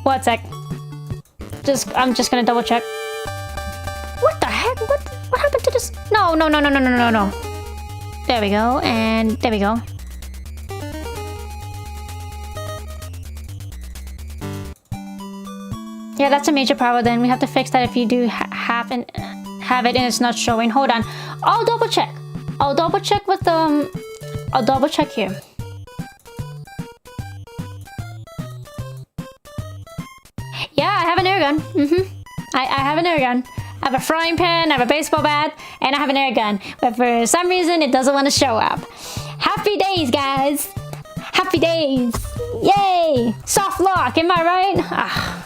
1 sec. I'm just gonna double check. What the heck? What happened to this? No. There we go, and there we go. Yeah, that's a major problem then. We have to fix that if you do have it and it's not showing. Hold on. I'll double check. I'll double check with I'll double check here. Yeah, I have an air gun. I have an air gun. I have a frying pan, I have a baseball bat, and I have an air gun. But for some reason, it doesn't want to show up. Happy days, guys! Happy days! Yay! Soft lock, am I right? Ah.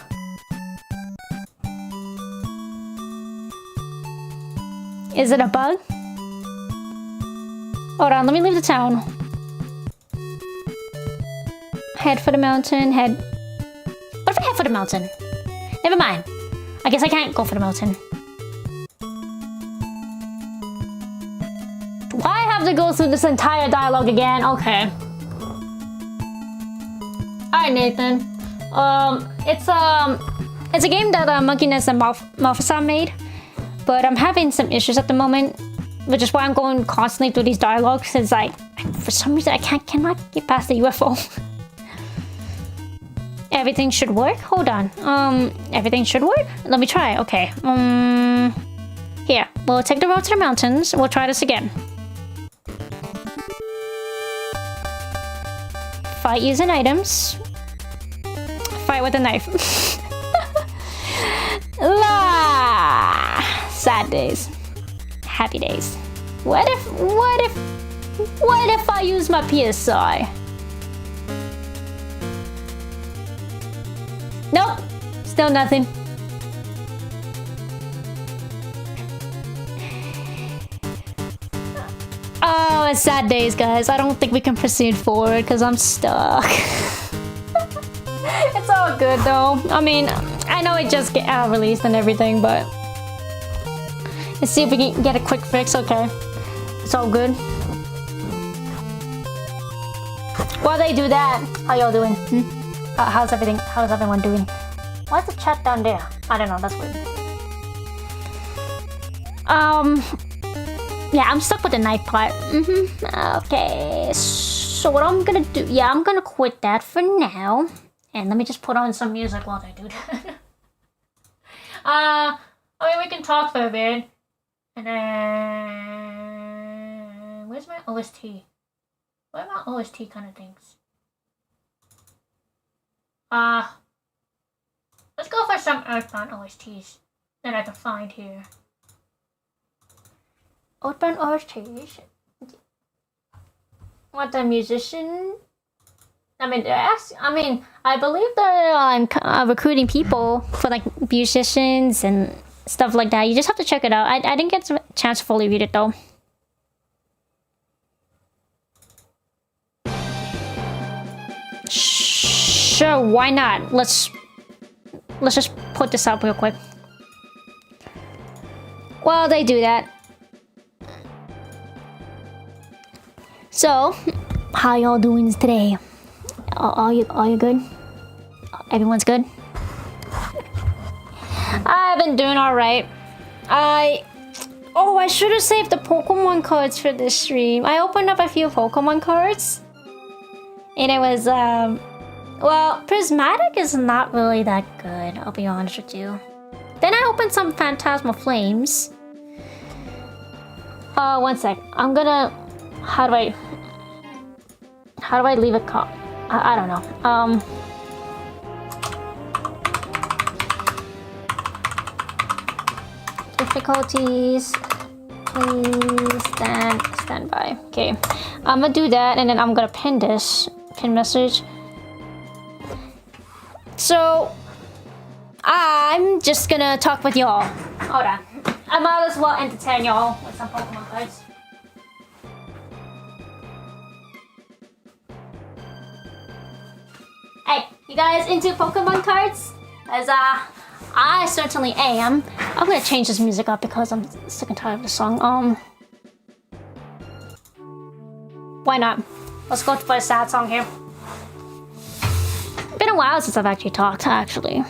Is it a bug? Hold on, let me leave the town. Head for the mountain, head... What if I head for the mountain? Never mind. I guess I can't go for the mountain. Do I have to go through this entire dialogue again? Okay. Alright, Nathan. It's a game that Monkey Nest and Malphasar made. But I'm having some issues at the moment, which is why I'm going constantly through these dialogues, since like, for some reason I cannot get past the UFO. Everything should work? Hold on. Everything should work? Let me try. Okay. Here. We'll take the road to the mountains. We'll try this again. Fight using items. Fight with a knife. La! Sad days. Happy days. What if I use my PSI? Nope. Still nothing. Oh, it's sad days, guys. I don't think we can proceed forward because I'm stuck. It's all good, though. I mean, I know it just got released and everything, but... Let's see if we can get a quick fix. Okay. It's all good. While they do that, how y'all doing? How's everyone doing? Why is the chat down there? I don't know, that's weird. Yeah, I'm stuck with the knife part. Okay, so what I'm gonna do, yeah, I'm gonna quit that for now. And let me just put on some music while I do that. I mean, we can talk for a bit. And then... Where's my OST? Where are my OST kind of things? Let's go for some Earthbound OSTs that I can find here. Earthbound OSTs. What the musician? I mean, I believe they're recruiting people for like musicians and stuff like that. You just have to check it out. I didn't get a chance to fully read it though. Sure, why not? Let's just put this up real quick. While they do that. So, how y'all doing today? Are you good? Everyone's good? I've been doing alright. I should have saved the Pokemon cards for this stream. I opened up a few Pokemon cards. And it was, well, Prismatic is not really that good, I'll be honest with you. Then I opened some Phantasmal Flames. 1 sec. I'm gonna... How do I leave a card? I don't know. Difficulties. Please stand by. Okay. I'm gonna do that and then I'm gonna pin this. Pin message. So I'm just gonna talk with y'all. Hold on. I might as well entertain y'all with some Pokemon cards. Hey, you guys into Pokemon cards? As I certainly am. I'm gonna change this music up because I'm sick and tired of the song. Why not? Let's go for a sad song here. Been a while since I've actually talked, actually.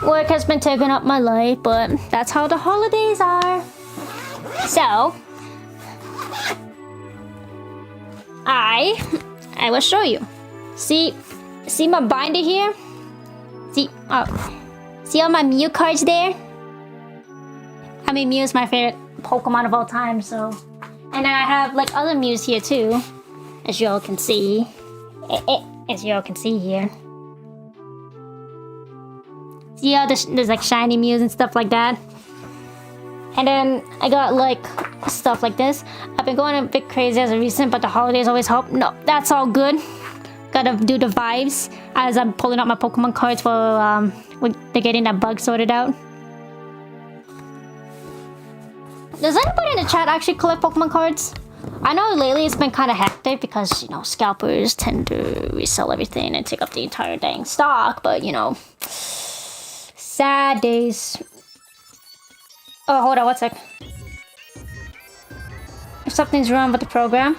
Work has been taking up my life, but that's how the holidays are. So, I will show you. See my binder here? See all my Mew cards there? I mean, Mew's my favorite Pokemon of all time, so. And then I have like other Mews here too, as you all can see. As you all can see here. See how there's like shiny Mews and stuff like that. And then I got like stuff like this. I've been going a bit crazy as of recent, but the holidays always help. No, that's all good. Gotta do the vibes as I'm pulling out my Pokemon cards for when they're getting that bug sorted out. Does anybody in the chat actually collect Pokemon cards? I know lately it's been kind of hectic because, you know, scalpers tend to resell everything and take up the entire dang stock, but, you know, sad days. Oh, hold on, one sec. If something's wrong with the program.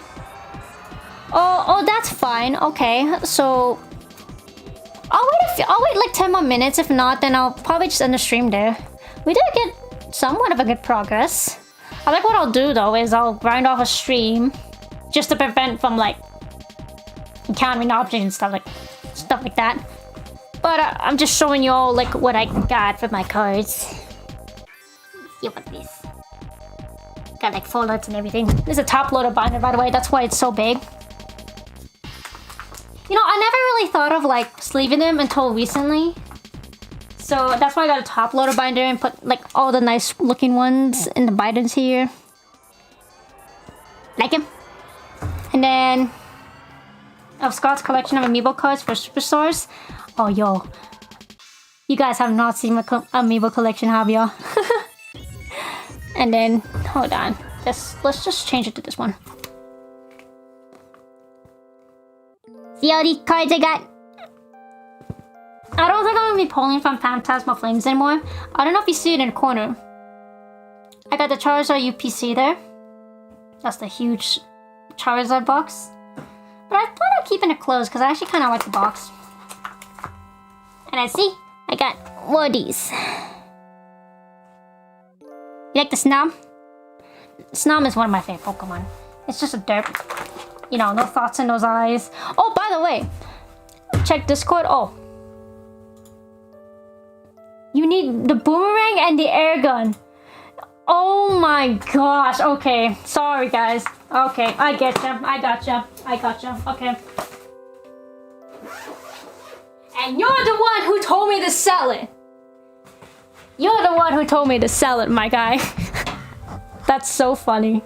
Oh, that's fine. Okay, so I'll wait like 10 more minutes. If not, then I'll probably just end the stream there. We did get somewhat of a good progress. I think what I'll do though is I'll grind off a stream just to prevent from like encountering objects and stuff like that. But I'm just showing you all like what I got for my cards. See what this. Got like folders and everything. This is a top loader binder, by the way. That's why it's so big. You know, I never really thought of like sleeving them until recently. So that's why I got a top loader binder and put like all the nice looking ones in the binders here. Like him. And then of Scott's collection of amiibo cards for Superstars. Oh, yo. You guys have not seen my amiibo collection, have y'all? And then, hold on. Let's just change it to this one. See all these cards I got? I don't think I'm gonna be pulling from Phantasmal Flames anymore. I don't know if you see it in the corner. I got the Charizard UPC there. That's the huge Charizard box. But I thought I'd keep it closed because I actually kind of like the box. And I see, I got one of these. You like the Snom? Snom is one of my favorite Pokemon. It's just a derp. You know, no thoughts in those eyes. Oh, by the way, check Discord. Oh. You need the boomerang and the air gun. Oh my gosh. Okay. Sorry, guys. Okay. I get you. I got you. Okay. And you're the one who told me to sell it. You're the one who told me to sell it, my guy. That's so funny.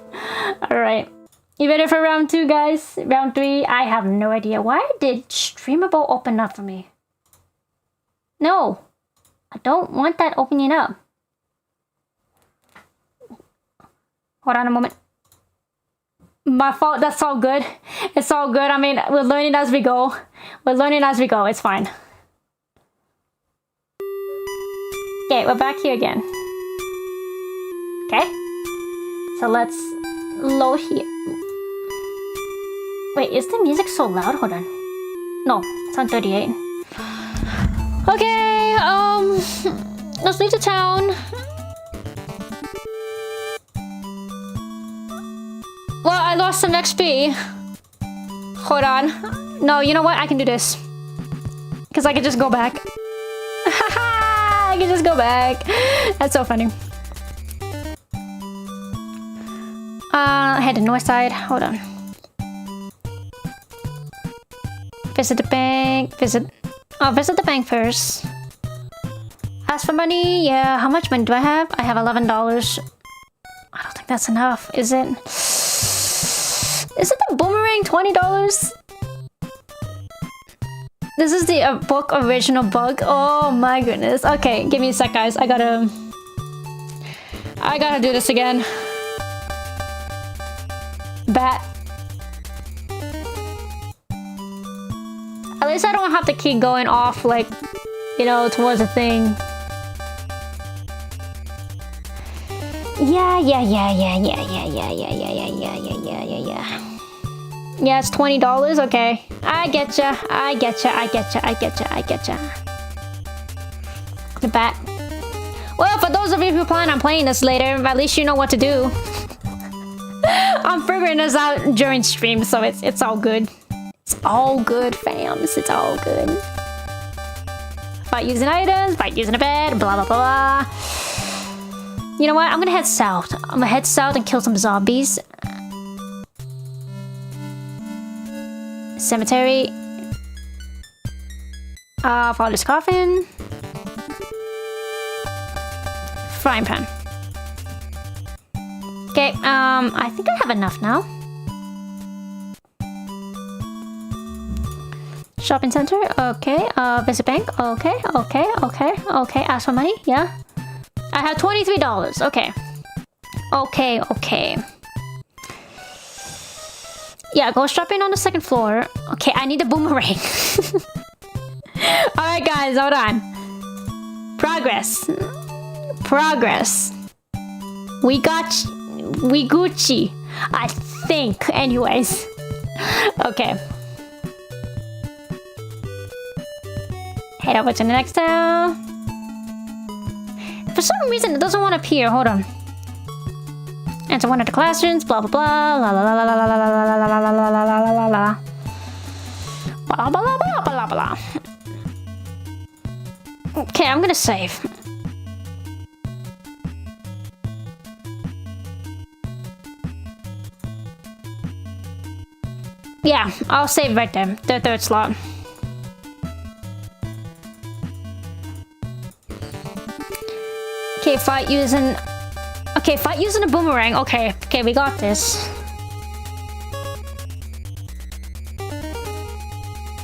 Alright. You ready for round 2, guys? Round 3, I have no idea. Why did Streamable open up for me? No. I don't want that opening up. Hold on a moment. My fault. That's all good. It's all good. I mean, we're learning as we go. It's fine. Okay, we're back here again. Okay. So let's load here. Wait, is the music so loud? Hold on. No, it's on 38. Okay, let's leave the town. Well, I lost some XP. Hold on. No, you know what? I can do this. Because I can just go back. Haha! I can just go back. That's so funny. Head to north side. Hold on. Visit the bank. I'll visit the bank first. Ask for money. Yeah, how much money do I have? I have $11. I don't think that's enough. Is it? Is it the boomerang $20? This is the book original bug. Oh my goodness. Okay, give me a sec, guys. I gotta do this again. At least I don't have to keep going off, like, you know, towards the thing. Yeah. Yeah, it's $20. Okay, I getcha. The bat. Well, for those of you who plan on playing this later, at least you know what to do. I'm figuring this out during stream, so it's all good. It's all good, fams. It's all good. Fight using items, fight using a bed, blah blah blah. You know what? I'm gonna head south. I'm gonna head south and kill some zombies. Cemetery. Father's coffin. Frying pan. Okay, I think I have enough now. Shopping center, okay. Visit bank, okay. Ask for money, yeah. I have $23, okay. Okay. Yeah, go shopping on the second floor. Okay, I need a boomerang. Alright guys, hold on. Progress. We Gucci. I think, anyways. Okay. Head over to the next town. For some reason, it doesn't want to appear. Hold on. Enter one of the classrooms. Blah blah blah. La la la la la la la la la la la la la la la. Blah blah blah blah blah blah. Okay, I'm gonna save. Yeah, I'll save right there. The third slot. Okay, fight using a boomerang. Okay, we got this.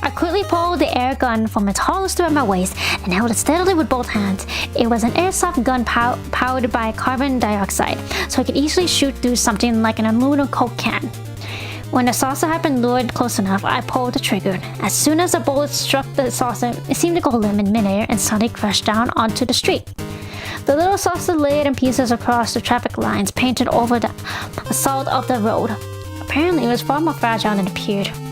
I quickly pulled the air gun from its holster at my waist and held it steadily with both hands. It was an airsoft gun powered by carbon dioxide, so I could easily shoot through something like an aluminum Coke can. When the saucer had been lured close enough, I pulled the trigger. As soon as the bullet struck the saucer, it seemed to go limp in midair and suddenly crashed down onto the street. The little saucer laid in pieces across the traffic lines painted over the assault of the road. Apparently, it was far more fragile than it appeared. 4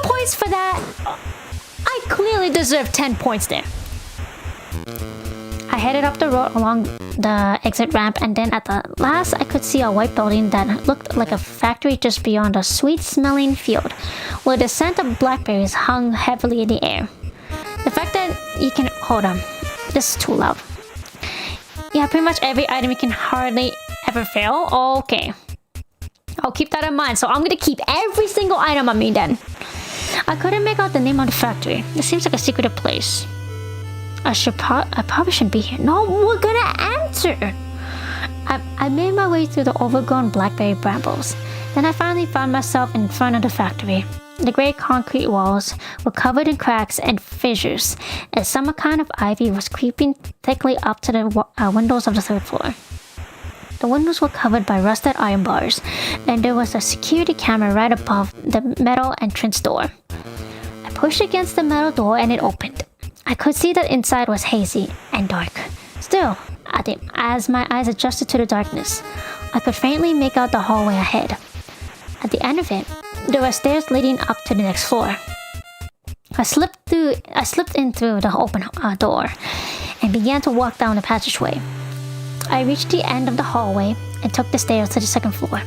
points for that! I clearly deserve 10 points there. I headed up the road along the exit ramp, and then at the last I could see a white building that looked like a factory just beyond a sweet-smelling field, where the scent of blackberries hung heavily in the air. The fact that you can... Hold on. This is too loud. Yeah, pretty much every item you can hardly ever fail. Okay. I'll keep that in mind. So I'm gonna keep every single item on me then. I couldn't make out the name of the factory. It seems like a secretive place. I probably shouldn't be here. No, we're gonna enter. I made my way through the overgrown blackberry brambles. Then I finally found myself in front of the factory. The gray concrete walls were covered in cracks and fissures, as some kind of ivy was creeping thickly up to the windows of the third floor. The windows were covered by rusted iron bars, and there was a security camera right above the metal entrance door. I pushed against the metal door and it opened. I could see that inside was hazy and dark. Still, as my eyes adjusted to the darkness, I could faintly make out the hallway ahead. At the end of it, there were stairs leading up to the next floor. I slipped in through the open door and began to walk down the passageway. I reached the end of the hallway and took the stairs to the second floor.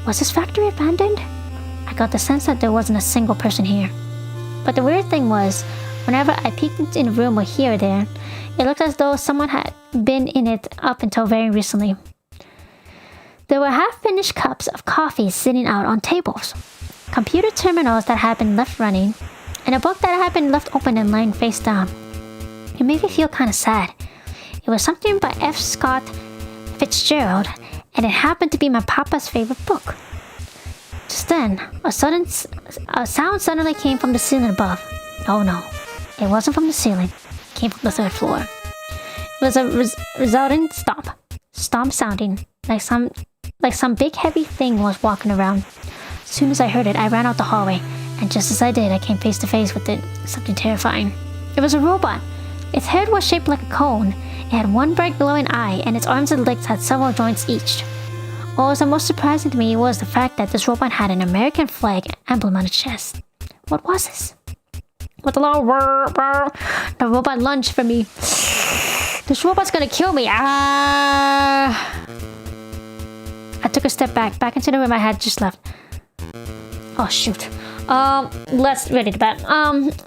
Was this factory abandoned? I got the sense that there wasn't a single person here. But the weird thing was, whenever I peeked in a room or here or there, it looked as though someone had been in it up until very recently. There were half-finished cups of coffee sitting out on tables, computer terminals that had been left running, and a book that had been left open and lying face down. It made me feel kind of sad. It was something by F. Scott Fitzgerald, and it happened to be my papa's favorite book. Just then, a sound suddenly came from the ceiling above. Oh no, it wasn't from the ceiling. It came from the third floor. It was a resounding stomp sounding like some big heavy thing was walking around. As soon as I heard it, I ran out the hallway And just as I did, I came face to face with it, something terrifying. It was a robot. Its head was shaped like a cone. It had one bright glowing eye, and its arms and legs had several joints each. What was the most surprising to me was the fact that this robot had an American flag emblem on its chest. What was this? With a loud whir, whir, the robot lunged for me. This robot's gonna kill me. I took a step back into the room I had just left. Oh shoot. Let's ready to bet.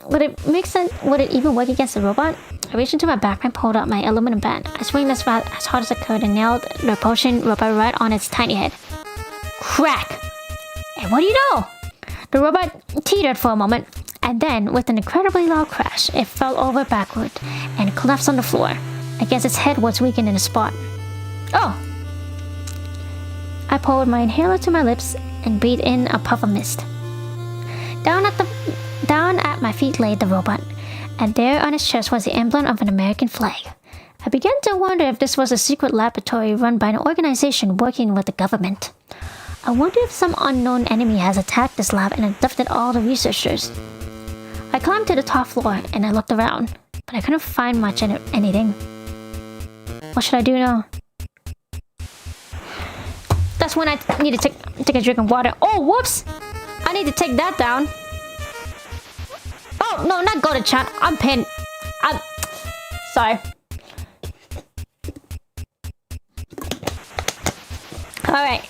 Would it make sense? Would it even work against the robot? I reached into my backpack and pulled out my aluminum bat. I swung as hard as I could and nailed the potion robot right on its tiny head. Crack! And what do you know? The robot teetered for a moment, and then, with an incredibly loud crash, it fell over backward and collapsed on the floor. I guess its head was weakened in a spot. Oh! I pulled my inhaler to my lips and breathed in a puff of mist. Down at my feet lay the robot, and there on its chest was the emblem of an American flag. I began to wonder if this was a secret laboratory run by an organization working with the government. I wonder if some unknown enemy has attacked this lab and abducted all the researchers. I climbed to the top floor and I looked around, but I couldn't find much anything. What should I do now? That's when I need to take a drink of water. Oh, whoops! I need to take that down. Oh, no, not go to chat. I'm pinned. I'm sorry. Alright.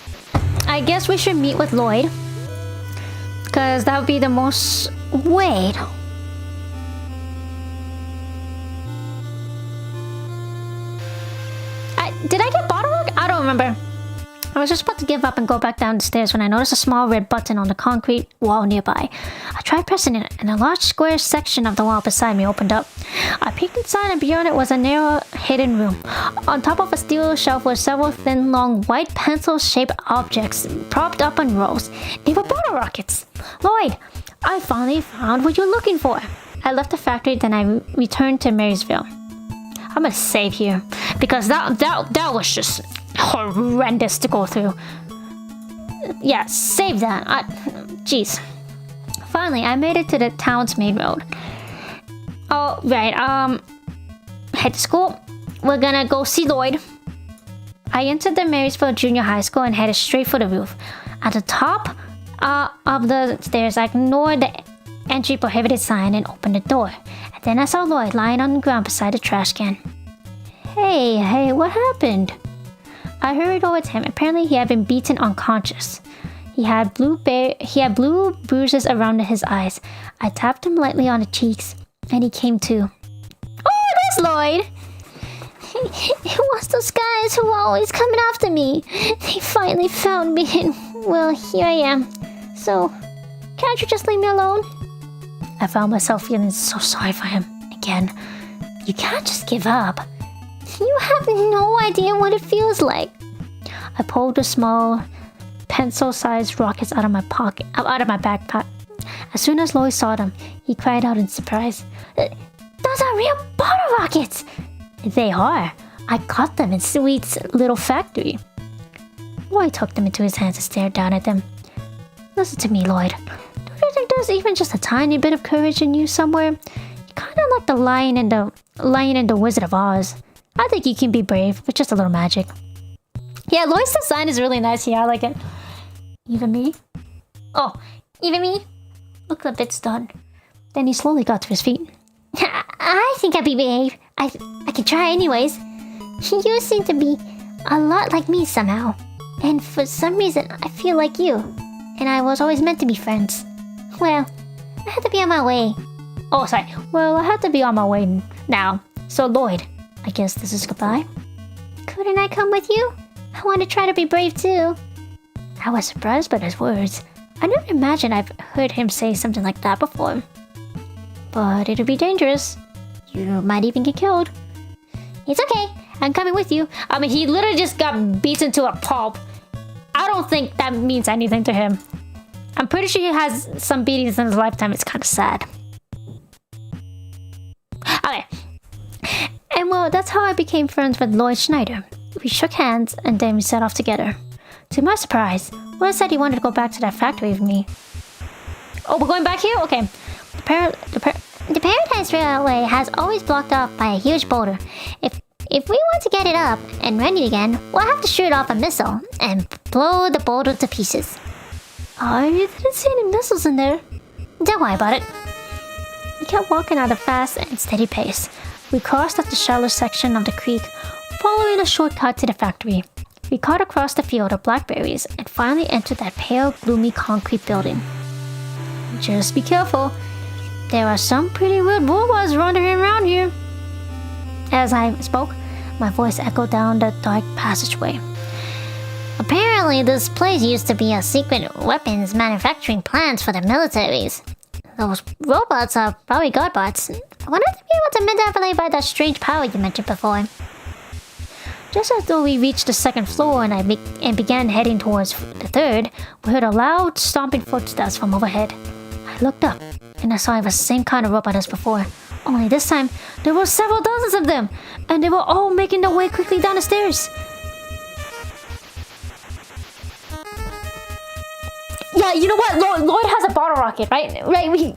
I guess we should meet with Lloyd. Because that would be the most... Wait. Did I get bottle rock? I don't remember. I was just about to give up and go back down the stairs when I noticed a small red button on the concrete wall nearby. I tried pressing it, and a large square section of the wall beside me opened up. I peeked inside, and beyond it was a narrow, hidden room. On top of a steel shelf were several thin, long, white pencil-shaped objects propped up on rows. They were bottle rockets. Lloyd, I finally found what you're looking for. I left the factory, then I returned to Marysville. I'm gonna save here, because that was just horrendous to go through. Yeah, save that. Jeez. Finally, I made it to the town's main road. Oh, right. Head to school. We're gonna go see Lloyd. I entered the Marysville Junior High School and headed straight for the roof. At the top of the stairs, I ignored the entry prohibited sign and opened the door. And then I saw Lloyd lying on the ground beside the trash can. Hey, what happened? I hurried over to him. Apparently, he had been beaten unconscious. He had blue bruises around his eyes. I tapped him lightly on the cheeks, and he came to. Oh, there's Lloyd! It was those guys who were always coming after me. They finally found me, and, well, here I am. So, can't you just leave me alone? I found myself feeling so sorry for him. Again, you can't just give up. You have no idea what it feels like. I pulled the small, pencil-sized rockets out of my backpack. As soon as Lloyd saw them, he cried out in surprise. Those are real bottle rockets! They are. I caught them in Sweet's little factory. Lloyd took them into his hands and stared down at them. Listen to me, Lloyd. Don't you think there's even just a tiny bit of courage in you somewhere? You're kind of like the lion in the Wizard of Oz. I think you can be brave with just a little magic. Yeah, Lloyd's design is really nice here. I like it. Even me? Oh, even me? Look a bit stunned. Then he slowly got to his feet. I think I'd be brave. I can try anyways. You seem to be a lot like me somehow. And for some reason, I feel like you. And I was always meant to be friends. Well, I had to be on my way. Oh, sorry. Well, I had to be on my way now. So, Lloyd, I guess this is goodbye. Couldn't I come with you? I want to try to be brave too. I was surprised by his words. I never imagined I've heard him say something like that before. But it'll be dangerous. You might even get killed. It's okay. I'm coming with you. I mean, he literally just got beaten to a pulp. I don't think that means anything to him. I'm pretty sure he has some beatings in his lifetime. It's kind of sad. Okay. And well, that's how I became friends with Lloyd Schneider. We shook hands and then we set off together. To my surprise, Lloyd said he wanted to go back to that factory with me. Oh, we're going back here? Okay. The Paradise Railway has always blocked off by a huge boulder. If we want to get it up and running again, we'll have to shoot off a missile and blow the boulder to pieces. I didn't see any missiles in there. Don't worry about it. We kept walking at a fast and steady pace. We crossed at the shallow section of the creek, following a shortcut to the factory. We cut across the field of blackberries and finally entered that pale, gloomy concrete building. Just be careful. There are some pretty weird robots wandering around here. As I spoke, my voice echoed down the dark passageway. Apparently, this place used to be a secret weapons manufacturing plant for the militaries. Those robots are probably Godbots. I wonder if they'll be able to manipulate by that strange power you mentioned before. Just as though we reached the second floor and began heading towards the third, we heard a loud stomping footsteps from overhead. I looked up, and I saw it was the same kind of robot as before. Only this time, there were several dozens of them, and they were all making their way quickly down the stairs. Yeah, you know what? Lloyd has a bottle rocket, right? Right, we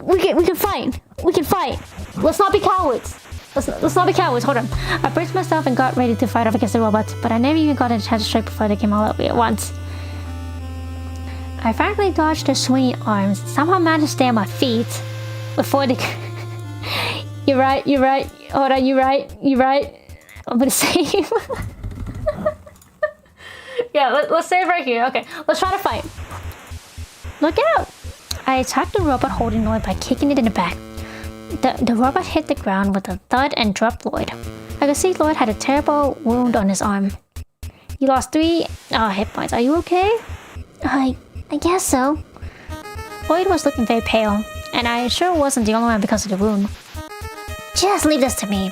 can fight. We can fight. Let's not be cowards. Let's not be cowards. Hold on. I braced myself and got ready to fight off against the robots, but I never even got a chance to strike before they came all at me at once. I frankly dodged their swinging arms, somehow managed to stay on my feet before they... You're right. Hold on, you're right. I'm gonna save. Yeah, let's save right here. Okay, let's try to fight. Look out! I attacked the robot holding Lloyd by kicking it in the back. The robot hit the ground with a thud and dropped Lloyd. I could see Lloyd had a terrible wound on his arm. You lost 3 hit points. Are you okay? I guess so. Lloyd was looking very pale, and I sure wasn't the only one because of the wound. Just leave this to me.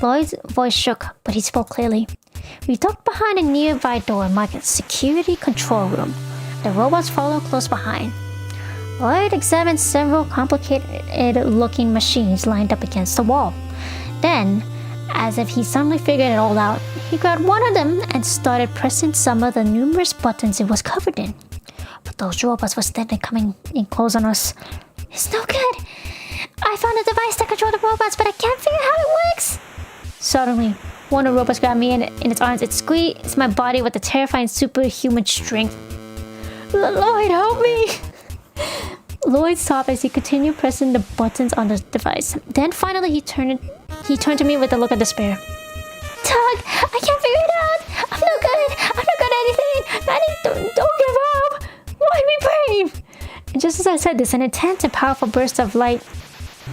Lloyd's voice shook, but he spoke clearly. We ducked behind a nearby door marked Security Control Room. The robots followed close behind. Lloyd examined several complicated-looking machines lined up against the wall. Then, as if he suddenly figured it all out, he grabbed one of them and started pressing some of the numerous buttons it was covered in. But those robots were steadily coming in close on us. It's no good. I found a device that controls the robots, but I can't figure out how it works. Suddenly, one of the robots grabbed me in its arms. It squeezed my body with a terrifying superhuman strength. Lloyd, help me! Lloyd sobbed as he continued pressing the buttons on the device. Then finally he turned to me with a look of despair. Doug, I can't figure it out. I'm no good at anything. Don't give up. Why be brave? And just as I said this, an intense and powerful burst of light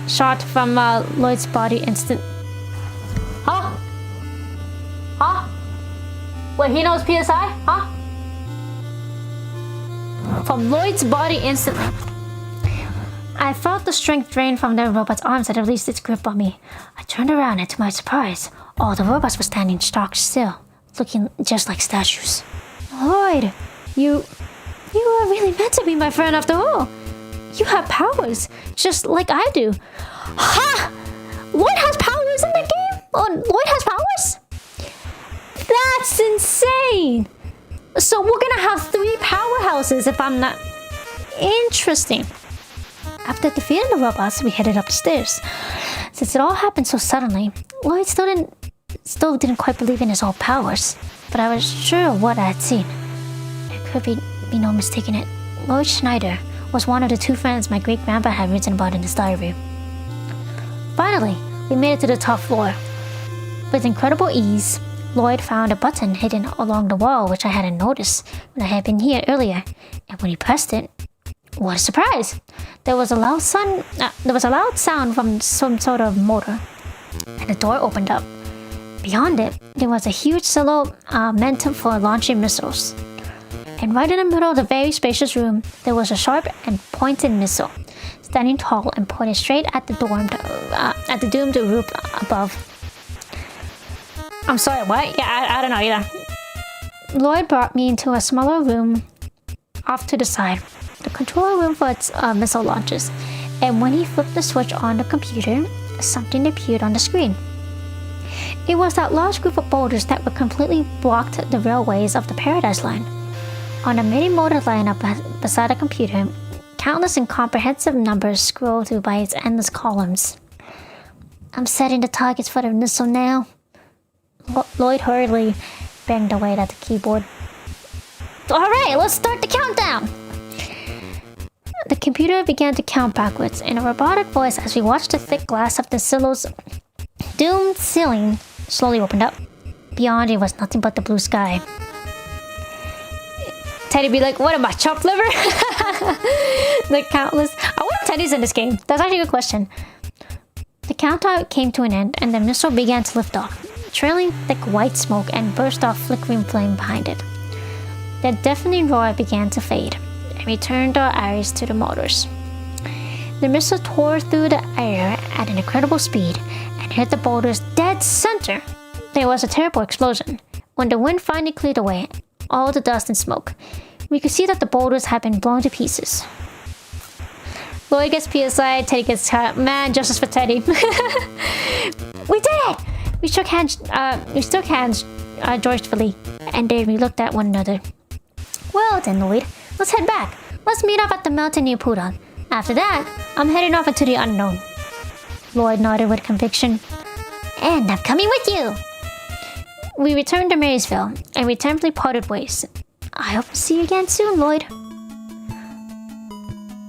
shot from Lloyd's body instant. Huh? Wait, he knows PSI? Huh? From Lloyd's body instantly. I felt the strength drain from the robot's arms that released its grip on me. I turned around and to my surprise, all the robots were standing stock still, looking just like statues. Lloyd, you are really meant to be my friend after all. You have powers, just like I do. Ha! Lloyd has powers in the game? Oh, Lloyd has powers? That's insane! So we're gonna have 3 powerhouses if I'm not... Interesting. After defeating the robots, we headed up the stairs. Since it all happened so suddenly, Lloyd still didn't quite believe in his own powers. But I was sure of what I had seen. There could be no mistaking it. Lloyd Schneider was one of the 2 friends my great-grandpa had written about in his diary. Finally, we made it to the top floor. With incredible ease, Lloyd found a button hidden along the wall which I hadn't noticed when I had been here earlier, and when he pressed it, what a surprise! There was a loud sound from some sort of motor, and the door opened up. Beyond it, there was a huge silo meant for launching missiles. And right in the middle of the very spacious room, there was a sharp and pointed missile, standing tall and pointed straight at the doomed roof above. I'm sorry, what? Yeah, I don't know either. Lloyd brought me into a smaller room off to the side, the control room for its missile launches, and when he flipped the switch on the computer, something appeared on the screen. It was that large group of boulders that would completely blocked the railways of the Paradise Line. On a mini motor line up beside the computer countless incomprehensive numbers scroll through by its endless columns. I'm setting the targets for the missile now. Lloyd hurriedly banged away at the keyboard. Alright, let's start the countdown! The computer began to count backwards in a robotic voice as we watched the thick glass of the silo's doomed ceiling slowly opened up. Beyond it was nothing but the blue sky. Teddy be like, what am I, chopped liver? The countless... I wonder if Teddy's in this game. That's actually a good question. The countdown came to an end and the missile began to lift off, trailing thick white smoke and burst off flickering flame behind it. The deafening roar began to fade, and we turned our eyes to the motors. The missile tore through the air at an incredible speed and hit the boulder's dead center. There was a terrible explosion. When the wind finally cleared away all the dust and smoke, we could see that the boulders had been blown to pieces. Lloyd gets PSI, Teddy gets cut. Man, justice for Teddy. We did it! We shook hands joyfully, and then we looked at one another. Well then, Lloyd, let's head back. Let's meet up at the mountain near Pudon. After that, I'm heading off into the unknown. Lloyd nodded with conviction. And I'm coming with you! We returned to Marysville, and we temporarily parted ways. I hope to see you again soon, Lloyd.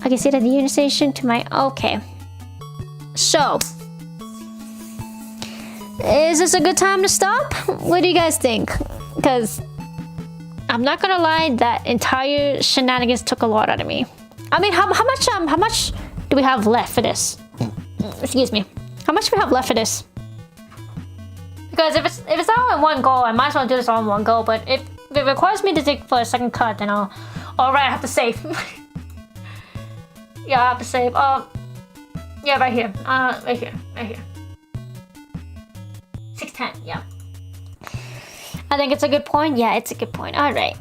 I can see that the Union Station to my... Okay. So. Is this a good time to stop? What do you guys think? Because I'm not gonna lie, that entire shenanigans took a lot out of me. I mean, how much do we have left for this? Excuse me. How much do we have left for this? Because if it's all in one go, I might as well do this all in one go. But if it requires me to take for a second cut, then I'll... Alright, I have to save. Yeah, I have to save. Yeah, right here. Right here. 610, yeah. I think it's a good point. Yeah, it's a good point. Alright.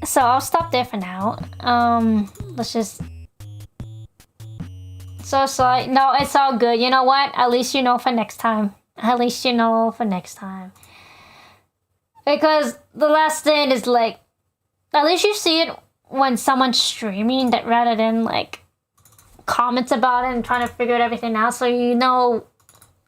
So I'll stop there for now. Let's just... So sorry. No, it's all good. You know what? At least you know for next time. Because The Last Stand is like... At least you see it when someone's streaming, that rather than like comments about it and trying to figure everything out, so you know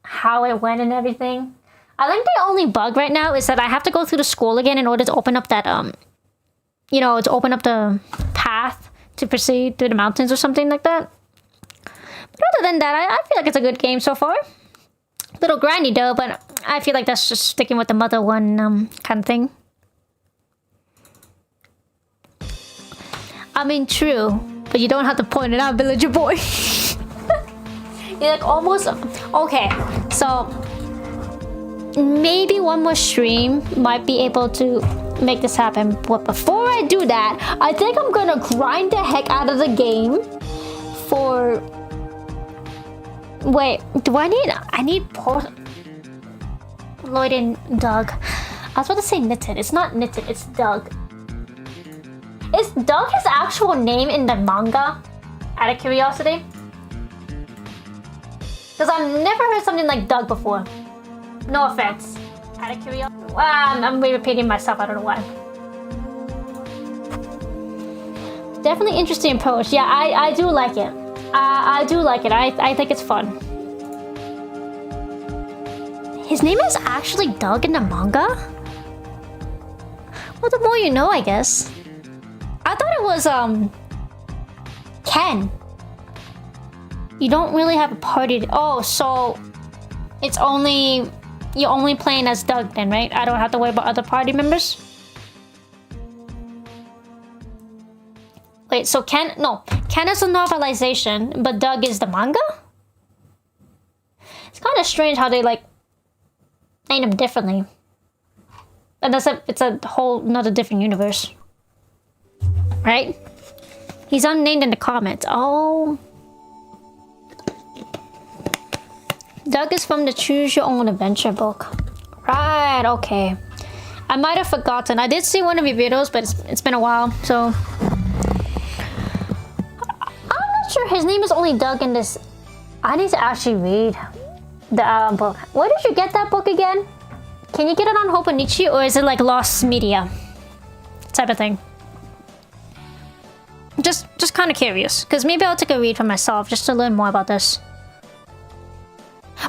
how it went and everything. I think the only bug right now is that I have to go through the school again in order to open up that to open up the path to proceed through the mountains or something like that. But other than that, I feel like it's a good game so far. Little grindy though, but I feel like that's just sticking with the Mother 1 kind of thing. I mean, true, but you don't have to point it out, villager boy. You're like almost... Okay, so maybe one more stream might be able to make this happen. But before I do that, I think I'm gonna grind the heck out of the game for... Wait, do I need Lloyd and Doug. I was about to say Knitted. It's not Knitted, it's Doug. Is Doug his actual name in the manga? Out of curiosity? Because I've never heard something like Doug before. No offense. Out of curiosity. I'm repeating myself, I don't know why. Definitely interesting approach. Yeah, I do like it. I do like it. I think it's fun. His name is actually Doug in the manga? Well, the more you know, I guess. I thought it was, Ken. You don't really have a party. Oh, so it's only... You're only playing as Doug then, right? I don't have to worry about other party members? Wait, so Ken... No, Ken is a novelization, but Doug is the manga? It's kind of strange how they, like, name him differently. And it's a whole another different universe. Right? He's unnamed in the comments. Oh. Doug is from the Choose Your Own Adventure book. Right, okay. I might have forgotten. I did see one of your videos, but it's been a while, so... I'm not sure his name is only Doug in this. I need to actually read the book. Where did you get that book again? Can you get it on Hobonichi, or is it like Lost Media type of thing? just kind of curious, because maybe I'll take a read for myself just to learn more about this.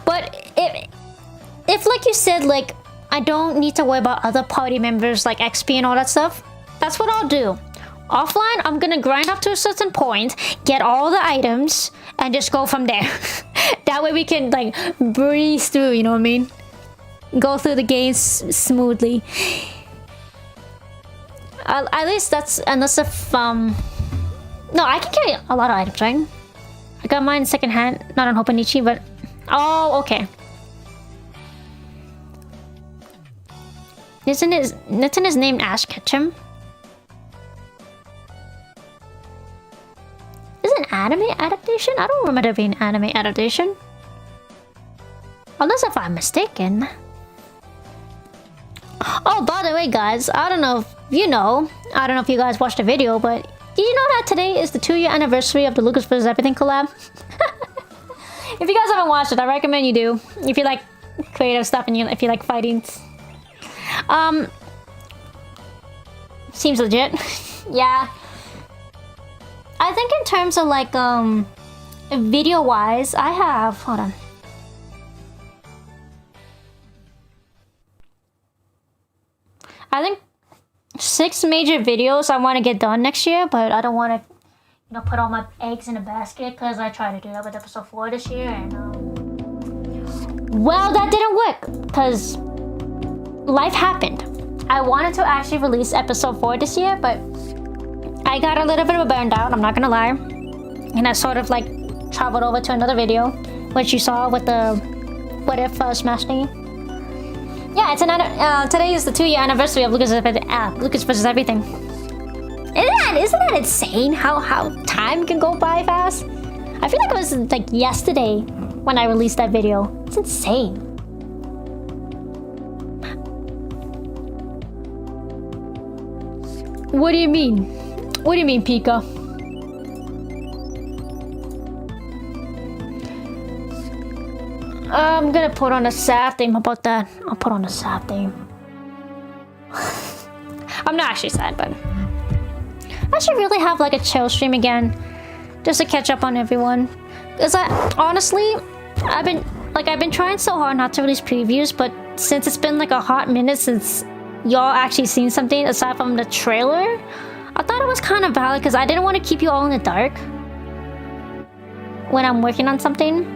But if like you said, like I don't need to worry about other party members like XP and all that stuff, that's what I'll do. Offline, I'm gonna grind up to a certain point, get all the items, and just go from there. That way we can like breeze through, you know what I mean? Go through the game smoothly. At least that's, unless if no, I can carry a lot of items, right? I got mine second hand, not on Hoponichi, but oh, okay. Isn't his name Ash Ketchum? Is it an anime adaptation? I don't remember there being an anime adaptation. Unless if I'm mistaken. Oh, by the way, guys, I don't know if you know. I don't know if you guys watched the video, but did you know that today is the 2-year anniversary of the Lucas vs. Everything collab? If you guys haven't watched it, I recommend you do. If you like creative stuff and if you like fighting. Seems legit. Yeah. I think in terms of like video wise, I have, hold on. I think 6 major videos I want to get done next year, but I don't want to, you know, put all my eggs in a basket because I tried to do that with episode 4 this year, and well, that didn't work because life happened. I wanted to actually release episode 4 this year, but I got a little bit of a burned out, I'm not gonna lie, and I sort of like traveled over to another video, which you saw with the what if smash thingy. Yeah, it's today is the 2-year anniversary of Lucas vs. Everything. Isn't that insane? How time can go by fast? I feel like it was like yesterday when I released that video. It's insane. What do you mean? What do you mean, Pika? I'm gonna put on a sad theme. How about that? I'll put on a sad theme. I'm not actually sad, but I should really have like a chill stream again, just to catch up on everyone. Cause honestly, I've been trying so hard not to release previews, but since it's been like a hot minute since y'all actually seen something aside from the trailer, I thought it was kind of valid because I didn't want to keep you all in the dark when I'm working on something.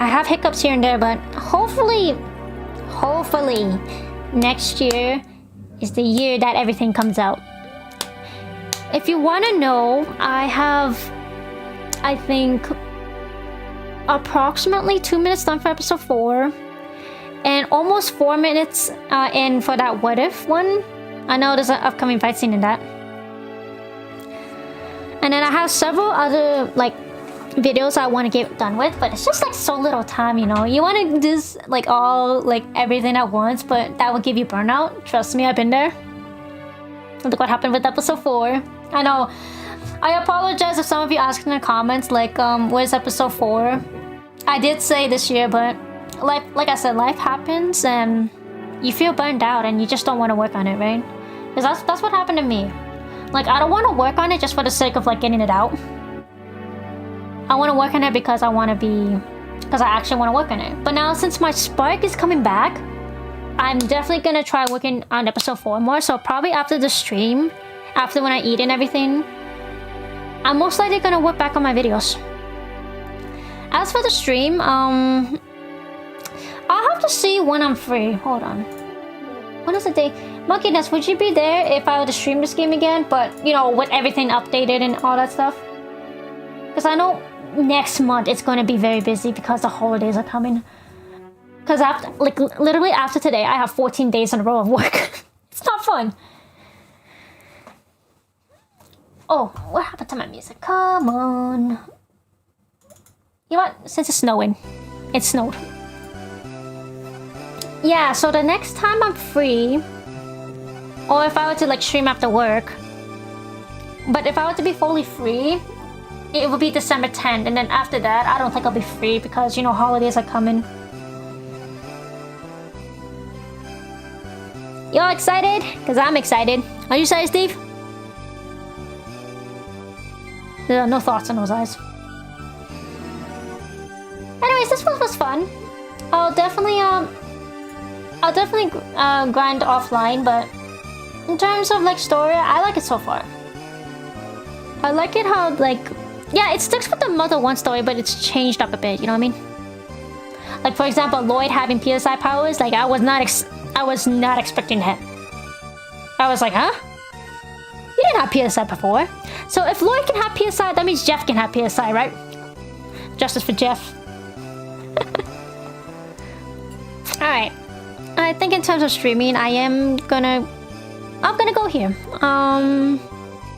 I have hiccups here and there, but hopefully next year is the year that everything comes out. If you want to know, I have, I think, approximately 2 minutes done for episode 4 and almost 4 minutes in for that what if one. I know there's an upcoming fight scene in that. And then I have several other like videos I want to get done with, but it's just like so little time, you know. You want to do like all like everything at once, but that will give you burnout. Trust me, I've been there. Look what happened with episode 4. I know. I apologize if some of you asked in the comments like where's episode 4. I did say this year, but like I said, life happens and you feel burned out and you just don't want to work on it, right? Because that's what happened to me. Like I don't want to work on it just for the sake of like getting it out. I want to work on it because I actually want to work on it. But now since my spark is coming back, I'm definitely gonna try working on episode 4 more. So probably after the stream, after when I eat and everything, I'm most likely gonna work back on my videos. As for the stream, I'll have to see when I'm free. Hold on. When is the day? Monkey Nest, would you be there if I were to stream this game again? But you know, with everything updated and all that stuff. Because I know next month it's going to be very busy because the holidays are coming. Because after, like, literally after today, I have 14 days in a row of work. It's not fun. Oh, what happened to my music? Come on. You know what? Since it's snowing, it snowed. Yeah, so the next time I'm free, or if I were to like stream after work, but if I were to be fully free, it would be December 10th, and then after that, I don't think I'll be free because, you know, holidays are coming. Y'all excited? Because I'm excited. Are you excited, Steve? There are no thoughts in those eyes. Anyways, this was fun. I'll definitely grind offline, but in terms of like story, I like it so far. I like it how like, yeah, it sticks with the Mother 1 story, but it's changed up a bit. You know what I mean? Like for example, Lloyd having PSI powers. Like I was not expecting that. I was like, huh? You didn't have PSI before. So if Lloyd can have PSI, that means Jeff can have PSI, right? Justice for Jeff. Alright. I think in terms of streaming, I'm gonna go here.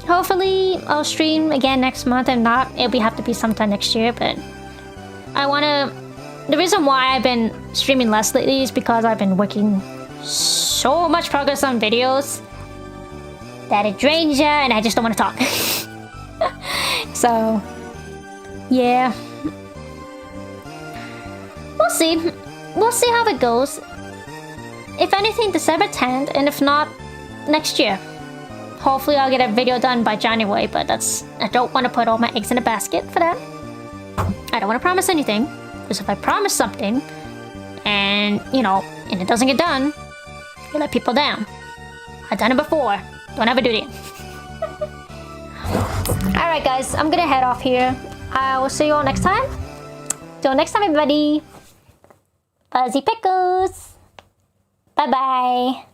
Hopefully I'll stream again next month. If not, it'll have to be sometime next year, but the reason why I've been streaming less lately is because I've been working so much progress on videos that it drains you and I just don't want to talk. So, yeah. We'll see. We'll see how it goes. If anything, December 10th, and if not, next year. Hopefully I'll get a video done by January, but I don't want to put all my eggs in a basket for that. I don't want to promise anything, because if I promise something, and, you know, and it doesn't get done, you let people down. I've done it before. Don't ever do it. Alright guys, I'm gonna head off here. I will see you all next time. Till next time, everybody. Fuzzy Pickles. Bye-bye.